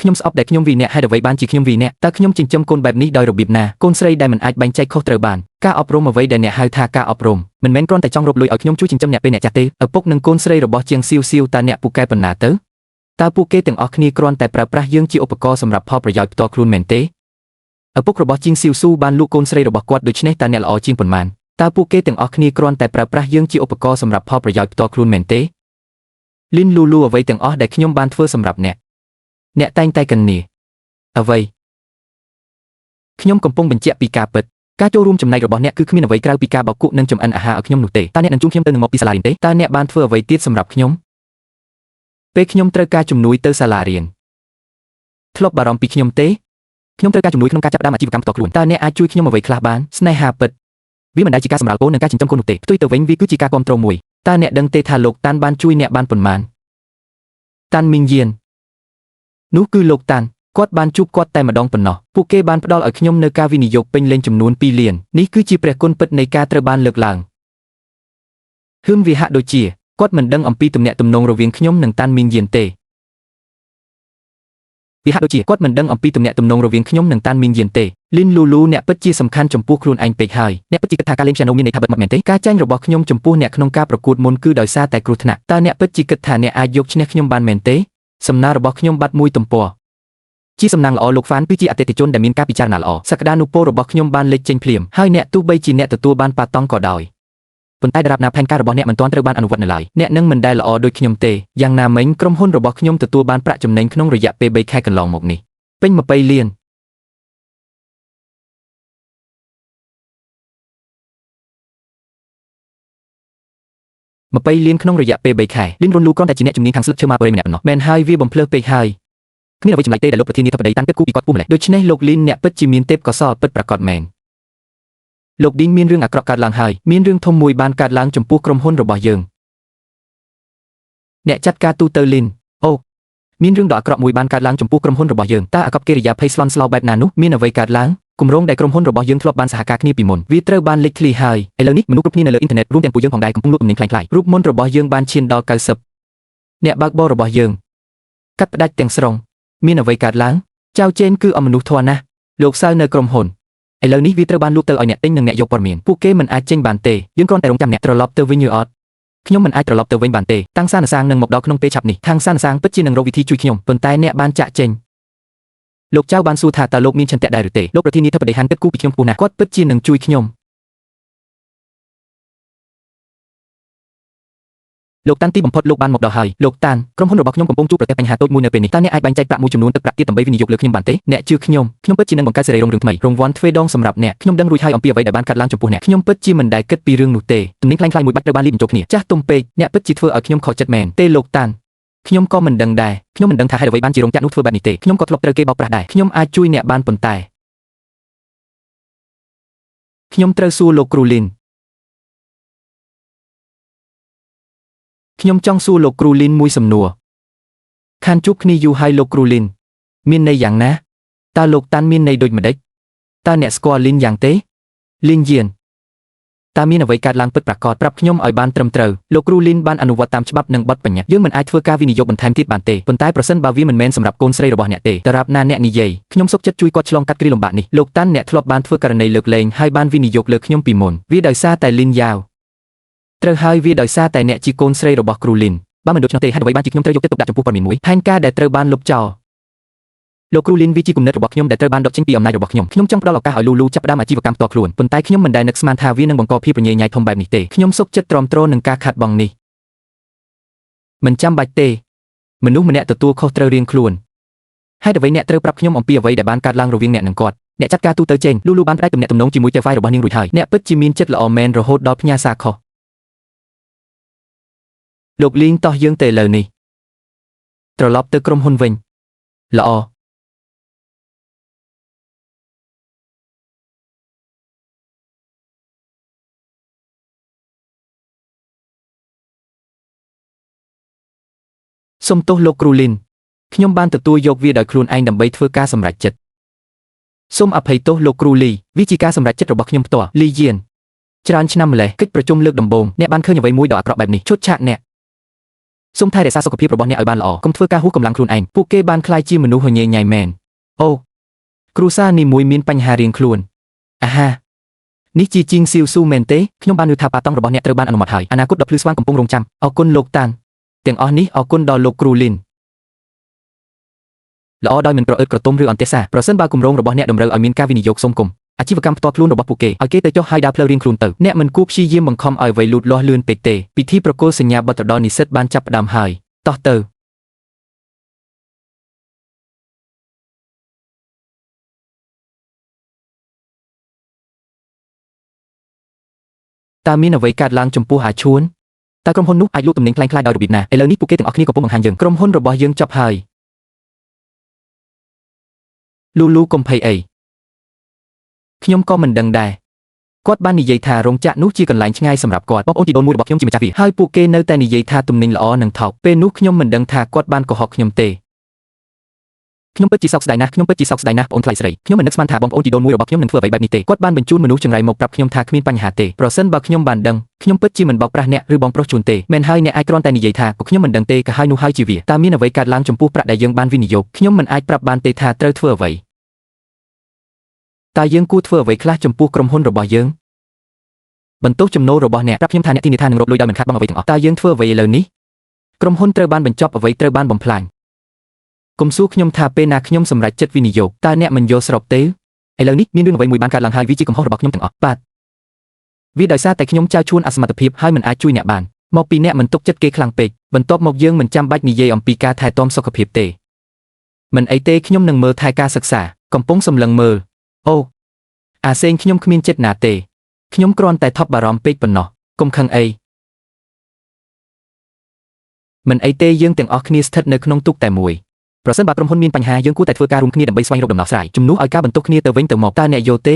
ខ្ញុំស្អប់ដែលខ្ញុំវាអ្នកហេតុអ្វីបានជាខ្ញុំវាអ្នកតើខ្ញុំចិញ្ចឹមកូនបែបនេះដោយរបៀបណាកូនស្រីដែលមិនអាចបែងចែកខុសត្រូវបានការអប់រំអ្វីដែលអ្នកហៅថាការអប់រំមិនមែនគ្រាន់តែចង់រកលុយឲ្យខ្ញុំជួយចិញ្ចឹមអ្នកពេលអ្នកចាស់ទេឪពុកនិងកូនស្រីរបស់ជាងស៊ីវស៊ីវតើអ្នកពូកែប៉ុណ្ណាទៅតើពួកគេទាំងអស់គ្នាគ្រាន់តែប្រើប្រាស់យើងជាឧបករណ៍សម្រាប់ផលប្រយោជន៍ផ្ទាល់ខ្លួនមែនទេឪពុករបស់ជាងស៊ីវស៊ូបានលក់កូនស្រីរបស់គាត់ដូច្នេះតើអ្នកល្អជាងប៉ុន្មានតើពួកគេទាំងអស់គ្នាគ្រាន់តែប្រើប្រាស់យើងជាឧបករណ៍សម្រាប់ផលប្រយោជន៍ផ្ទាល់ខ្លួនមែនទេលីនលូលូអ្វីទាំងអស់ដែលខ្ញុំបានធ្វើសម្រាប់អ្នកតែងតែកញ្ញាអ្វីខ្ញុំកំពុងបញ្ជាក់ពីការពិតការចូលរួមចំណែករបស់អ្នកគឺគ្មានអ្វីក្រៅពីការបោកគក់និងចម្អិនអាហារឲ្យខ្ញុំនោះទេតើអ្នកនឹងជួបខ្ញុំទៅនឹងមកពីសាលារៀនទេតើអ្នកបានធ្វើអ្វីទៀតសម្រាប់ខ្ញុំពេលខ្ញុំត្រូវការជំនួយទៅសាលារៀនធ្លាប់បារម្ភពីខ្ញុំទេខ្ញុំត្រូវការជំនួយក្នុងការចាប់ផ្ដើមអាជីវកម្មផ្ទាល់ខ្លួនតើអ្នកអាចជួយខ្ញុំអ្វីខ្លះបានស្នេហាពិតវាមិនដែលជាការសម្រាលកូននិងការចិញ្ចឹមកូននោះទេផ្ទុយទៅវិញវាគឺជាការគ្រប់គ្រងមួយតើអ្នកដឹងទេថាលោកតាន់បានជួយអ្នកបានប៉ុន្មានតាន់មីងយៀននោះគឺលោកតាន់គាត់បានជួបគាត់តែម្ដងប៉ុណ្ណោះពួកគេបានផ្ដល់ឲ្យខ្ញុំនៅការវិនិយោគពេញលេញចំនួន$2លាននេះគឺជាព្រះគុណពិតនៃការត្រូវបានលើកឡើងវាហាក់ដូចជាគាត់មិនដឹងអំពីទំនាក់ទំនងរវាងខ្ញុំនិងតាន់មីងយៀនទេលីនលូលូអ្នកពិតជាសំខាន់ចំពោះខ្លួនឯងពេកហើយអ្នកពិតជាគិតថាការលេងព្យ៉ាណូមានន័យថាបិទមាត់មែនទេការចាញ់របស់ខ្ញុំចំពោះអ្នកក្នុងការប្រកួតមុនគឺដោយសារតែគ្រោះថ្នាក់តើអ្នកពិតជាគិតថាអ្នកអាចយកឈ្នះខ្ញុំបានមែនទេសំណើរបស់ខ្ញុំបាត់មួយទំព័រជាសំណាងល្អលោកហ្វានគឺជាអតិថិជនដែលមានការពិចារណាល្អសក្តានុពលរបស់ខ្ញុំបានលេចចេញភ្លាមហើយអ្នកទោះបីជាអ្នកទទួលបានប៉ាតង់ក៏ដោយប៉ុន្តែដរាបណាផែនការរបស់អ្នកមិនទាន់ត្រូវបានអនុវត្តនៅឡើយអ្នកនឹងមិនដែលល្អដូចខ្ញុំទេយ៉ាងណាមិញក្រុមហ៊ុនរបស់ខ្ញុំទទួលបានប្រាក់ចំណេញក្នុងរយៈពេល3ខែកន្លងមកនេះពេញ20លាន20លានក្នុងរយៈពេល3ខែលីនរុនលូគ្រាន់តែជាអ្នកជំនាញខាងស្លឹកឈើម៉ាប៉េម្នាក់ប៉ុណ្ណោះមែនហើយវាបំភ្លឺពេកហើយគ្មានអ្វីចម្លែកទេដែលលោកប្រធានាធិបតីតាន់គិតគូរពីគាត់ពុកម្លេះដូច្នេះលោកលីនអ្នកពិតជាមានទេពកោសល្យពិតប្រាកដមែនលោកឌីងមានរឿងអាក្រក់កើតឡើងហើយមានរឿងធំមួយបានកើតឡើងចំពោះក្រុមហ៊ុនរបស់យើងអ្នកចាត់ការទូទៅលីនអូមានរឿងដ៏អាក្រក់មួយបានកើតឡើងចំពោះក្រុមហ៊ុនរបស់យើងតើអាកប្បកិរិយាភ័យស្លន់ស្លោបែបណានោះមានអ្វីកើតឡើងគម្រោងដែលក្រុមហ៊ុនរបស់យើងធ្លាប់បានសហការគ្នាពីមុនវាត្រូវបានលេចធ្លាយហើយឥឡូវនេះមនុស្សគ្រប់គ្នានៅលើអ៊ីនធឺណិតរួមទាំងពួកយើងផងដែរកំពុងលក់ទំនិញខ្លាំងៗរូបមន្តរបស់យើងបានឈានដល់90អ្នកបើកបររបស់យើងកាត់ផ្ដាច់ទាំងស្រុងមានអ្វីកើតឡើងចៅជេនគឺអមនុស្សធម៌ណាស់លោកសើនៅក្រុមហ៊ុនឥឡូវនេះវាត្រូវបានលក់ទៅឲ្យអ្នកទិញនិងអ្នកយកព័ត៌មានពួកគេមិនអាចចេញបានទេយើងគ្រាន់តែរងចាំអ្នកត្រឡប់ទៅវិញអត់ខ្ញុំមិនអាចត្រឡប់ទៅវិញបានទេតាំងសានសាងនឹងមកដល់ក្នុងពេលឆាប់នេះខាងសានសាងពិតជានឹងរកវិធីជួយខ្ញុំប៉ុន្តែអ្នកបានចាក់ចេញលោកចៅបានសួរថាតើលោកមានឆន្ទៈដែរឬទេលោកប្រធានាធិបតីហាន់គិតគូរពីខ្ញុំខ្ពស់ណាស់គាត់ពិតជានឹងជួយខ្ញុំ លោកតាន់ទីបំផុតលោកបានមកដល់ហើយលោកតាន់ក្រុមហ៊ុនរបស់ខ្ញុំកំពុងជួបប្រទះបញ្ហាតូចមួយនៅពេលនេះតើអ្នកអាចបែងចែកប្រាក់មួយចំនួនទឹកប្រាក់ទៀតដើម្បីវិនិយោគលើខ្ញុំបានទេអ្នកជឿខ្ញុំពិតជានឹងបង្កើតសេរីរុងរឿងថ្មីរង្វាន់ទ្វេដងសម្រាប់អ្នកខ្ញុំដឹងរួចហើយអំពីអ្វីដែលបានកាត់ឡើងចំពោះអ្នកខ្ញុំពិតជាមិនដែលគិតពីរឿងនោះទេទំនិញខ្លាំងៗមួយបាច់ត្រូវបានលាយបញ្ចូលគ្នាចាស់ទុំពេកអ្នកពិតជាធ្វើឲ្យខ្ញុំខកចិត្តមែនទេលោកតាន់ខ្ញុំក៏មិនដឹងដែរខ្ញុំមិនដឹងថាហេតុអ្វីបានជារោងចក្រនោះធ្វើបែបនេះទេខ្ញុំក៏ធ្លាប់ត្រូវគេបោកប្រាស់ដែរខ្ញុំអាចជួយអ្នកបានប៉ុន្តែខ្ញុំត្រូវសួរលោកគ្រូលីនខ្ញុំចង់សួរលោកគ្រូលីនមួយសំណួរខានជួបគ្នាយូរហើយលោកគ្រូលីនមានន័យយ៉ាងណាតើលោកតាន់មានន័យដូចម្ដេចតើអ្នកស្គាល់លីនយ៉ាងទេលីនយានតើមានអ្វីកើតឡើងពិតប្រាកដប្រាប់ខ្ញុំឲ្យបានត្រឹមត្រូវលោកគ្រូលីនបានអនុវត្តតាមច្បាប់និងបទបញ្ញត្តិយើងមិនអាចធ្វើការវិនិយោគបន្ថែមទៀតបានទេប៉ុន្តែប្រសិនបើវាមិនមែនសម្រាប់កូនស្រីរបស់អ្នកទេតារាបណាអ្នកនិយាយខ្ញុំសុខចិត្តជួយគាត់ឆ្លងកាត់គ្រាលំបាកនេះលោកតាន់អ្នកធ្លាប់បានធ្វើករណីលើកលែងហើយបានវិនិយោគលើខ្ញុំពីមុនវាដោយសារតែលីនយ៉ាវត្រូវហើយវាដោយសារតែអ្នកជាកូនស្រីរបស់គ្រូលីនបើមិនដូច្នោះទេហេតុអ្វីបានជាខ្ញុំត្រូវយកចិត្តទុកដាក់ចំពោះព័ត៌មានមួយផែនការដែលត្រូវបានលុបចោលលោកគ្រូលីនវាជាគំនិតរបស់ខ្ញុំដែលត្រូវបានដកចេញពីអំណាចរបស់ខ្ញុំចង់ផ្ដល់ឱកាសឲ្យលូចាប់ផ្ដើមអាជីវកម្មផ្ទាល់ខ្លួនប៉ុន្តែខ្ញុំមិនដែលនឹកស្មានថាវានឹងបង្កភាពរញ៉េរញ៉ៃធំបែបនេះទេខ្ញុំសុខចិត្តទ្រាំទ្រនឹងការខាតបង់នេះមិនចាំបាច់ទេមនុស្សម្នាក់ទទួលខុសត្រូវរៀងខ្លួនហេតុអ្វីអ្នកត្រូវប្រាប់ខ្ញុំអំពីអ្វីដែលបានកើតឡើងរវាងអ្នកនិងគាត់អ្នកចាត់ការទូទៅចេញលូបានផ្ដាច់ទំនាក់ទំនងជាមួយតេហ្វាយរបស់នាងរួចហើយអ្នកពិតជាមានចិត្តល្អមែនរហូតដល់ផ្ញើសារខុសលោកលីងតោះយើងទៅឥឡូវនេះត្រឡប់ទៅក្រុមហ៊ុនវិញល្អសូមទោសលោកគ្រូលីនខ្ញុំបានទទួលយកវាដោយខ្លួនឯងដើម្បីធ្វើការសម្រេចចិត្តសូមអភ័យទោសលោកគ្រូលីវាជាការសម្រេចចិត្តរបស់ខ្ញុំផ្ទាល់លីយានច្រើនឆ្នាំម្ល៉េះកិច្ចប្រជុំលើកដំបូងអ្នកបានឃើញអ្វីមួយដ៏អាក្រក់បែបនេះឈុតឆាកអ្នកសូមថែរក្សាសុខភាពរបស់អ្នកឲ្យបានល្អកុំធ្វើការហួសកម្លាំងខ្លួនឯងពួកគេបានក្លាយជាមនុស្សហញ៉េញ៉ៃមែនអូគ្រូសានីមួយមានបញ្ហារៀងខ្លួនអាហានេះជាជីងស៊ីវស៊ូមែនទេខ្ញុំបានឮថាប៉ាតង់របស់អ្នកត្រូវបានអនុម័តហើយអនាគតដ៏ភ្លឺស្វាងកំពុងរងចាំអរគុណលោកតាន់ទាំងអស់នេះអរគុណដល់លោកគ្រូលីនល្អដោយមិនប្រអើតក្រទុំឬអន្ទះសារប្រសិនបើគម្រោងរបស់អ្នកតម្រូវឲ្យមានការវិនិយោគសុំគុំអាជីវកម្មផ្ទាល់ខ្លួនរបស់ពួកគេឲ្យគេទៅចុះហើយដើរផ្លូវរៀងខ្លួនទៅអ្នកមិនគួរព្យាយាមបង្ខំឲ្យអ្វីលូតលាស់លឿនពេកទេពិធីប្រគល់សញ្ញាបត្រដល់និស្សិតបានចាប់ផ្ដើមហើយតោះទៅតើមានអ្វីកើតឡើងចំពោះអាឈួនតើក្រុមហ៊ុននោះអាចលក់ទំនិញខ្លាំងៗដោយរបៀបណាឥឡូវនេះពួកគេទាំងអស់គ្នាកំពុងបង្ហាញយើងក្រុមហ៊ុនរបស់យើងចប់ហើយលូកុំភ័យអីខ្ញុំក៏មិនដឹងដែរគាត់បាននិយាយថារោងចក្រនោះជាកន្លែងឆ្ងាយសម្រាប់គាត់បងប្អូនជីដូនមួយរបស់ខ្ញុំជាម្ចាស់វាហើយពួកគេនៅតែនិយាយថាទំនិញល្អនិងថោកពេលនោះខ្ញុំមិនដឹងថាគាត់បានកុហកខ្ញុំទេខ្ញុំពិតជាសោកស្ដាយណាស់បងអូនថ្លៃស្រីខ្ញុំមិននឹកស្មានថាបងប្អូនជីដូនមួយរបស់ខ្ញុំនឹងធ្វើអ្វីបែបនេះទេគាត់បានបញ្ជូនមនុស្សចង្រៃមកប្រាប់ខ្ញុំថាគ្មានបញ្ហាទេប្រសិនបើខ្ញុំបានដឹងខ្ញុំពិតជាមិនបោកប្រាស់អ្នកឬបងប្រុសជួនទេមែនហើយអ្នកអាចគ្រាន់តែនិយាយថាពួកខ្ញុំមិនដឹងទេក៏ហើយនោះហើយជាវាតើមានអ្វីកើតឡើងចំពោះប្រាក់ដែលយើងបានវិនិយោគខ្ញុំមិនអាចប្រាប់បានទេថាត្រូវធ្វើអ្វីតើយើងគួរធ្វើអ្វីខ្លះចំពោះក្រុមហ៊ុនរបស់យើងបន្ទោសចំណូលរបស់អ្នកប្រាប់ខ្ញុំថាអ្នកធានាថានឹងរកលុយដោយមិនខាតបង់អ្វីទាំងអស់តើយើងធ្វើអ្វីឥឡូវនេះក្រុមហ៊ុនត្រូវបានបញ្ចប់អ្វីត្រូវបានបំផ្លាញកុំសួរខ្ញុំថាពេលណាខ្ញុំសម្រេចចិត្តវិនិយោគតើអ្នកមិនយល់ស្របទេឥឡូវនេះមានរឿងអ្វីមួយបានកើតឡើងហើយវាជាកំហុសរបស់ខ្ញុំទាំងអស់បាទវាដោយសារតែខ្ញុំចៅឈួនអសមត្ថភាពហើយមិនអាចជួយអ្នកបានមកពីអ្នកមិនទុកចិត្តគេខ្លាំងពេកបន្ទាប់មកយើងមិនចាំបាច់និយាយអំពីការថែទាំសុខភាពទេមិនអីទេខ្ញុំនឹងមើលថែការសិក្សាកំពុងសម្លឹងមើលអូអាសេងខ្ញុំគ្មានចិត្តណាទេខ្ញុំគ្រាន់តែថប់បារម្ភពេកប៉ុណ្ណោះកុំខឹងអីមិនអីទេយើងទាំងអស់គ្នាស្ថិតនៅក្នុងទូកតែមួយប្រសិនបើក្រុមហ៊ុនមានបញ្ហាយើងគួរតែធ្វើការរួមគ្នាដើម្បីស្វែងរកដំណោះស្រាយជំនួសឲ្យការបន្ទោសគ្នាទៅវិញទៅមកតើអ្នកយល់ទេ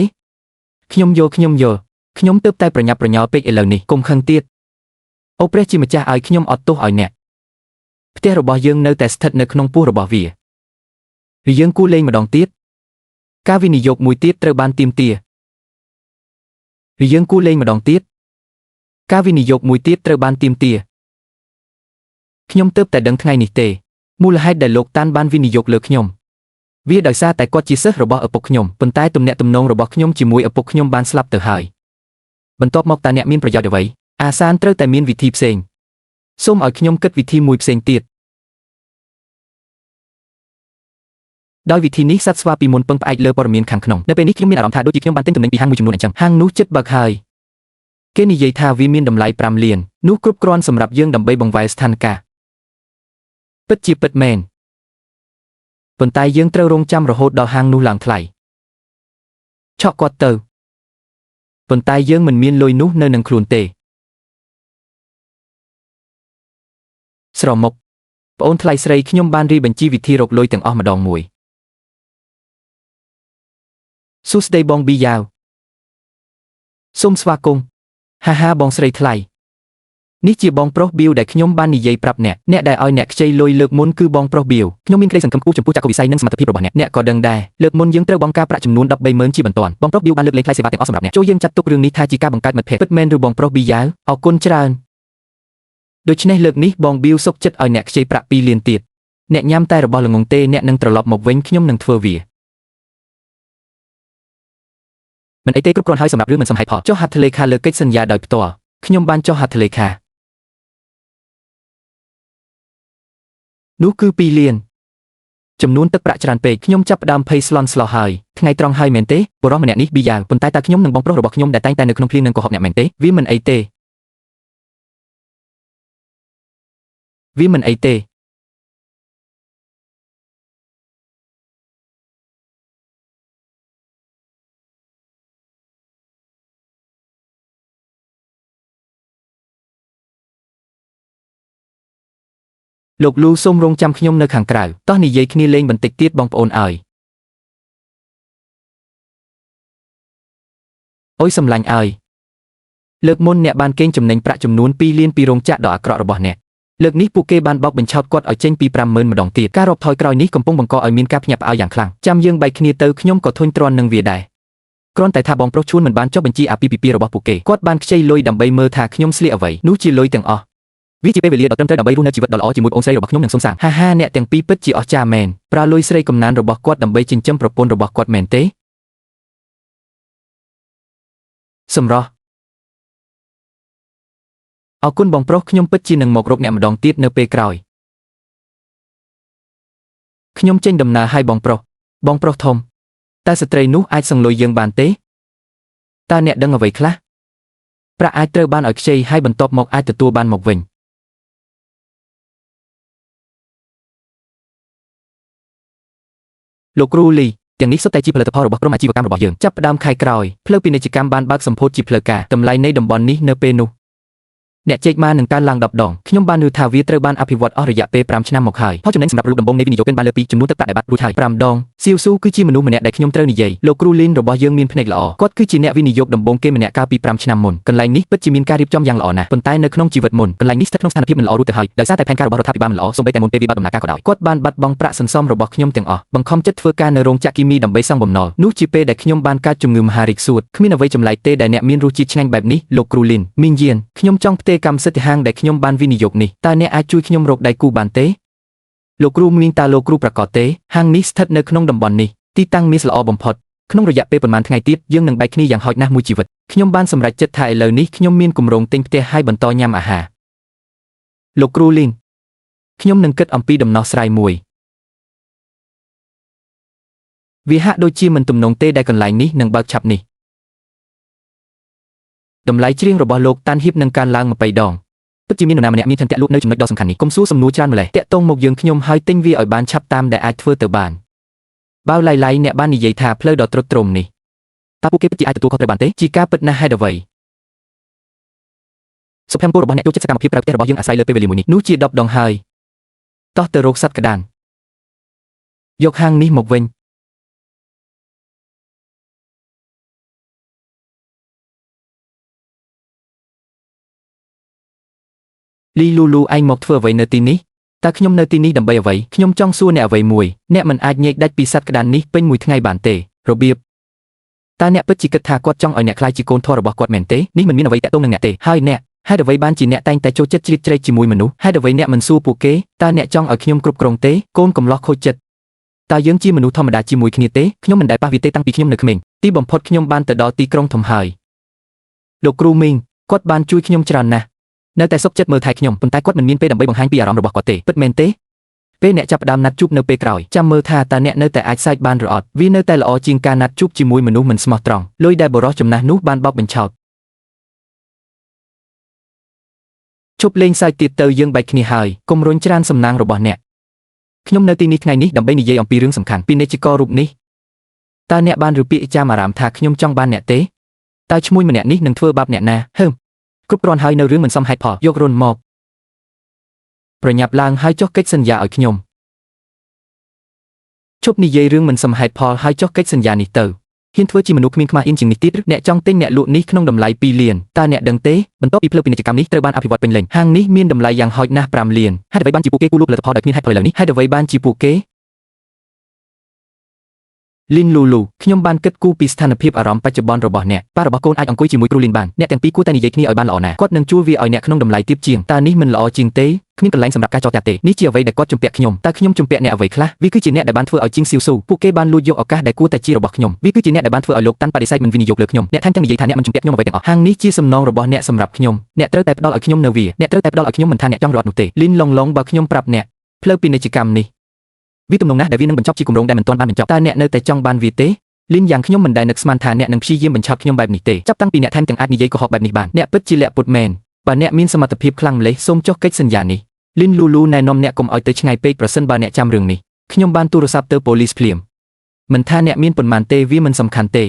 ខ្ញុំយល់ខ្ញុំទើបតែប្រញាប់ប្រញាល់ពេកឥឡូវនេះកុំខឹងទៀតអូព្រះជាម្ចាស់ឲ្យខ្ញុំអត់ទោសឲ្យអ្នកផ្ទះរបស់យើងនៅតែស្ថិតនៅក្នុងពោះរបស់វាឬយើងគួរលេងម្ដងទៀតការវិនិយោគមួយទៀតត្រូវបានទាមទារឬយើងគួរលេងម្ដងទៀតការវិនិយោគមួយទៀតត្រូវបានទាមទារខ្ញុំទើបតែដឹងថ្ងៃនេះទេមូលហេតុដែលលោកតាន់បានវិនិយោគលើខ្ញុំវាដោយសារតែគាត់ជាសិស្សរបស់ឪពុកខ្ញុំប៉ុន្តែទំនាក់ទំនងរបស់ខ្ញុំជាមួយឪពុកខ្ញុំបានស្លាប់ទៅហើយបន្ទាប់មកតើអ្នកមានប្រយោជន៍អ្វីអាសានត្រូវតែមានវិធីផ្សេងសូមឲ្យខ្ញុំគិតវិធីមួយផ្សេងទៀតដោយវិធីនេះសត្វស្វាពីមុនពឹងផ្អែកលើព័ត៌មានខាងក្នុងនៅពេលនេះខ្ញុំមានអារម្មណ៍ថាដូចជាខ្ញុំបានទិញទំនិញពីហាងមួយចំនួនអញ្ចឹងហាងនោះជិតបើកហើយ គេនិយាយថាវាមានតម្លៃ5លាននោះគ្រប់គ្រាន់សម្រាប់យើងដើម្បីបង្វែរស្ថានភាពពិតជាពិតមែនប៉ុន្តែយើងត្រូវរងចាំរហូតដល់ហាងនោះឡើងថ្លៃឆក់គាត់ទៅប៉ុន្តែយើងមិនមានលុយនោះនៅនឹងខ្លួនទេស្រមុកប្អូនថ្លៃស្រីខ្ញុំបានរៀបបញ្ជីវិធីរកលុយទាំងអស់ម្ដងមួយសួស្ដីបងប៊ីយ៉ាវសូមស្វាគមន៍ហាហាបងស្រីថ្លៃនេះជាបងប្រុសប៊ីវដែលខ្ញុំបាននិយាយប្រាប់អ្នកដែលឲ្យអ្នកខ្ចីលុយលើកមុនគឺបងប្រុសប៊ីវខ្ញុំមានក្តីសង្ឃឹមខ្ពស់ចំពោះចក្ខុវិស័យនិងសមត្ថភាពរបស់អ្នកក៏ដឹងដែរលើកមុនយើងត្រូវបង់ការប្រាក់ចំនួន 130,000 ជាបន្ទាន់បងប្រុសប៊ីវបានលើកលែងថ្លៃសេវាទាំងអស់សម្រាប់អ្នកចូលយើងចាត់ទុករឿងនេះថាជាការបង្កើតមិត្តភក្តិពិតមែនឬបងប្រុសប៊ីយ៉ាវអរគុណច្រើនដូច្នេះលើកនេះបងប៊ីវសុខចិត្តឲ្យអ្នកខ្ចីប្រាក់2លានទៀតអ្នកញ៉ាំតែរបស់ល្ងងទេអ្នកនឹងត្រឡប់មកវិញខ្ញុំនឹងធ្វើវាមិនអីទេគ្រប់គ្រាន់ហើយសម្រាប់រឿងមិនសមហេតុផលចុះហត្ថលេខាលើកិច្ចសន្យាដោយផ្ទាល់ខ្ញុំបានចុះហត្ថលេខានោះគឺ2លានចំនួនទឹកប្រាក់ច្រើនពេកខ្ញុំចាប់ផ្ដើមភ័យស្លន់ស្លោហើយថ្ងៃត្រង់ហើយមែនទេបុរសម្នាក់នេះប៊ីយ៉ាវប៉ុន្តែតើខ្ញុំនឹងបងប្រុសរបស់ខ្ញុំដែលតែងតែនៅក្នុងភ្លៀងនឹងកុហកអ្នកមែនទេវាមិនអីទេលោកលូសូមរងចាំខ្ញុំនៅខាងក្រៅតោះនិយាយគ្នាលេងបន្តិចទៀតបងប្អូនអើយអូយសម្លាញ់អើយលើកមុនអ្នកបានកេងចំណេញប្រាក់ចំនួន2លានពីរោងចក្រដ៏អាក្រក់របស់អ្នកលើកនេះពួកគេបានបោកបញ្ឆោតគាត់ឲ្យចេញពី 50,000 ម្ដងទៀតការរាប់ថយក្រោយនេះកំពុងបង្កឲ្យមានការភ្ញាក់ផ្អើលយ៉ាងខ្លាំងចាំយើងបែកគ្នាទៅខ្ញុំក៏ធុញទ្រាន់នឹងវាដែរគ្រាន់តែថាបងប្រុសឈួនមិនបានចុះបញ្ជីអាពាហ៍ពិពាហ៍របស់ពួកគេគាត់បានខ្ចីលុយដើម្បីមើលថាខ្ញុំស្លៀកអ្វីនោះជាលុយទាំងអស់វាជាពេលវេលាដ៏ត្រឹមត្រូវដើម្បីរស់នៅជីវិតដ៏ល្អជាមួយបងអូនស្រីរបស់ខ្ញុំនិងសុំសាងហាហាអ្នកទាំងពីរពិតជាអស្ចារ្យមែនប្រើលុយស្រីកំណានរបស់គាត់ដើម្បីចិញ្ចឹមប្រពន្ធរបស់គាត់មែនទេសម្រស់អរគុណបងប្រុសខ្ញុំពិតជានឹងមករកអ្នកម្ដងទៀតនៅពេលក្រោយខ្ញុំចេញដំណើរឲ្យបងប្រុសធំតើស្ត្រីនោះអាចសង្លុយយើងបានទេតើអ្នកដឹងអ្វីខ្លះប្រាក់អាចត្រូវបានឲ្យខ្ចីហើយបន្ទាប់មកអាចទទួលបានមកវិញលោកគ្រូលីទាំងនេះសុទ្ធតែជាផលិតផលរបស់ក្រុមអាជីវកម្មរបស់យើងចាប់ផ្ដើមខែក្រោយផ្លូវពាណិជ្ជកម្មបានបើកសម្ពោធជាផ្លូវការតម្លៃនៃតំបន់នេះនៅពេលនោះអ្នកជែកម៉ានឹងកើនឡើង10 ដងខ្ញុំបានឮថាវាត្រូវបានអភិវឌ្ឍអស់រយៈពេល5ឆ្នាំមកហើយផលចំណេញសម្រាប់រូបដំបូងនៃវិនិយោគិនបានលើកពីចំនួនទឹកប្រាក់ដែលបាត់រួចហើយ5 ដងសៀវស៊ូគឺជាមនុស្សម្នាក់ដែលខ្ញុំត្រូវនិយាយលោកគ្រូលីនរបស់យើងមានភ្នែកល្អគាត់គឺជាអ្នកវិនិយោគដំបូងគេម្នាក់កាលពី5ឆ្នាំមុនកន្លែងនេះពិតជាមានការរៀបចំយ៉ាងល្អណាស់ប៉ុន្តែនៅក្នុងជីវិតមុនកន្លែងនេះស្ថិតក្នុងស្ថានភាពមិនល្អរួចទៅហើយដោយសារតែផែនការរបស់រដ្ឋាភិបាលមិនល្អសូម្បីតែមុនពេលវិបត្តិដំណាក់កាលក៏ដោយគាត់បានបាត់បង់ប្រាក់សន្សំរបស់ខ្ញុំទាំងអស់បង្ខំចិត្តធ្វើការនៅរោងចក្រគីមីដើម្បីសងបំណុលនោះជាពេលដែលខ្ញុំបានកើតជំងឺមហារីកសួតគ្មានអ្វីចម្លែកទេដែលអ្នកមានរសជាតិឆ្ងាញ់បែបនេះលោកគ្រូលីនមីងយៀនខ្ញុំចង់ផ្ទេរកម្មសិទ្ធិហាងដែលខ្ញុំបានវិនិយោគនេះតើអ្នកអាចជួយខ្ញុំរកដៃគូបានទេលោកគ្រូមីងតើលោកគ្រូប្រកាសទេហាងនេះស្ថិតនៅក្នុងតំបន់នេះទីតាំងមានល្អបំផុតក្នុងរយៈពេលប៉ុន្មានថ្ងៃទៀតយើងនឹងបែកគ្នាយ៉ាងហោចណាស់មួយជីវិតខ្ញុំបានសម្រេចចិត្តថាឥឡូវនេះខ្ញុំមានគម្រោងទិញផ្ទះហើយបន្តញ៉ាំអាហារលោកគ្រូលីនខ្ញុំនឹងគិតអំពីដំណោះស្រាយមួយវាហាក់ដូចជាមិនទំនងទេដែលកន្លែងនេះនឹងបើកឆាប់នេះតម្លៃច្រៀងរបស់លោកតាន់ហ៊ីបនឹងកើនឡើង20 ដងពិតជាមាននរណាម្នាក់មានឆន្ទៈលក់នៅចំណុចដ៏សំខាន់នេះកុំសួរសំណួរច្រើនម្ល៉េះតាក់ទងមកយើងខ្ញុំហើយទិញវាឲ្យបានឆាប់តាមដែលអាចធ្វើទៅបានបើឡៃអ្នកបាននិយាយថាផ្លូវដ៏ទ្រុឌទ្រោមនេះតើពួកគេពិតជាអាចទទួលខុសត្រូវបានទេជាការពិតណាស់ហេតុអ្វីសុភមង្គលរបស់អ្នកចូលចិត្តសកម្មភាពក្រៅផ្ទះរបស់យើងអាស្រ័យលើពេលវេលាមួយនេះនោះជា10 ដងហើយតោះទៅរកសត្វក្តានយកហាងនេះមកវិញលីលូលូឯងមកធ្វើអ្វីនៅទីនេះតើខ្ញុំនៅទីនេះដើម្បីអ្វីខ្ញុំចង់សួរអ្នកអ្វីមួយអ្នកមិនអាចញែកដាច់ពីសត្វក្តាននេះពេញមួយថ្ងៃបានទេរបៀបតើអ្នកពិតជាគិតថាគាត់ចង់ឲ្យអ្នកខ្លាចជាកូនធម៌របស់គាត់មែនទេនេះមិនមានអ្វីតាក់ទងនឹងអ្នកទេហើយអ្នកហេតុអ្វីបានជាអ្នកតែងតែចូលចិត្តជ្រៀតជ្រែកជាមួយមនុស្សហេតុអ្វីអ្នកមិនសួរពួកគេតើអ្នកចង់ឲ្យខ្ញុំគ្រប់គ្រងទេកូនកំឡោះខូចចិត្តតើយើងជាមនុស្សធម្មតាជាមួយគ្នាទេខ្ញុំមិនដែលប៉ះវាទេតាំងពីខ្ញុំនៅក្មេងទីបំផុតខ្ញុំបានទៅដល់ទីក្រុងធំហើយលោកគ្រូមីងគាត់បានជួយខ្ញុំច្រើនណាស់នៅតែសុខចិត្តមើលថែខ្ញុំប៉ុន្តែគាត់មិនមានពេលដើម្បីបង្ហាញពីអារម្មណ៍របស់គាត់ទេពិតមែនទេពេលអ្នកចាប់ផ្ដើមណាត់ជួបនៅពេលក្រោយចាំមើលថាតើអ្នកនៅតែអាចសើចបានឬអត់វានៅតែល្អជាងការណាត់ជួបជាមួយមនុស្សមិនស្មោះត្រង់លុយដែលបរិសុទ្ធចំណាស់នោះបានបោកបញ្ឆោត ជប់លេងសើចទៀតទៅយើងបែកគ្នាហើយកុំរុញច្រានសំណាងរបស់អ្នកខ្ញុំនៅទីនេះថ្ងៃនេះដើម្បីនិយាយអំពីរឿងសំខាន់ពីនេជ្ជកររូបនេះតើអ្នកបានឬពាក្យចាមអារាមថាខ្ញុំចង់បានអ្នកទេតើឈ្មោះម្នាក់នេះនឹងធ្វើបាបអ្នកណាគ្រប់គ្រាន់ហើយនៅរឿងមិនសមហេតុផលយករុនមកប្រញាប់ឡើងហើយចុះកិច្ចសន្យាឲ្យខ្ញុំជប់និយាយរឿងមិនសមហេតុផលហើយចុះកិច្ចសន្យានេះទៅហ៊ានធ្វើជាមនុស្សគ្មានខ្មាស់អៀនជាងនេះទៀតអ្នកចង់ទិញអ្នកលក់នេះក្នុងតម្លៃ2លានតើអ្នកដឹងទេបន្ទាប់ពីភ្លើពាណិជ្ជកម្មនេះត្រូវបានអភិវឌ្ឍពេញលេញហាងនេះមានតម្លៃយ៉ាងហោចណាស់5លានហេតុអ្វីបានជាពួកគេគូលក់ផលិតផលដោយគ្មានហេតុផលឥឡូវនេះហេតុអ្វីបានជាពួកគេលីនលូលូខ្ញុំបានគិតគូរពីស្ថានភាពអារម្មណ៍បច្ចុប្បន្នរបស់អ្នកប៉ារបស់កូនអាចអង្គុយជាមួយគ្រូលីនបានអ្នកទាំងពីរគួរតែនិយាយគ្នាឲ្យបានល្អណាស់គាត់នឹងជួលវាឲ្យអ្នកក្នុងតម្លៃទាបជាងតើនេះមិនល្អជាងទេគ្មានកន្លែងសម្រាប់ការចោទទេនេះជាអ្វីដែលគាត់ជំពាក់ខ្ញុំតើខ្ញុំជំពាក់អ្នកអ្វីខ្លះវាគឺជាអ្នកដែលបានធ្វើឲ្យជីងស៊ីវស៊ូពួកគេបានលួចយកឱកាសដែលគួរតែជារបស់ខ្ញុំវាគឺជាអ្នកដែលបានធ្វើឲ្យលោកតាន់បដិសេធមិនវិនិយោគលើខ្ញុំអ្នកថែមទាំងនិយាយថាអ្នកមិនជំពាក់ខ្ញុំអ្វីទាំងអស់ហាងនេះជាសំណងរបស់អ្នកសម្រាប់ខ្ញុំអ្នកត្រូវតែផ្ដល់ឲ្យខ្ញុំនៅវាអ្នកត្រូវតែផ្ដល់ឲ្យខ្ញុំមិនថាអ្នកចង់រត់នោះទេលីនឡុងឡុងបើខ្ញុំប្រាប់អ្នកផ្លូវពាណិជ្ជកម្មនេះវាទំនងណាស់ដែលវានឹងបញ្ចប់ជាគម្រោងដែលមិនទាន់បានបញ្ចប់តើអ្នកនៅតែចង់បានវាទេលីនយ៉ាងខ្ញុំមិនដែលនឹកស្មានថាអ្នកនឹងព្យាយាមបញ្ឆោតខ្ញុំបែបនេះទេចាប់តាំងពីអ្នកថែមទាំងអាចនិយាយកុហកបែបនេះបានអ្នកពិតជាលាក់ពុតមែនបើអ្នកមានសមត្ថភាពខ្លាំងម្ល៉េះសូមចុះកិច្ចសន្យានេះលីនលូលូណែនាំអ្នកកុំឲ្យទៅឆ្ងាយពេកប្រសិនបើអ្នកចាំរឿងនេះខ្ញុំបានទូរស័ព្ទទៅប៉ូលីសភ្លាមមិនថាអ្នកមានប៉ុន្មានទេវាមិនសំខាន់ទេ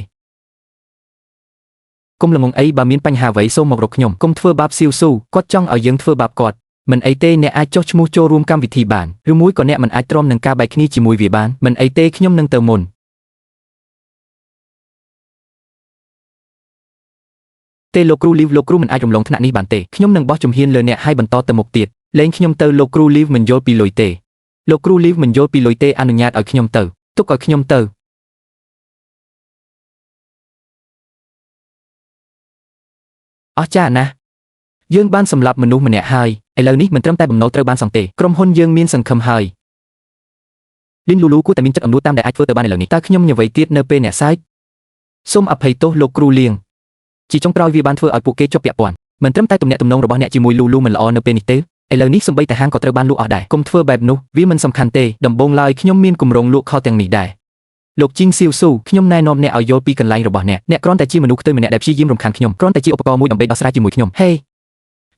កុំល្ងងអីបើមានបញ្ហាអ្វីសូមមករកខ្ញុំកុំធ្វើបាបស៊ីវស៊ូគាត់ចង់ឲ្យយើងធ្វើបាបគាត់មិនអីទេអ្នកអាចចុះឈ្មោះចូលរួមកម្មវិធីបានឬមួយក៏អ្នកមិនអាចទ្រាំនឹងការបែកគ្នាជាមួយវាបានមិនអីទេខ្ញុំនឹងទៅមុនទេលោកគ្រូលីវលោកគ្រូមិនអាចរំលងថ្នាក់នេះបានទេខ្ញុំនឹងបោះជំហានលើអ្នកឲ្យបន្តទៅមុខទៀតលែងខ្ញុំទៅលោកគ្រូលីវមិនយល់ពីលុយទេលោកគ្រូលីវមិនយល់ពីលុយទេអនុញ្ញាតឲ្យខ្ញុំទៅទុកឲ្យខ្ញុំទៅអស្ចារ្យណាស់យើងបានសម្លាប់មនុស្សម្នាក់ហើយឥឡូវនេះមិនត្រឹមតែបំណុលត្រូវបានសងទេក្រុមហ៊ុនយើងមានសង្ឃឹមហើយលីនលូលូគួរតែមានចិត្តអំនួតតាមដែលអាចធ្វើទៅបានឥឡូវនេះតើខ្ញុំញ៉ាំអ្វីទៀតនៅពេលអ្នកសើចសូមអភ័យទោសលោកគ្រូលៀងជាចុងក្រោយវាបានធ្វើឲ្យពួកគេជាប់ពាក់ព័ន្ធមិនត្រឹមតែទំនាក់ទំនងរបស់អ្នកជាមួយលូលូមិនល្អនៅពេលនេះទេឥឡូវនេះសម្បីតែហាងក៏ត្រូវបានលក់អស់ដែរកុំធ្វើបែបនោះវាមិនសំខាន់ទេដំបូងឡើយខ្ញុំមានគម្រោងលក់ខុសទាំងនេះដែរលោកជីងស៊ីវស៊ូខ្ញុំណែនាំអ្នកឲ្យយល់ពីកន្លែងរបស់អ្នកគ្រាន់តែជាមនុស្សខ្ទើយម្នាក់ដែលព្យាយាមរំខានខ្ញុំគ្រាន់តែជាឧបករណ៍មួយដើម្បីដោះស្រាយជាមួយខ្ញុំហេ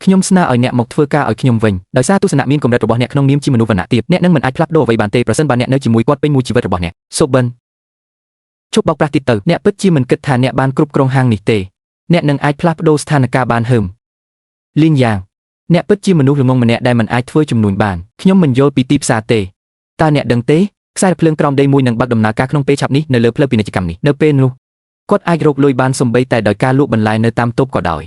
ខ្ញុំស្នើឲ្យអ្នកមកធ្វើការឲ្យខ្ញុំវិញដោយសារទស្សនៈមានកម្រិតរបស់អ្នកក្នុងនាមជាមនុស្សវណ្ណៈទាបអ្នកនឹងមិនអាចផ្លាស់ប្ដូរអ្វីបានទេប្រសិនបើអ្នកនៅជាមួយគាត់ពេញមួយជីវិតរបស់អ្នកសូបិនជប់បោកប្រាស់ទៀតទៅអ្នកពិតជាមិនគិតថាអ្នកបានគ្រប់គ្រងហាងនេះទេអ្នកនឹងអាចផ្លាស់ប្ដូរស្ថានភាពបានហឹមលីនយ៉ាងអ្នកពិតជាមនុស្សល្ងងម្នាក់ដែលមិនអាចធ្វើជំនួញបានខ្ញុំមិនយល់ពីទីផ្សារទេតើអ្នកដឹងទេខ្សែរភ្លើងក្រោមដីមួយនឹងបើកដំណើរការក្នុងពេលឆាប់នេះនៅលើផ្លូវពាណិជ្ជកម្មនេះនៅពេលនោះគាត់អាចរកលុយបានសូម្បីតែដោយការលក់បន្លែនៅតាមតូបក៏ដោយ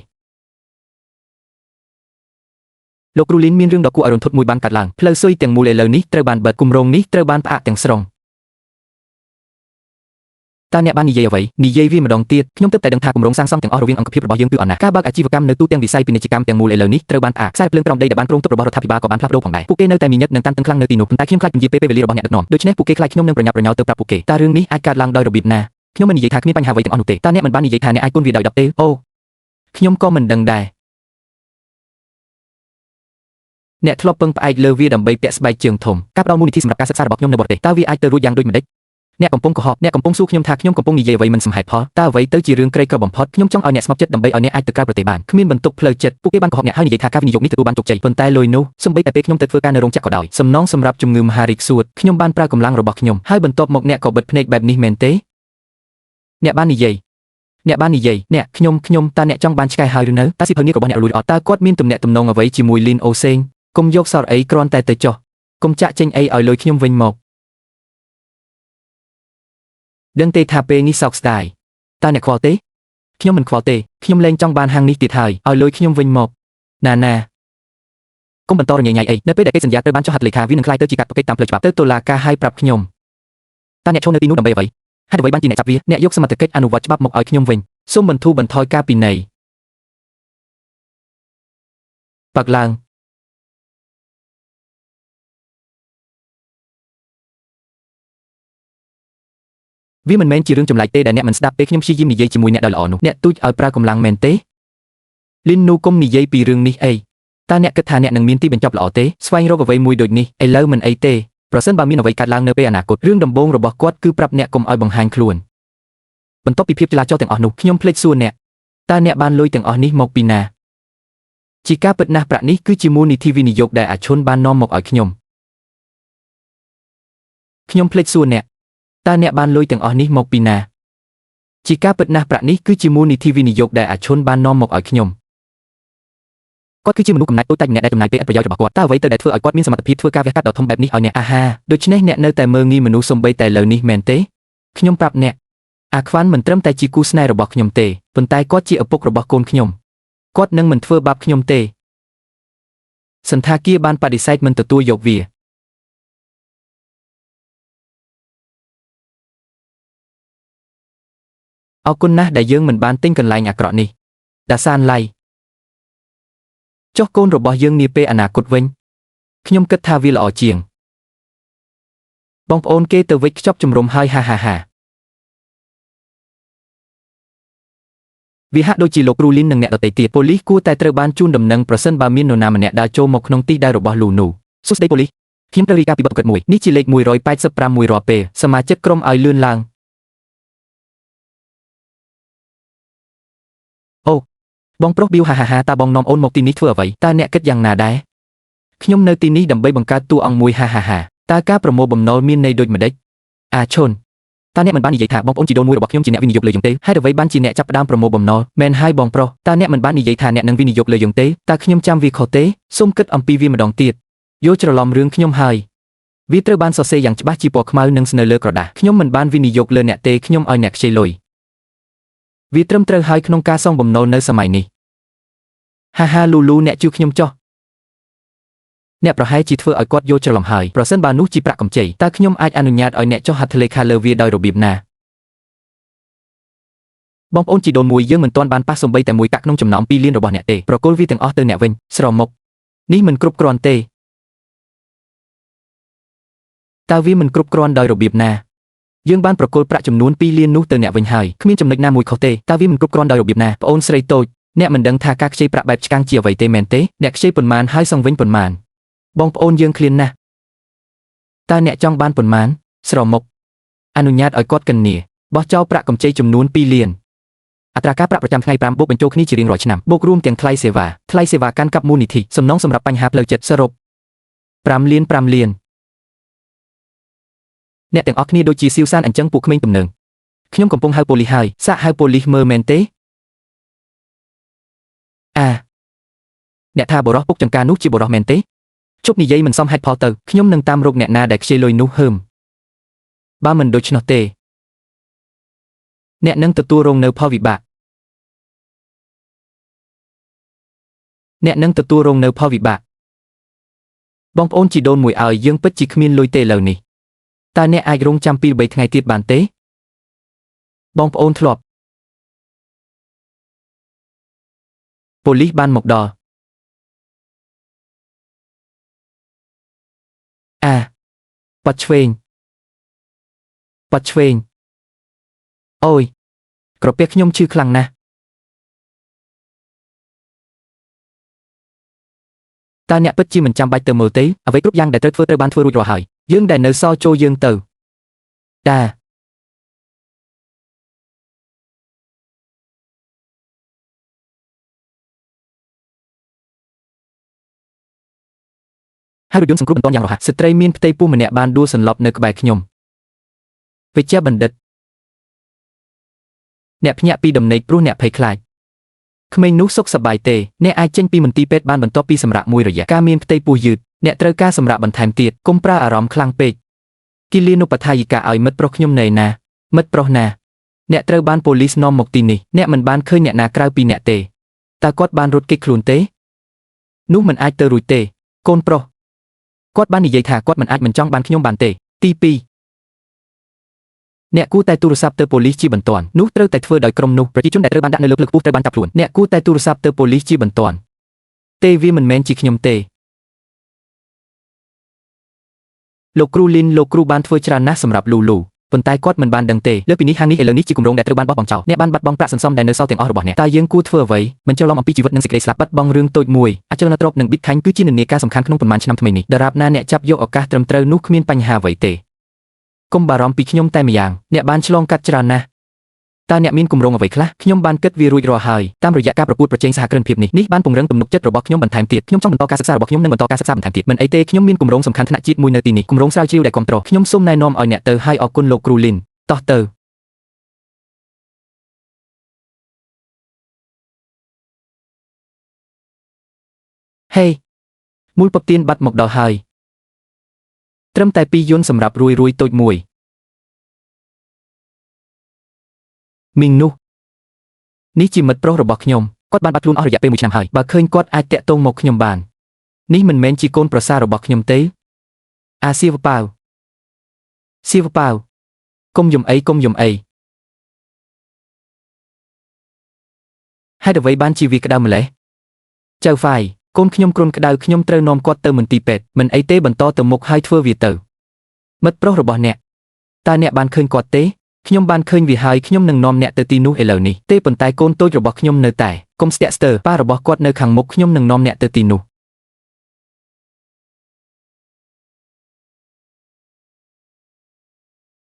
លោកគ្រូលីនមានរឿងដ៏គួរឲ្យរន្ធត់មួយបានកើតឡើងផ្លូវស៊ុយទាំងមូលឥឡូវនេះត្រូវបានបើកគម្រោងនេះត្រូវបានផ្អាកទាំងស្រុងតើអ្នកបាននិយាយអ្វីនិយាយវាម្ដងទៀតខ្ញុំទើបតែដឹងថាគម្រោងសាងសង់ទាំងអស់រវាងអង្គភាពរបស់យើងគឺអត់ណាស់ការបើកអាជីវកម្មនៅទូទាំងវិស័យពាណិជ្ជកម្មទាំងមូលឥឡូវនេះត្រូវបានផ្អាកខ្សែភ្លើងក្រោមដីដែលបានគ្រោងទុករបស់រដ្ឋាភិបាលក៏បានផ្លាស់ប្ដូរផងដែរពួកគេនៅតែមានញឹកនិងតានតឹងខ្លាំងនៅទីនោះប៉ុន្តែខ្ញុំខ្លាចពន្យាពេលវេលារបស់អ្នកដឹកនាំដូច្នេះពួកគេខ្លាចខ្ញុំនឹងប្រញាប់ប្រញាល់ទៅប្រាប់ពួកគេតើរឿងនេះអាចកើតឡើងដោយរបៀបណាខ្ញុំមិននិយាយថាគ្មានបញ្ហាអ្វីទាំងអស់នោះទេតើអ្នកមិនបាននិយាយថាអ្នកអាចពន្យាដោយ10ទេអូខ្ញុំក៏មិនដឹងដែរអ្នកធ្លាប់ពឹងផ្អែកលើវាដើម្បីពាក់ស្បែកជើងធំការផ្ដល់មូលនិធិសម្រាប់ការសិក្សារបស់ខ្ញុំនៅបរទេសតើវាអាចទៅរួចយ៉ាងដូចម្តេចអ្នកកំពុងកុហកអ្នកកំពុងសួរខ្ញុំថាខ្ញុំកំពុងនិយាយអ្វីមិនសមហេតុផលតើអ្វីទៅជារឿងក្រីក្របំផុតខ្ញុំចង់ឲ្យអ្នកស្មប់ចិត្តដើម្បីឲ្យអ្នកអាចទៅក្រៅប្រទេសបានគ្មានបន្ទុកផ្លូវចិត្តពួកគេបានកុហកអ្នកហើយនិយាយថាការវិនិយោគនេះទទួលបានជោគជ័យប៉ុន្តែលុយនោះសូម្បីតែពេលខ្ញុំទៅធ្វើការនៅរោងចក្រក៏ដោយសំណងសម្រាប់ជំងឺមហារីកសួតខ្ញុំបានប្រើកម្លាំងរបស់ខ្ញុំហើយបន្ទាប់មកអ្នកក៏បិទភ្នែកបែបនេះមែនទេអ្នកបាននិយាយអ្នកខ្ញុំតើអ្នកចង់បានឆ្កែហើយឬនៅតើសិភៅនេះរបស់អ្នកលួចអត់តើគាត់មានទំនាក់ទំនងអ្វីជាមួយលីនអូសេងកុំយកសរអីគ្រាន់តែទៅចុះកុំចាក់ចេញអីឲ្យលុយខ្ញុំវិញមកដឹងទេថាពេលនេះសោកស្ដាយតើអ្នកខ្វល់ទេខ្ញុំមិនខ្វល់ទេខ្ញុំលែងចង់បានហាងនេះទៀតហើយឲ្យលុយខ្ញុំវិញមកណាកុំបន្តរញ៉េញ៉ៃអីនៅពេលដែលកិច្ចសន្យាត្រូវបានចុះហត្ថលេខាវានឹងក្លាយទៅជាកាតព្វកិច្ចតាមផ្លូវច្បាប់ទៅតុលាការឲ្យប្រាប់ខ្ញុំតើអ្នកឈរនៅទីនោះដើម្បីអ្វីហេតុអ្វីបានជាអ្នកចាប់វាអ្នកយកសមត្ថកិច្ចអនុវត្តច្បាប់មកឲ្យខ្ញុំវិញសូមបន្ធូរបន្ថយការពិន័យបាក់ឡើងវាមិនមែនជារឿងចម្លែកទេដែលអ្នកមិនស្ដាប់ពេលខ្ញុំព្យាយាមនិយាយជាមួយអ្នកដោយល្អនោះអ្នកទូចឲ្យប្រើកម្លាំងមែនទេលីននូកុំនិយាយពីរឿងនេះអីតើអ្នកគិតថាអ្នកនឹងមានទីបញ្ចប់ល្អទេស្វែងរកអ្វីមួយដូចនេះឥឡូវមិនអីទេប្រសិនបើមានអ្វីកើតឡើងនៅពេលអនាគតរឿងដំបូងរបស់គាត់គឺប្រាប់អ្នកកុំឲ្យបង្ហាញខ្លួនបន្ទាប់ពីភាពចលាចលទាំងអស់នោះខ្ញុំភ្លេចសួរអ្នកតើអ្នកបានលុយទាំងអស់នេះមកពីណា ជាការពិតណាស់ប្រាក់នេះគឺជាមូលនិធិវិនិយោគដែលអាឈុនបាននាំមកឲ្យខ្ញុំភ្លេចសួរអ្នកតើអ្នកបានលុយទាំងអស់នេះមកពីណាជាការពិតណាស់ប្រាក់នេះគឺជាមូលនិធិវិនិយោគដែលអាឈុនបាននាំមកឲ្យខ្ញុំគាត់គឺជាមនុស្សកំណាច់តូចតាចម្នាក់ដែលចំណាយពេលឥតប្រយោជន៍របស់គាត់តើអ្វីទៅដែលធ្វើឲ្យគាត់មានសមត្ថភាពធ្វើការវះកាត់ដ៏ធំបែបនេះឲ្យអ្នកអាហាដូច្នេះអ្នកនៅតែមើលងាយមនុស្សសំបីតែលើនេះមែនទេខ្ញុំប្រាប់អ្នកអាខ្វាន់មិនត្រឹមតែជាគូស្នេហ៍របស់ខ្ញុំទេប៉ុន្តែគាត់ជាឪពុករបស់កូនខ្ញុំគាត់នឹងមិនធ្វើបាបខ្ញុំទេសន្តាគារបានបដិសេធមិនទទួលយកវាអរគុណណាស់ដែលយើងមិនបានទិញកន្លែងអាក្រក់នេះដាសានឡៃចុះកូនរបស់យើងនាពេលអនាគតវិញខ្ញុំគិតថាវាល្អជាងបងប្អូនគេទៅវិចខ្ចប់ជំរុំហើយហាវាហាក់ដូចជាលោកគ្រូលីននិងអ្នកដទៃទៀតប៉ូលីសគួរតែត្រូវបានជូនដំណឹងប្រសិនបើមាននរណាម្នាក់ដើរចូលមកក្នុងទីដែលរបស់លូនូសួស្តីប៉ូលីសខ្ញុំត្រូវរាយការណ៍ពីបទប្រកបមួយនេះជាលេខ185មួយរាល់ពេលសមាជិកក្រុមឲ្យលឿនឡើងអូបងប្រុសប៊ីវហាតើបងនាំអូនមកទីនេះធ្វើអ្វីតើអ្នកគិតយ៉ាងណាដែរខ្ញុំនៅទីនេះដើម្បីបង្កើតតួអង្គមួយហាតើការប្រមូលបំណុលមានន័យដូចម្ដេចអាឈុនតើអ្នកមិនបាននិយាយថាបងប្អូនជីដូនមួយរបស់ខ្ញុំជាអ្នកវិនិយោគលើយើងទេហេតុអ្វីបានជាអ្នកចាប់ផ្ដើមប្រមូលបំណុលមែនហើយបងប្រុសតើអ្នកមិនបាននិយាយថាអ្នកនឹងវិនិយោគលើយើងទេតើខ្ញុំចាំវាខុសទេសូមគិតអំពីវាម្ដងទៀតយល់ច្រឡំរឿងខ្ញុំហើយវាត្រូវបានសរសេរយ៉ាងច្បាស់ជាពណ៌ខ្មៅនិងស្នៅលើក្រដាសខ្ញុំមិនបានវិនិយោគលើអ្នកទេខ្ញុំឲ្យអ្នកខ្ចីលុយវាត្រឹមត្រូវហើយក្នុងការសងបំណុលនៅសម័យនេះហាលូលូអ្នកជួយខ្ញុំចុះអ្នកប្រហែលជាធ្វើឲ្យគាត់យល់ច្រឡំហើយប្រសិនបើនោះជាប្រាក់កម្ចីតើខ្ញុំអាចអនុញ្ញាតឲ្យអ្នកចុះហត្ថលេខាលើវាដោយរបៀបណាបងប្អូនជីដូនមួយយើងមិនទាន់បានប៉ះសំបីតែមួយកាក់ក្នុងចំណោម2លានរបស់អ្នកទេប្រគល់វាទាំងអស់ទៅអ្នកវិញស្រមុកនេះមិនគ្រប់គ្រាន់ទេតើវាមិនគ្រប់គ្រាន់ដោយរបៀបណាយើងបានប្រគល់ប្រាក់ចំនួន2លាននោះទៅអ្នកវិញហើយគ្មានចំណុចណាមួយខុសទេតើវាមិនគ្រប់គ្រាន់ដោយរបៀបណាប្អូនស្រីតូចអ្នកមិនដឹងថាការខ្ចីប្រាក់បែបឆ្កាំងជាអ្វីទេមែនទេអ្នកខ្ចីប៉ុន្មានហើយសងវិញប៉ុន្មានបងប្អូនយើងឃ្លានណាស់តើអ្នកចង់បានប៉ុន្មានស្រមុកអនុញ្ញាតឲ្យគាត់កញ្ញាបោះចោលប្រាក់កម្ចីចំនួន2លានអត្រាការប្រាក់ប្រចាំថ្ងៃ5បូកបញ្ចូលគ្នាជារៀងរាល់ឆ្នាំបូករួមទាំងថ្លៃសេវាកាន់កាប់មូលនិធិសំណងសម្រាប់បញ្ហាផ្លូវចិត្តសរុប5លានអ្នកទាំងអស់គ្នាដូចជាស៊ីវសានអញ្ចឹងពួកក្មេងទំនើងខ្ញុំកំពុងហៅប៉ូលីសហើយសាកហៅប៉ូលីសមើលមែនទេអ្នកថាបរោះពុកចង្ការនោះជាបរោះមែនទេជប់និយាយមិនសមហេតុផលទៅខ្ញុំនឹងតាមរកអ្នកណាដែលខ្ចីលុយនោះហើមបើមិនដូច្នោះទេអ្នកនឹងទទួលរងនៅផលវិបាកបងប្អូនជីដូនមួយឲ្យយើងពិតជាគ្មានលុយទេឥឡូវនេះតើអ្នកអាចរងចាំ2 3ថ្ងៃទៀតបានទេបងប្អូនធ្លាប់ប៉ូលីសបានមកដល់ប៉ាត់ឆ្វេងអូយក្រពះខ្ញុំឈឺខ្លាំងណាស់តើអ្នកពិតជាមិនចាំបាច់ទៅមើលទេអ្វីគ្រប់យ៉ាងដែលត្រូវបានធ្វើរួចរាល់ហើយយើងដែលនៅសល់ចូលយើងទៅហើយរថយន្តសង្គ្រោះបន្ទាន់យ៉ាងរហ័សស្ត្រីមានផ្ទៃពោះម្នាក់បានដួលសន្លប់នៅក្បែរខ្ញុំវិជ្ជាបណ្ឌិតអ្នកភ្ញាក់ពីដំណេកព្រោះអ្នកភ័យខ្លាចក្មេងនោះសុខសប្បាយទេអ្នកអាចចេញពីមន្ទីរពេទ្យបានបន្ទាប់ពីសម្រាកមួយរយៈការមានផ្ទៃពោះយឺតអ្នកត្រូវការសម្រាកបន្ថែមទៀតកុំប្រើអារម្មណ៍ខ្លាំងពេកគិលានុបដ្ឋាយិកាឲ្យមិត្តប្រុសខ្ញុំនៅណាមិត្តប្រុសណាអ្នកត្រូវបានប៉ូលីសនាំមកទីនេះអ្នកមិនបានឃើញអ្នកណាក្រៅពីអ្នកទេតើគាត់បានរត់គេចខ្លួនទេនោះមិនអាចទៅរួចទេកូនប្រុសគាត់បាននិយាយថាគាត់មិនចង់បានខ្ញុំបានទេទី2អ្នកគួរតែទូរស័ព្ទទៅប៉ូលីសជាបន្ទាន់នោះត្រូវតែធ្វើដោយក្រុមនោះប្រជាជនដែលត្រូវបានដាក់នៅលើផ្លូវខ្ពស់ត្រូវបានចាប់ខ្លួនអ្នកគួរតែទូរស័ព្ទទៅប៉ូលីសជាបន្ទាន់ទេវាមិនមែនជាខ្ញុំទេលោកគ្រូលីនលោកគ្រូបានធ្វើច្រើនណាស់សម្រាប់លូលូប៉ុន្តែគាត់មិនបានដឹងទេលើពីនេះហាងនេះឥឡូវនេះជាគម្រោងដែលត្រូវបានបោះបង់ចោលអ្នកបានបាត់បង់ប្រាក់សន្សំដែលនៅសល់ទាំងអស់របស់អ្នកតើយើងគួរធ្វើអ្វីមិនច្រឡំអំពីជីវិតនិងសេចក្តីស្លាប់បាត់បង់រឿងតូចមួយអចលនទ្រព្យនិងប៊ីតខុយគឺជានិន្នាការសំខាន់ក្នុងប៉ុន្មានឆ្នាំថ្មីនេះដរាបណាអ្នកចាប់យកឱកាសត្រឹមត្រូវនោះគ្មានបញ្ហាអ្វីទេកុំបារម្ភពីខ្ញុំតែម្យ៉ាងអ្នកបានឆ្លងកាត់ច្រើនណាស់ តើអ្នកមានគម្រោងអ្វីខ្លះខ្ញុំបានគិតវារួចរាល់ហើយតាមរយៈការប្រកួតប្រជែងសហគ្រិនភាពនេះបានពង្រឹងទំនុកចិត្តរបស់ខ្ញុំបន្ថែមទៀតខ្ញុំចង់បន្តការសិក្សារបស់ខ្ញុំនិងបន្តការសិក្សាបន្ថែមទៀតមិនអីទេខ្ញុំមានគម្រោងសំខាន់ថ្នាក់ជាតិមួយនៅទីនេះគម្រោងស្រាវជ្រាវដែលគ្រប់គ្រងខ្ញុំសូមណែនាំឲ្យអ្នកទៅហើយអរគុណលោកគ្រូលីនតោះទៅហេមូលពពទៀនបាត់មកដល់ហើយត្រឹមតែ2យន្តសម្រាប់រួយតូចមួយមីងនោះនេះជាមិត្តប្រុសរបស់ខ្ញុំគាត់បានបាត់ខ្លួនអស់រយៈពេល1ឆ្នាំហើយបើឃើញគាត់អាចតាក់ទងមកខ្ញុំបាននេះមិនមែនជាកូនប្រសាររបស់ខ្ញុំទេសៀវប៉ាវកុំយំអីហេតុអ្វីបានជាវាក្តៅម្លេះចៅហ្វាយកូនខ្ញុំគ្រុនក្តៅខ្ញុំត្រូវនាំគាត់ទៅមន្ទីរពេទ្យមិនអីទេបន្តទៅមុខហើយធ្វើវាទៅមិត្តប្រុសរបស់អ្នកតើអ្នកបានឃើញគាត់ទេខ្ញុំបានឃើញវាហើយខ្ញុំនឹងនាំអ្នកទៅទីនោះឥឡូវនេះទេប៉ុន្តែកូនតូចរបស់ខ្ញុំនៅតែកុំស្ទាក់ស្ទើរប៉ារបស់គាត់នៅខាងមុខខ្ញុំនឹងនាំអ្នកទៅទីនោះ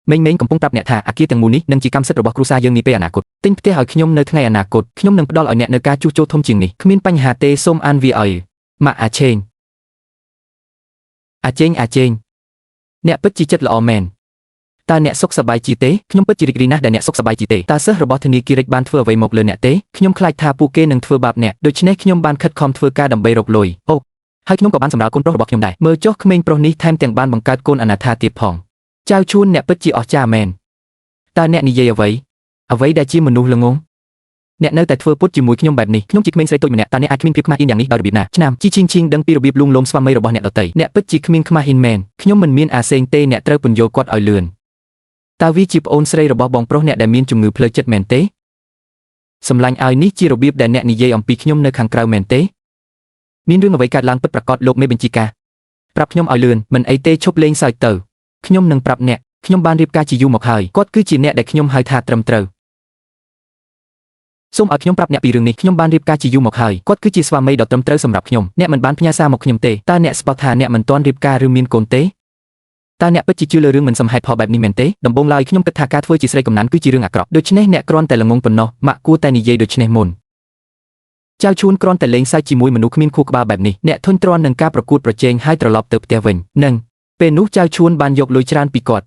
មេងកំពុងប្រាប់អ្នកថាអគារទាំងមូលនេះនឹងជាកម្មសិទ្ធិរបស់គ្រួសារយើងនាពេលអនាគតទិញផ្ទះឲ្យខ្ញុំនៅថ្ងៃអនាគតខ្ញុំនឹងផ្ដល់ឲ្យអ្នកនៅការជួសជុលធំជាងនេះគ្មានបញ្ហាទេសូមអានវាឲ្យម៉ាក់អាឆេងអ្នកពិតជាចិត្តល្អមែនតើអ្នកសុខសប្បាយជាទេខ្ញុំពិតជារីករាយណាស់ដែលអ្នកសុខសប្បាយជាទេតើសិស្សរបស់ធនាគាររិចបានធ្វើអ្វីមកលើអ្នកទេខ្ញុំខ្លាចថាពួកគេនឹងធ្វើបាបអ្នកដូច្នេះខ្ញុំបានខិតខំធ្វើការដើម្បីរកលុយអូហើយខ្ញុំក៏បានសម្រាលកូនប្រុសរបស់ខ្ញុំដែរមើលចុះក្មេងប្រុសនេះថែមទាំងបានបង្កើតកូនអនាថាទៀតផងចៅឈួនអ្នកពិតជាអស្ចារ្យមែនតើអ្នកនិយាយអ្វីដែលជាមនុស្សល្ងងអ្នកនៅតែធ្វើពុតជាមួយខ្ញុំបែបនេះខ្ញុំជាក្មេងស្រីតូចម្នាក់តើអ្នកអាចគ្មានភាពខ្មាស់អៀនយ៉ាងនេះដោយរបៀបណាឆ្នាំជីឈីងដឹងពីរបៀបលួងលោមស្វាមីរបស់អ្នកដទៃអ្នកពិតជាគ្មានខ្មាស់អៀនមែនខ្ញុំមិនមានអាសេងទេអ្នកត្រូវពន្យល់គាត់ឲ្យលឿនតើវាជាប្អូនស្រីរបស់បងប្រុសអ្នកដែលមានជំងឺផ្លូវចិត្តមែនទេសម្លាញ់ឲ្យនេះជារបៀបដែលអ្នកនិយាយអំពីខ្ញុំនៅខាងក្រៅមែនទេមានរឿងអ្វីកើតឡើងពិតប្រាកដលោកមេបញ្ជាការប្រាប់ខ្ញុំឲ្យលឿនមិនអីទេឈប់លេងសើចទៅខ្ញុំនឹងប្រាប់អ្នកខ្ញុំបានរៀបការជាយូរមកហើយគាត់គឺជាអ្នកដែលខ្ញុំហៅថាត្រឹមត្រូវសូមឲ្យខ្ញុំប្រាប់អ្នកពីរឿងនេះខ្ញុំបានរៀបការជាយូរមកហើយគាត់គឺជាស្វាមីដ៏ត្រឹមត្រូវសម្រាប់ខ្ញុំអ្នកមិនបានផ្ញើសារមកខ្ញុំទេតើអ្នកស្បត់ថាអ្នកមិនទាន់រៀបការឬមានកូនទេតើអ្នកពិតជាជឿលើរឿងមិនសមហេតុផលបែបនេះមែនទេដំបូងឡើយខ្ញុំគិតថាការធ្វើជាស្រីកំណានគឺជារឿងអាក្រក់ដូច្នេះអ្នកគ្រាន់តែល្ងងប៉ុណ្ណោះម៉ាក់គួរតែនិយាយដូច្នេះមុនចៅឈួនគ្រាន់តែលេងសើចជាមួយមនុស្សគ្មានខួរក្បាលបែបនេះអ្នកធុញទ្រាន់នឹងការប្រកួតប្រជែងហើយត្រឡប់ទៅផ្ទះវិញនឹងពេលនោះចៅឈួនបានយកលុយច្រើនពីគាត់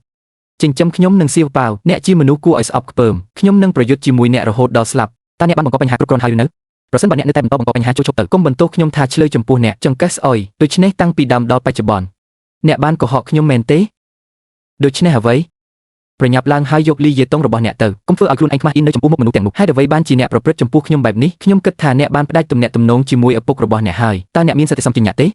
ចិញ្ចឹមខ្ញុំនិងសៀវប៉ាវអ្នកជាមនុស្សគួរឲ្យស្អប់ខ្ពើមខ្ញុំនឹងប្រយុទ្ធជាមួយអ្នករហូតដល់ស្លាប់តើអ្នកបានបង្កបញ្ហាគ្រប់គ្រាន់ហើយឬនៅប្រសិនបើអ្នកនៅតែបន្តបង្កបញ្ហាចូលឈប់ទៅកុំបន្ទោសខ្ញុំថាឆ្លើយចំពោះអ្នកចង្កេះស្អុយដូច្នេះតាំងពីដើមដល់បច្ចុប្បន្នអ្នកបានកុហកខ្ញុំមែនទេដូច្នេះអ្វីប្រញាប់ឡើងហើយយកលីយេតុងរបស់អ្នកទៅកុំធ្វើឲ្យខ្លួនឯងខ្មាស់អៀននៅចំពោះមុខមនុស្សទាំងនោះហើយអ្វីបានជាអ្នកប្រព្រឹត្តចំពោះខ្ញុំបែបនេះខ្ញុំគិតថាអ្នកបានផ្ដាច់ទំនាក់ទំនងជាមួយឪពុករបស់អ្នកហើយតើអ្នកមានសតិសម្បជញ្ញៈទេ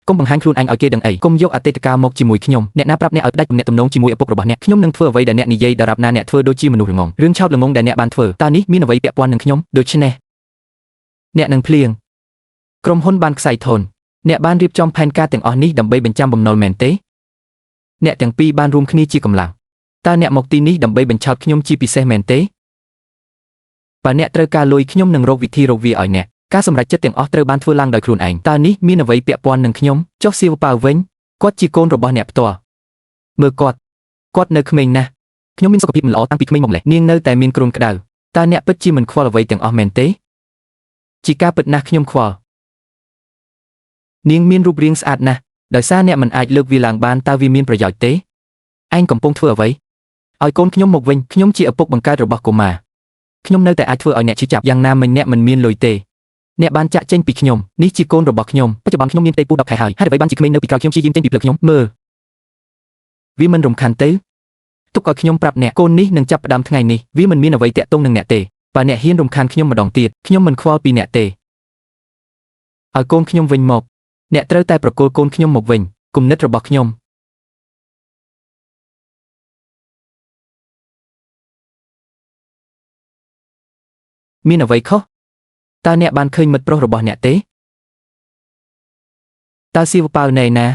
កុំបង្ហាញខ្លួនឯងឲ្យគេដឹងអីកុំយកអតីតកាលមកជាមួយខ្ញុំអ្នកណាប្រាប់អ្នកឲ្យផ្ដាច់ទំនាក់ទំនងជាមួយឪពុករបស់អ្នកខ្ញុំនឹងធ្វើអ្វីដែលអ្នកនិយាយដរាបណាអ្នកធ្វើដូចជាមនុស្សល្ងងរឿងឆោតល្ងងដែលអ្នកបានធ្វើតើនេះមានអ្វីពាក់ព័ន្ធនឹងខ្ញុំដូច្នេះអ្នកនឹងភ្លៀងក្រុមហ៊ុនបានខ្សែធនអ្នកបានរៀបចំផែនការទាំងអស់នេះដើម្បីបញ្ចាំបំណុលមែនទេអ្នកទាំងពីរបានរួមគ្នាជាកម្លាំងតើអ្នកមកទីនេះដើម្បីបញ្ឆោតខ្ញុំជាពិសេសមែនទេបើអ្នកត្រូវការលុយខ្ញុំនឹងរកវិធីរកវាឲ្យអ្នកការសម្រេចចិត្តទាំងអស់ត្រូវបានធ្វើឡើងដោយខ្លួនឯងតើនេះមានអ្វីពាក់ព័ន្ធនឹងខ្ញុំចុះសៀវប៉ាវវិញគាត់ជាកូនរបស់អ្នកផ្ទាល់មើលគាត់នៅក្មេងណាស់ខ្ញុំមានសុខភាពមិនល្អតាំងពីក្មេងមកម្ល៉េះនាងនៅតែមានគ្រុនក្តៅតើអ្នកពិតជាមិនខ្វល់អ្វីទាំងអស់មែនទេជាការពិតណាស់ខ្ញុំខ្វល់នាងមានរូបរាងស្អាតណាស់ដោយសារអ្នកមិនអាចលើកវាឡើងបានតើវាមានប្រយោជន៍ទេឯងកំពុងធ្វើអ្វីឲ្យកូនខ្ញុំមកវិញខ្ញុំជាឪពុកបង្កើតរបស់កុមារខ្ញុំនៅតែអាចធ្វើឲ្យអ្នកឈឺចាប់យ៉ាងណាមិញអ្នកមិនមានលុយទេអ្នកបានចាក់ចេញពីខ្ញុំនេះជាកូនរបស់ខ្ញុំបច្ចុប្បន្នខ្ញុំមានផ្ទៃពោះ10ខែហើយហេតុអ្វីបានជាក្មេងនៅពីក្រោយខ្ញុំព្យាយាមចេញពីផ្លូវខ្ញុំមើលវាមិនរំខានទេទុកឲ្យខ្ញុំប្រាប់អ្នកកូននេះនឹងចាប់ផ្ដើមថ្ងៃនេះវាមិនមានអ្វីតាក់ទងនឹងអ្នកទេបើអ្នកហ៊ានរំខានខ្ញុំម្ដងទៀតខ្ញុំមិនខ្វល់ពីអ្នកទេឲ្យកូនខ្ញុំវិញមកអ្នកត្រូវតែប្រគល់កូនខ្ញុំមកវិញគំនិតរបស់ខ្ញុំមានអ្វីខុសតើអ្នកបានឃើញមិត្តប្រុសរបស់អ្នកទេតើសៀវប៉ាវណែណា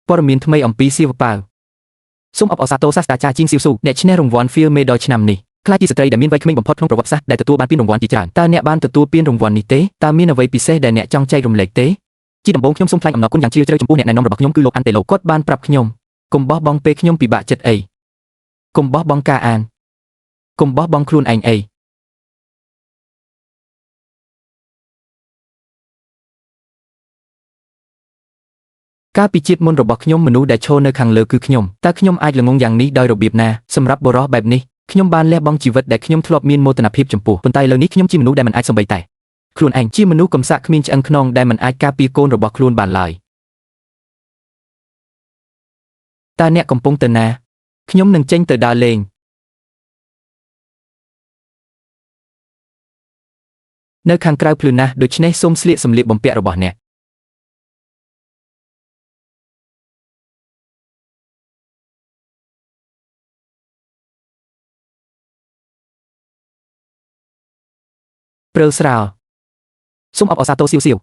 ព័ត៌មានថ្មីអំពីសៀវប៉ាវសូមអបអរសាទរសាស្ត្រាចារ្យជីងសៀវស៊ូអ្នកឈ្នះរង្វាន់ Field Medal ឆ្នាំនេះក្លាយជាស្ត្រីដែលមានវ័យក្មេងបំផុតក្នុងប្រវត្តិសាស្ត្រដែលទទួលបានពានរង្វាន់ជាច្រើនតើអ្នកបានទទួលពានរង្វាន់នេះទេតើមានអ្វីពិសេសដែលអ្នកចង់ចែករំលែកទេជាដំបូងខ្ញុំសូមថ្លែងអំណរគុណយ៉ាងជ្រាលជ្រៅចំពោះអ្នកណែនាំរបស់ខ្ញុំគឺលោកអាន់តេឡូគាត់បានប្រាប់ខ្ញុំកុំបោះបង់ពេលខ្ញុំពិបាកចិត្តអីកុំបោះបង់ការអាន កុំបោះបង់ខ្លួនឯងអីការពីជាតិមុនរបស់ខ្ញុំមនុស្សដែលឈរនៅខាងលើគឺខ្ញុំតើខ្ញុំអាចល្ងងយ៉ាងនេះដោយរបៀបណាសម្រាប់បុរសបែបនេះខ្ញុំបានលះបង់ជីវិតដែលខ្ញុំធ្លាប់មានមោទនភាពចំពោះប៉ុន្តែឥឡូវនេះខ្ញុំជាមនុស្សដែលមិនអាចសំបីតែខ្លួនឯងជាមនុស្សកំសាកគ្មានឆ្អឹងខ្នងដែលមិនអាចការពារកូនរបស់ខ្លួនបានឡើយតើអ្នកកំពុងទៅណាខ្ញុំនឹងចេញទៅដើរលេងនៅខាងក្រៅភ្លឺណាស់ដូច្នេះសូមស្លៀកសម្លៀកបំពាក់របស់អ្នកព្រើលស្រាលសូមអបអរសាទរសៀវសៀវ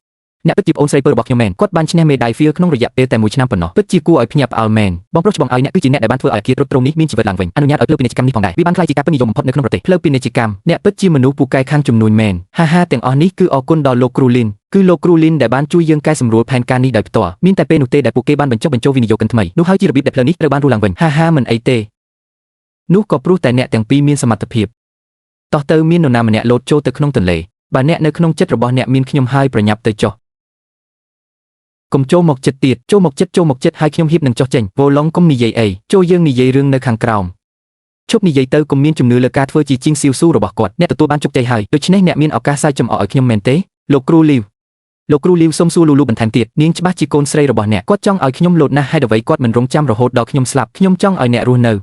អ្នកពិតជាប្អូនស្រីពើរបស់ខ្ញុំមែនគាត់បានឈ្នះមេដាយ Fields ក្នុងរយៈពេលតែ1ឆ្នាំប៉ុណ្ណោះពិតជាគួរឲ្យភ្ញាក់ផ្អើលមែនបងប្រុសច្បងឲ្យអ្នកគឺជាអ្នកដែលបានធ្វើឲ្យអាគារទ្រុឌទ្រោមនេះមានជីវិតឡើងវិញអនុញ្ញាតឲ្យផ្លូវពាណិជ្ជកម្មនេះផងដែរវាបានក្លាយជាការពេញនិយមបំផុតនៅក្នុងប្រទេសផ្លូវពាណិជ្ជកម្មអ្នកពិតជាមនុស្សពូកែខាងជំនួញមែនហាហាទាំងអស់នេះគឺអរគុណដល់លោកគ្រូលីនគឺលោកគ្រូលីនដែលបានជួយយើងកែសម្រួលផែនការនេះដោយផ្ទាល់មានតែពេលនោះទេដែលពួកគេបានបញ្ចុះបញ្ចូលវិនិយោគិនថ្មីនោះហើយជារបៀបដែលផ្លូវនេះត្រូវបានរស់ឡើងវិញហាហាមិនអីទេនោះក៏ព្រោះតែអ្នកទាំងពីរមានសមត្ថភាពតោះទៅមាននរណាម្នាក់លោតចូលទៅក្នុងទន្លេបើអ្នកនៅក្នុងចិត្តរបស់អ្នកមានខ្ញុំហើយប្រញាប់ទៅចុះកុំចូលមកចិត្តទៀតចូលមកចិត្តហើយខ្ញុំហ៊ាននឹងចុះចេញវ៉ូឡុងកុំនិយាយអីចូលយើងនិយាយរឿងនៅខាងក្រោមឈប់និយាយទៅកុំមានជំនឿលើការធ្វើជាជាងស៊ីវស៊ូរបស់គាត់អ្នកទទួលបានជោគជ័យហើយដូច្នេះអ្នកមានឱកាសសើចចំអកឲ្យខ្ញុំមែនទេលោកគ្រូលីវសូមសួរលូលូបន្ថែមទៀតនាងច្បាស់ជាកូនស្រីរបស់អ្នកគាត់ចង់ឲ្យខ្ញុំលោតណាស់ហេតុអ្វីគាត់មិនរងចាំរហូតដល់ខ្ញុំស្លាប់ខ្ញុំចង់ឲ្យអ្នករស់នៅ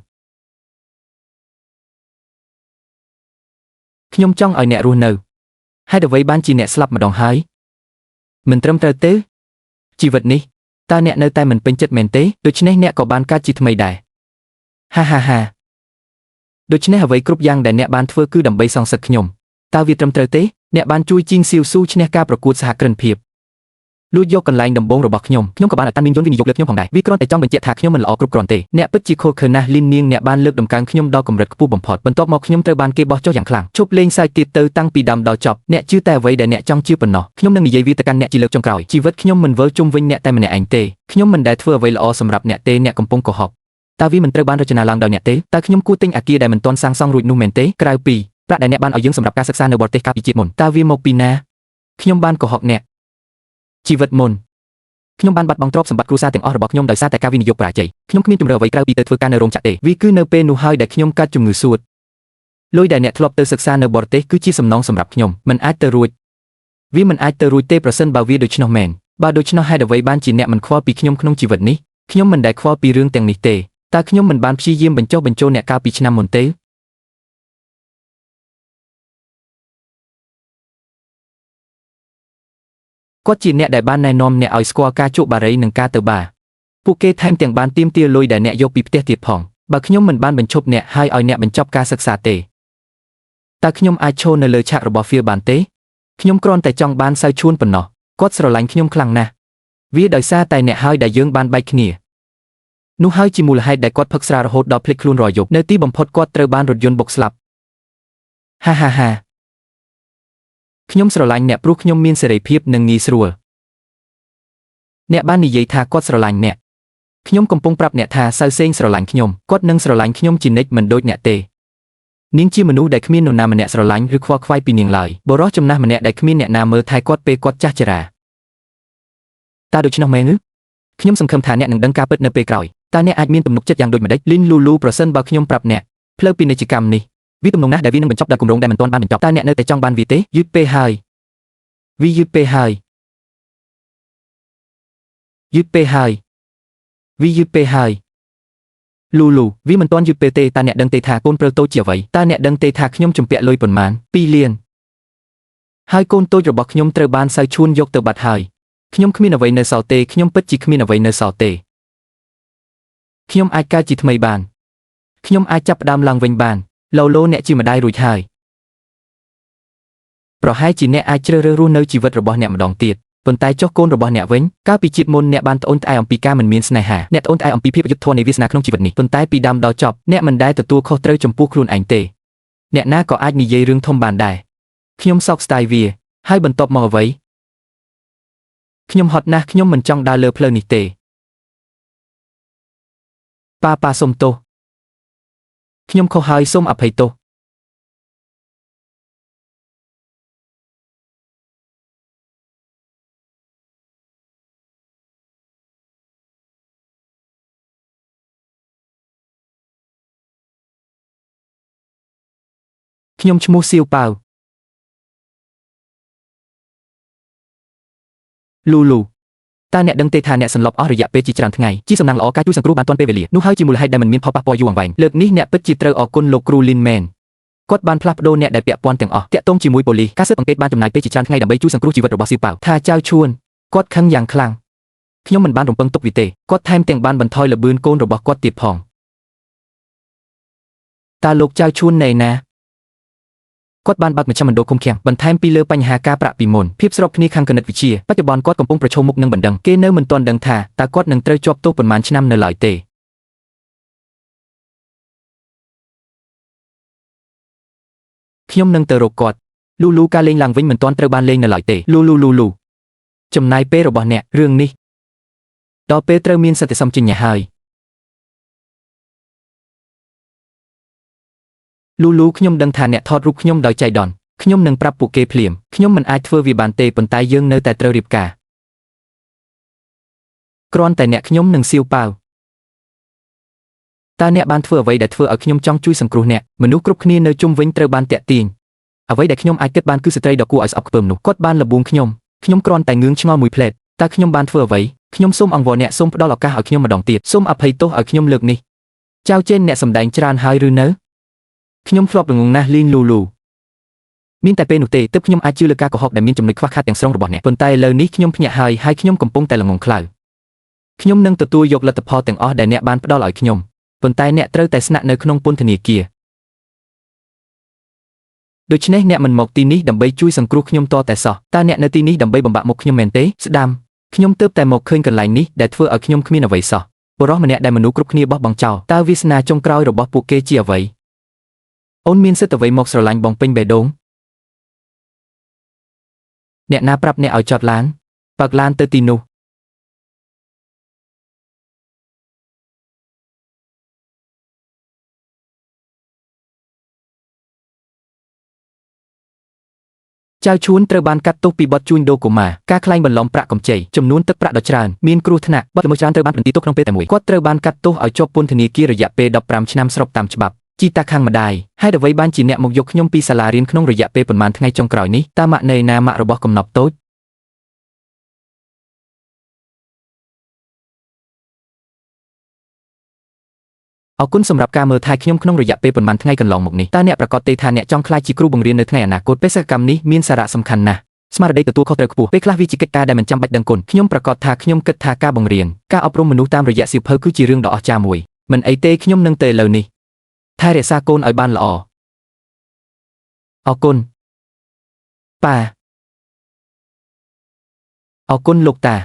ហេតុអ្វីបានជាអ្នកស្លាប់ម្ដងហើយមិនត្រឹមត្រូវទេជីវិតនេះតើអ្នកនៅតែមិនពេញចិត្តមែនទេដូច្នេះអ្នកក៏បានកើតជាថ្មីដែរហាដូច្នេះអ្វីគ្រប់យ៉ាងដែលអ្នកបានធ្វើគឺដើម្បីសងសឹកខ្ញុំតើវាត្រឹមត្រូវទេអ្នកបានជួយជីងស៊ីវស៊ូឈ្នះការប្រកួតសហគ្រិនភាពលួចយកកន្លែងដំបូងរបស់ខ្ញុំក៏បានឲ្យតាន់មានយន្តវិនិយោគលើខ្ញុំផងដែរវាគ្រាន់តែចង់បញ្ជាក់ថាខ្ញុំមិនល្អគ្រប់គ្រាន់ទេអ្នកពិតជាខុសខើណាស់លីននាងអ្នកបានលើកដំកើងខ្ញុំដល់កម្រិតខ្ពស់បំផុតបន្ទាប់មកខ្ញុំត្រូវបានគេបោះចុះយ៉ាងខ្លាំងជប់លេងសើចទៀតទៅតាំងពីដើមដល់ចប់អ្នកជឿតែអ្វីដែលអ្នកចង់ជឿប៉ុណ្ណោះខ្ញុំនឹងនិយាយវាទៅកាន់អ្នកជាលើកចុងក្រោយជីវិតខ្ញុំមិនវិលជុំវិញអ្នកតែម្នាក់ឯងទេខ្ញុំមិនដែលធ្វើអ្វីល្អសម្រាប់អ្នកទេអ្នកកំពុងកុហកតើវាមិនត្រូវបានរចនាឡើងដោយអ្នកទេតើខ្ញុំគួរទិញអគារដែលមិនទាន់សាងសង់រួចនោះមែនទេក្រៅពីប្រាក់ដែលអ្នកបានឲ្យយើងសម្រាប់ការសិក្សានៅបរទេសកាលពីជាតិមុនតើវាមកពីណាខ្ញុំបានកុហកអ្នកជីវិតមុនខ្ញុំបានបាត់បង់ទ្រព្យសម្បត្តិគ្រួសារទាំងអស់របស់ខ្ញុំដោយសារតែការវិនិយោគបរាជ័យខ្ញុំគ្មានជម្រើសអ្វីក្រៅពីទៅធ្វើការនៅរោងចក្រទេវាគឺនៅពេលនោះហើយដែលខ្ញុំកើតជំងឺសួតលុយដែលអ្នកធ្លាប់ទៅសិក្សានៅបរទេសគឺជាសំណងសម្រាប់ខ្ញុំមិនអាចទៅរួចទេប្រសិនបើវាដូច្នោះមែនបើដូច្នោះហេតុអ្វីបានជាអ្នកមិនខ្វល់ពីខ្ញុំក្នុងជីវិតនេះខ្ញុំមិនដែលខ្វល់ពីរឿងទាំងនេះទេតើខ្ញុំមិនបានព្យាយាមបញ្ចុះបញ្ចូលអ្នកកាលពីឆ្នាំមុនទេគាត់ជាអ្នកដែលបានណែនាំអ្នកឲ្យស្គាល់ការជក់បារីនិងការទៅបារពួកគេថែមទាំងបានទាមទារលុយដែលអ្នកយកពីផ្ទះទៀតផងបើខ្ញុំមិនបានបញ្ឈប់អ្នកហើយឲ្យអ្នកបញ្ចប់ការសិក្សាទេតើខ្ញុំអាចឈរនៅលើឆាករបស់ Phil បានទេខ្ញុំគ្រាន់តែចង់បានសៅឈួនប៉ុណ្ណោះគាត់ស្រឡាញ់ខ្ញុំខ្លាំងណាស់វាដោយសារតែអ្នកហើយដែលយើងបានបែកគ្នានោះហើយជាមូលហេតុដែលគាត់ផឹកស្រារហូតដល់ភ្លេចខ្លួនរាល់យប់នៅទីបំផុតគាត់ត្រូវបានរថយន្តបុកស្លាប់ហាខ្ញុំស្រឡាញ់អ្នកព្រោះខ្ញុំមានសេរីភាពនិងងាយស្រួលអ្នកបាននិយាយថាគាត់ស្រឡាញ់អ្នកខ្ញុំកំពុងប្រាប់អ្នកថាសៅសេងស្រឡាញ់ខ្ញុំគាត់នឹងស្រឡាញ់ខ្ញុំជានិច្ចមិនដូចអ្នកទេនាងជាមនុស្សដែលគ្មាននរណាម្នាក់ស្រឡាញ់ឬខ្វល់ខ្វាយពីនាងឡើយបុរសចំណាស់ម្នាក់ដែលគ្មានអ្នកណាមើលថែគាត់ពេលគាត់ចាស់ជរាតើដូច្នោះមែនឬខ្ញុំសង្ឃឹមថាអ្នកនឹងដឹងការពិតនៅពេលក្រោយតើអ្នកអាចមានទំនុកចិត្តយ៉ាងដូចម្តេចលីនលូលូប្រសិនបើខ្ញុំប្រាប់អ្នកផ្លូវពាណិជ្ជកម្មនេះវាទំនងណាស់ដែលវានឹងបញ្ចប់ដោយគម្រោងដែលមិនទាន់បានបញ្ចប់តើអ្នកនៅតែចង់បានវាទេយឺតពេលហើយវាយឺតពេលហើយលូលូវាមិនទាន់យឺតពេលទេតើអ្នកដឹងទេថាកូនព្រើលតូចជាអ្វីតើអ្នកដឹងទេថាខ្ញុំជំពាក់លុយប៉ុន្មាន2លានហើយកូនតូចរបស់ខ្ញុំត្រូវបានសៅឈួនយកទៅបាត់ហើយខ្ញុំគ្មានអ្វីនៅសល់ទេខ្ញុំពិតជាគ្មានអ្វីនៅសល់ទេខ្ញុំអាចកើតជាថ្មីបានខ្ញុំអាចចាប់ផ្ដើមឡើងវិញបានឡូអ្នកជាម្ដាយរួចហើយប្រហែលជាអ្នកអាចជ្រើសរើសរស់នៅជីវិតរបស់អ្នកម្ដងទៀតប៉ុន្តែចុះកូនរបស់អ្នកវិញកាលពីជាតិមុនអ្នកបានត្អូញត្អែអំពីការមិនមានស្នេហាអ្នកត្អូញត្អែអំពីភាពអយុត្តិធម៌នៃវាសនាក្នុងជីវិតនេះប៉ុន្តែពីដើមដល់ចប់អ្នកមិនដែលទទួលខុសត្រូវចំពោះខ្លួនឯងទេអ្នកណាក៏អាចនិយាយរឿងធំបានដែរខ្ញុំសោកស្ដាយវាហើយបន្ទាប់មកអ្វីខ្ញុំហត់ណាស់ខ្ញុំមិនចង់ដើរលើផ្លូវនេះទេប៉ាសុំទោសខ្ញុំខុសហើយសូមអភ័យទោស ខ្ញុំឈ្មោះសៀវប៉ាវលូលូតើអ្នកដឹងទេថាអ្នកសន្លប់អស់រយៈពេលជាច្រើនថ្ងៃជាសំណាងល្អការជួយសង្គ្រោះបានទាន់ពេលវេលានោះហើយជាមូលហេតុដែលមិនមានផលប៉ះពាល់យូរអង្វែងលើកនេះអ្នកពិតជាត្រូវអរគុណលោកគ្រូលីនមែនគាត់បានផ្លាស់ប្ដូរអ្នកដែលពាក់ព័ន្ធទាំងអស់តាក់ទងជាមួយប៉ូលីសការស៊ើបអង្កេតបានចំណាយពេលជាច្រើនថ្ងៃដើម្បីជួយសង្គ្រោះជីវិតរបស់សៀវប៉ាវថាចៅឈួនគាត់ខឹងយ៉ាងខ្លាំងខ្ញុំមិនបានរំពឹងទុកវាទេគាត់ថែមទាំងបានបន្ថយល្បឿនកូនរបស់គាត់ទៀតផងតើលោកចៅឈួននៅណាគាត់បានបើកមជ្ឈមណ្ឌលឃុំឃាំងបន្ថែមពីលើបញ្ហាការប្រាក់ពីមុនភាពស្របគ្នាខាងគណិតវិទ្យាបច្ចុប្បន្នគាត់កំពុងប្រឈមមុខនឹងបណ្ដឹងគេនៅមិនទាន់ដឹងថាតើគាត់នឹងត្រូវជាប់ទោសប៉ុន្មានឆ្នាំនៅឡើយទេខ្ញុំនឹងទៅរកគាត់លូលូការលេងឡើងវិញមិនទាន់ត្រូវបានលេងនៅឡើយទេលូចំណាយពេលរបស់អ្នករឿងនេះដល់ពេលត្រូវមានសតិសម្បជញ្ញៈហើយលូខ្ញុំដឹងថាអ្នកថតរូបខ្ញុំដោយចៃដន្យខ្ញុំនឹងប្រាប់ពួកគេភ្លាមខ្ញុំមិនអាចធ្វើវាបានទេប៉ុន្តែយើងនៅតែត្រូវរៀបការគ្រាន់តែអ្នកខ្ញុំនឹងសៀវប៉ាវតើអ្នកបានធ្វើអ្វីដែលធ្វើឲ្យខ្ញុំចង់ជួយសង្គ្រោះអ្នកមនុស្សគ្រប់គ្នានៅជុំវិញត្រូវបានតាក់ទាញអ្វីដែលខ្ញុំអាចគិតបានគឺស្ត្រីដ៏គួរឲ្យស្អប់ខ្ពើមនោះគាត់បានលបួងខ្ញុំគ្រាន់តែងឿងឆ្ងល់មួយផ្លែតតើខ្ញុំបានធ្វើអ្វីខ្ញុំសូមអង្វរអ្នកសូមផ្ដល់ឱកាសឲ្យខ្ញុំម្ដងទៀតសូមអភ័យទោសឲ្យខ្ញុំលើកនេះចៅចេនអ្នកសម្ដែងច្រើនហើយឬនៅខ្ញុំធ្លាប់រងងណាស់លីនលូមានតែពេលនោះទេទើបខ្ញុំអាចជឿលើការកុហកដែលមានចំណុចខ្វះខាតទាំងស្រុងរបស់អ្នកប៉ុន្តែឥឡូវនេះខ្ញុំភ្ញាក់ហើយខ្ញុំកំពុងតែល្ងងខ្លៅខ្ញុំនឹងទទួលយកលទ្ធផលទាំងអស់ដែលអ្នកបានផ្ដល់ឲ្យខ្ញុំប៉ុន្តែអ្នកត្រូវតែស្នាក់នៅក្នុងពន្ធនាគារដូច្នេះអ្នកមិនមកទីនេះដើម្បីជួយសង្គ្រោះខ្ញុំតតែសោះតើអ្នកនៅទីនេះដើម្បីបំបាក់មុខខ្ញុំមែនទេស្ដាំខ្ញុំទើបតែមកឃើញកន្លែងនេះដែលធ្វើឲ្យខ្ញុំគ្មានអ្វីសោះបុរសម្នាក់ដែលមនុស្សគ្រប់គ្នាបោះបង់ចោលតើវាសនាចុងក្រោយរបស់ពួកគេជាអ្វីអូនមានសិទ្ធិអ្វីមកស្រឡាញ់បងពេញបេះដូងអ្នកណាប្រាប់អ្នកឲ្យចតឡានបើកឡានទៅទីនោះចៅឈួនត្រូវបានកាត់ទោសពីបទជួញដូរកុមារការក្លែងបន្លំប្រាក់កម្ចីចំនួនទឹកប្រាក់ដ៏ច្រើនមានគ្រោះថ្នាក់បទល្មើសច្រើនត្រូវបានបន្ទីទុកក្នុងពេលតែមួយគាត់ត្រូវបានកាត់ទោសឲ្យជាប់ពន្ធនាគាររយៈពេល15ឆ្នាំស្របតាមច្បាប់ជីតាខាងម្ដាយហេតុអ្វីបានជាអ្នកមកយកខ្ញុំពីសាលារៀនក្នុងរយៈពេលប៉ុន្មានថ្ងៃចុងក្រោយនេះតើម៉ាក់នៅណាម៉ាក់របស់កំណប់តូចអរគុណសម្រាប់ការមើលថែខ្ញុំក្នុងរយៈពេលប៉ុន្មានថ្ងៃកន្លងមកនេះតើអ្នកប្រកាសទេថាអ្នកចង់ក្លាយជាគ្រូបង្រៀននៅថ្ងៃអនាគតបេសកកម្មនេះមានសារៈសំខាន់ណាស់ស្មារតីទទួលខុសត្រូវខ្ពស់ពេលខ្លះវាជាកិច្ចការដែលមិនចាំបាច់ដឹងគុណខ្ញុំប្រកាសថាខ្ញុំគិតថាការបង្រៀនការអប់រំមនុស្សតាមរយៈសៀវភៅគឺជារឿងដ៏អស្ចារ្យមួយមិនអីទេខ្ញុំនឹងទៅឥឡូវនេះថែរក្សាកូនឲ្យបានល្អអរគុណប៉ាអរគុណលោកតា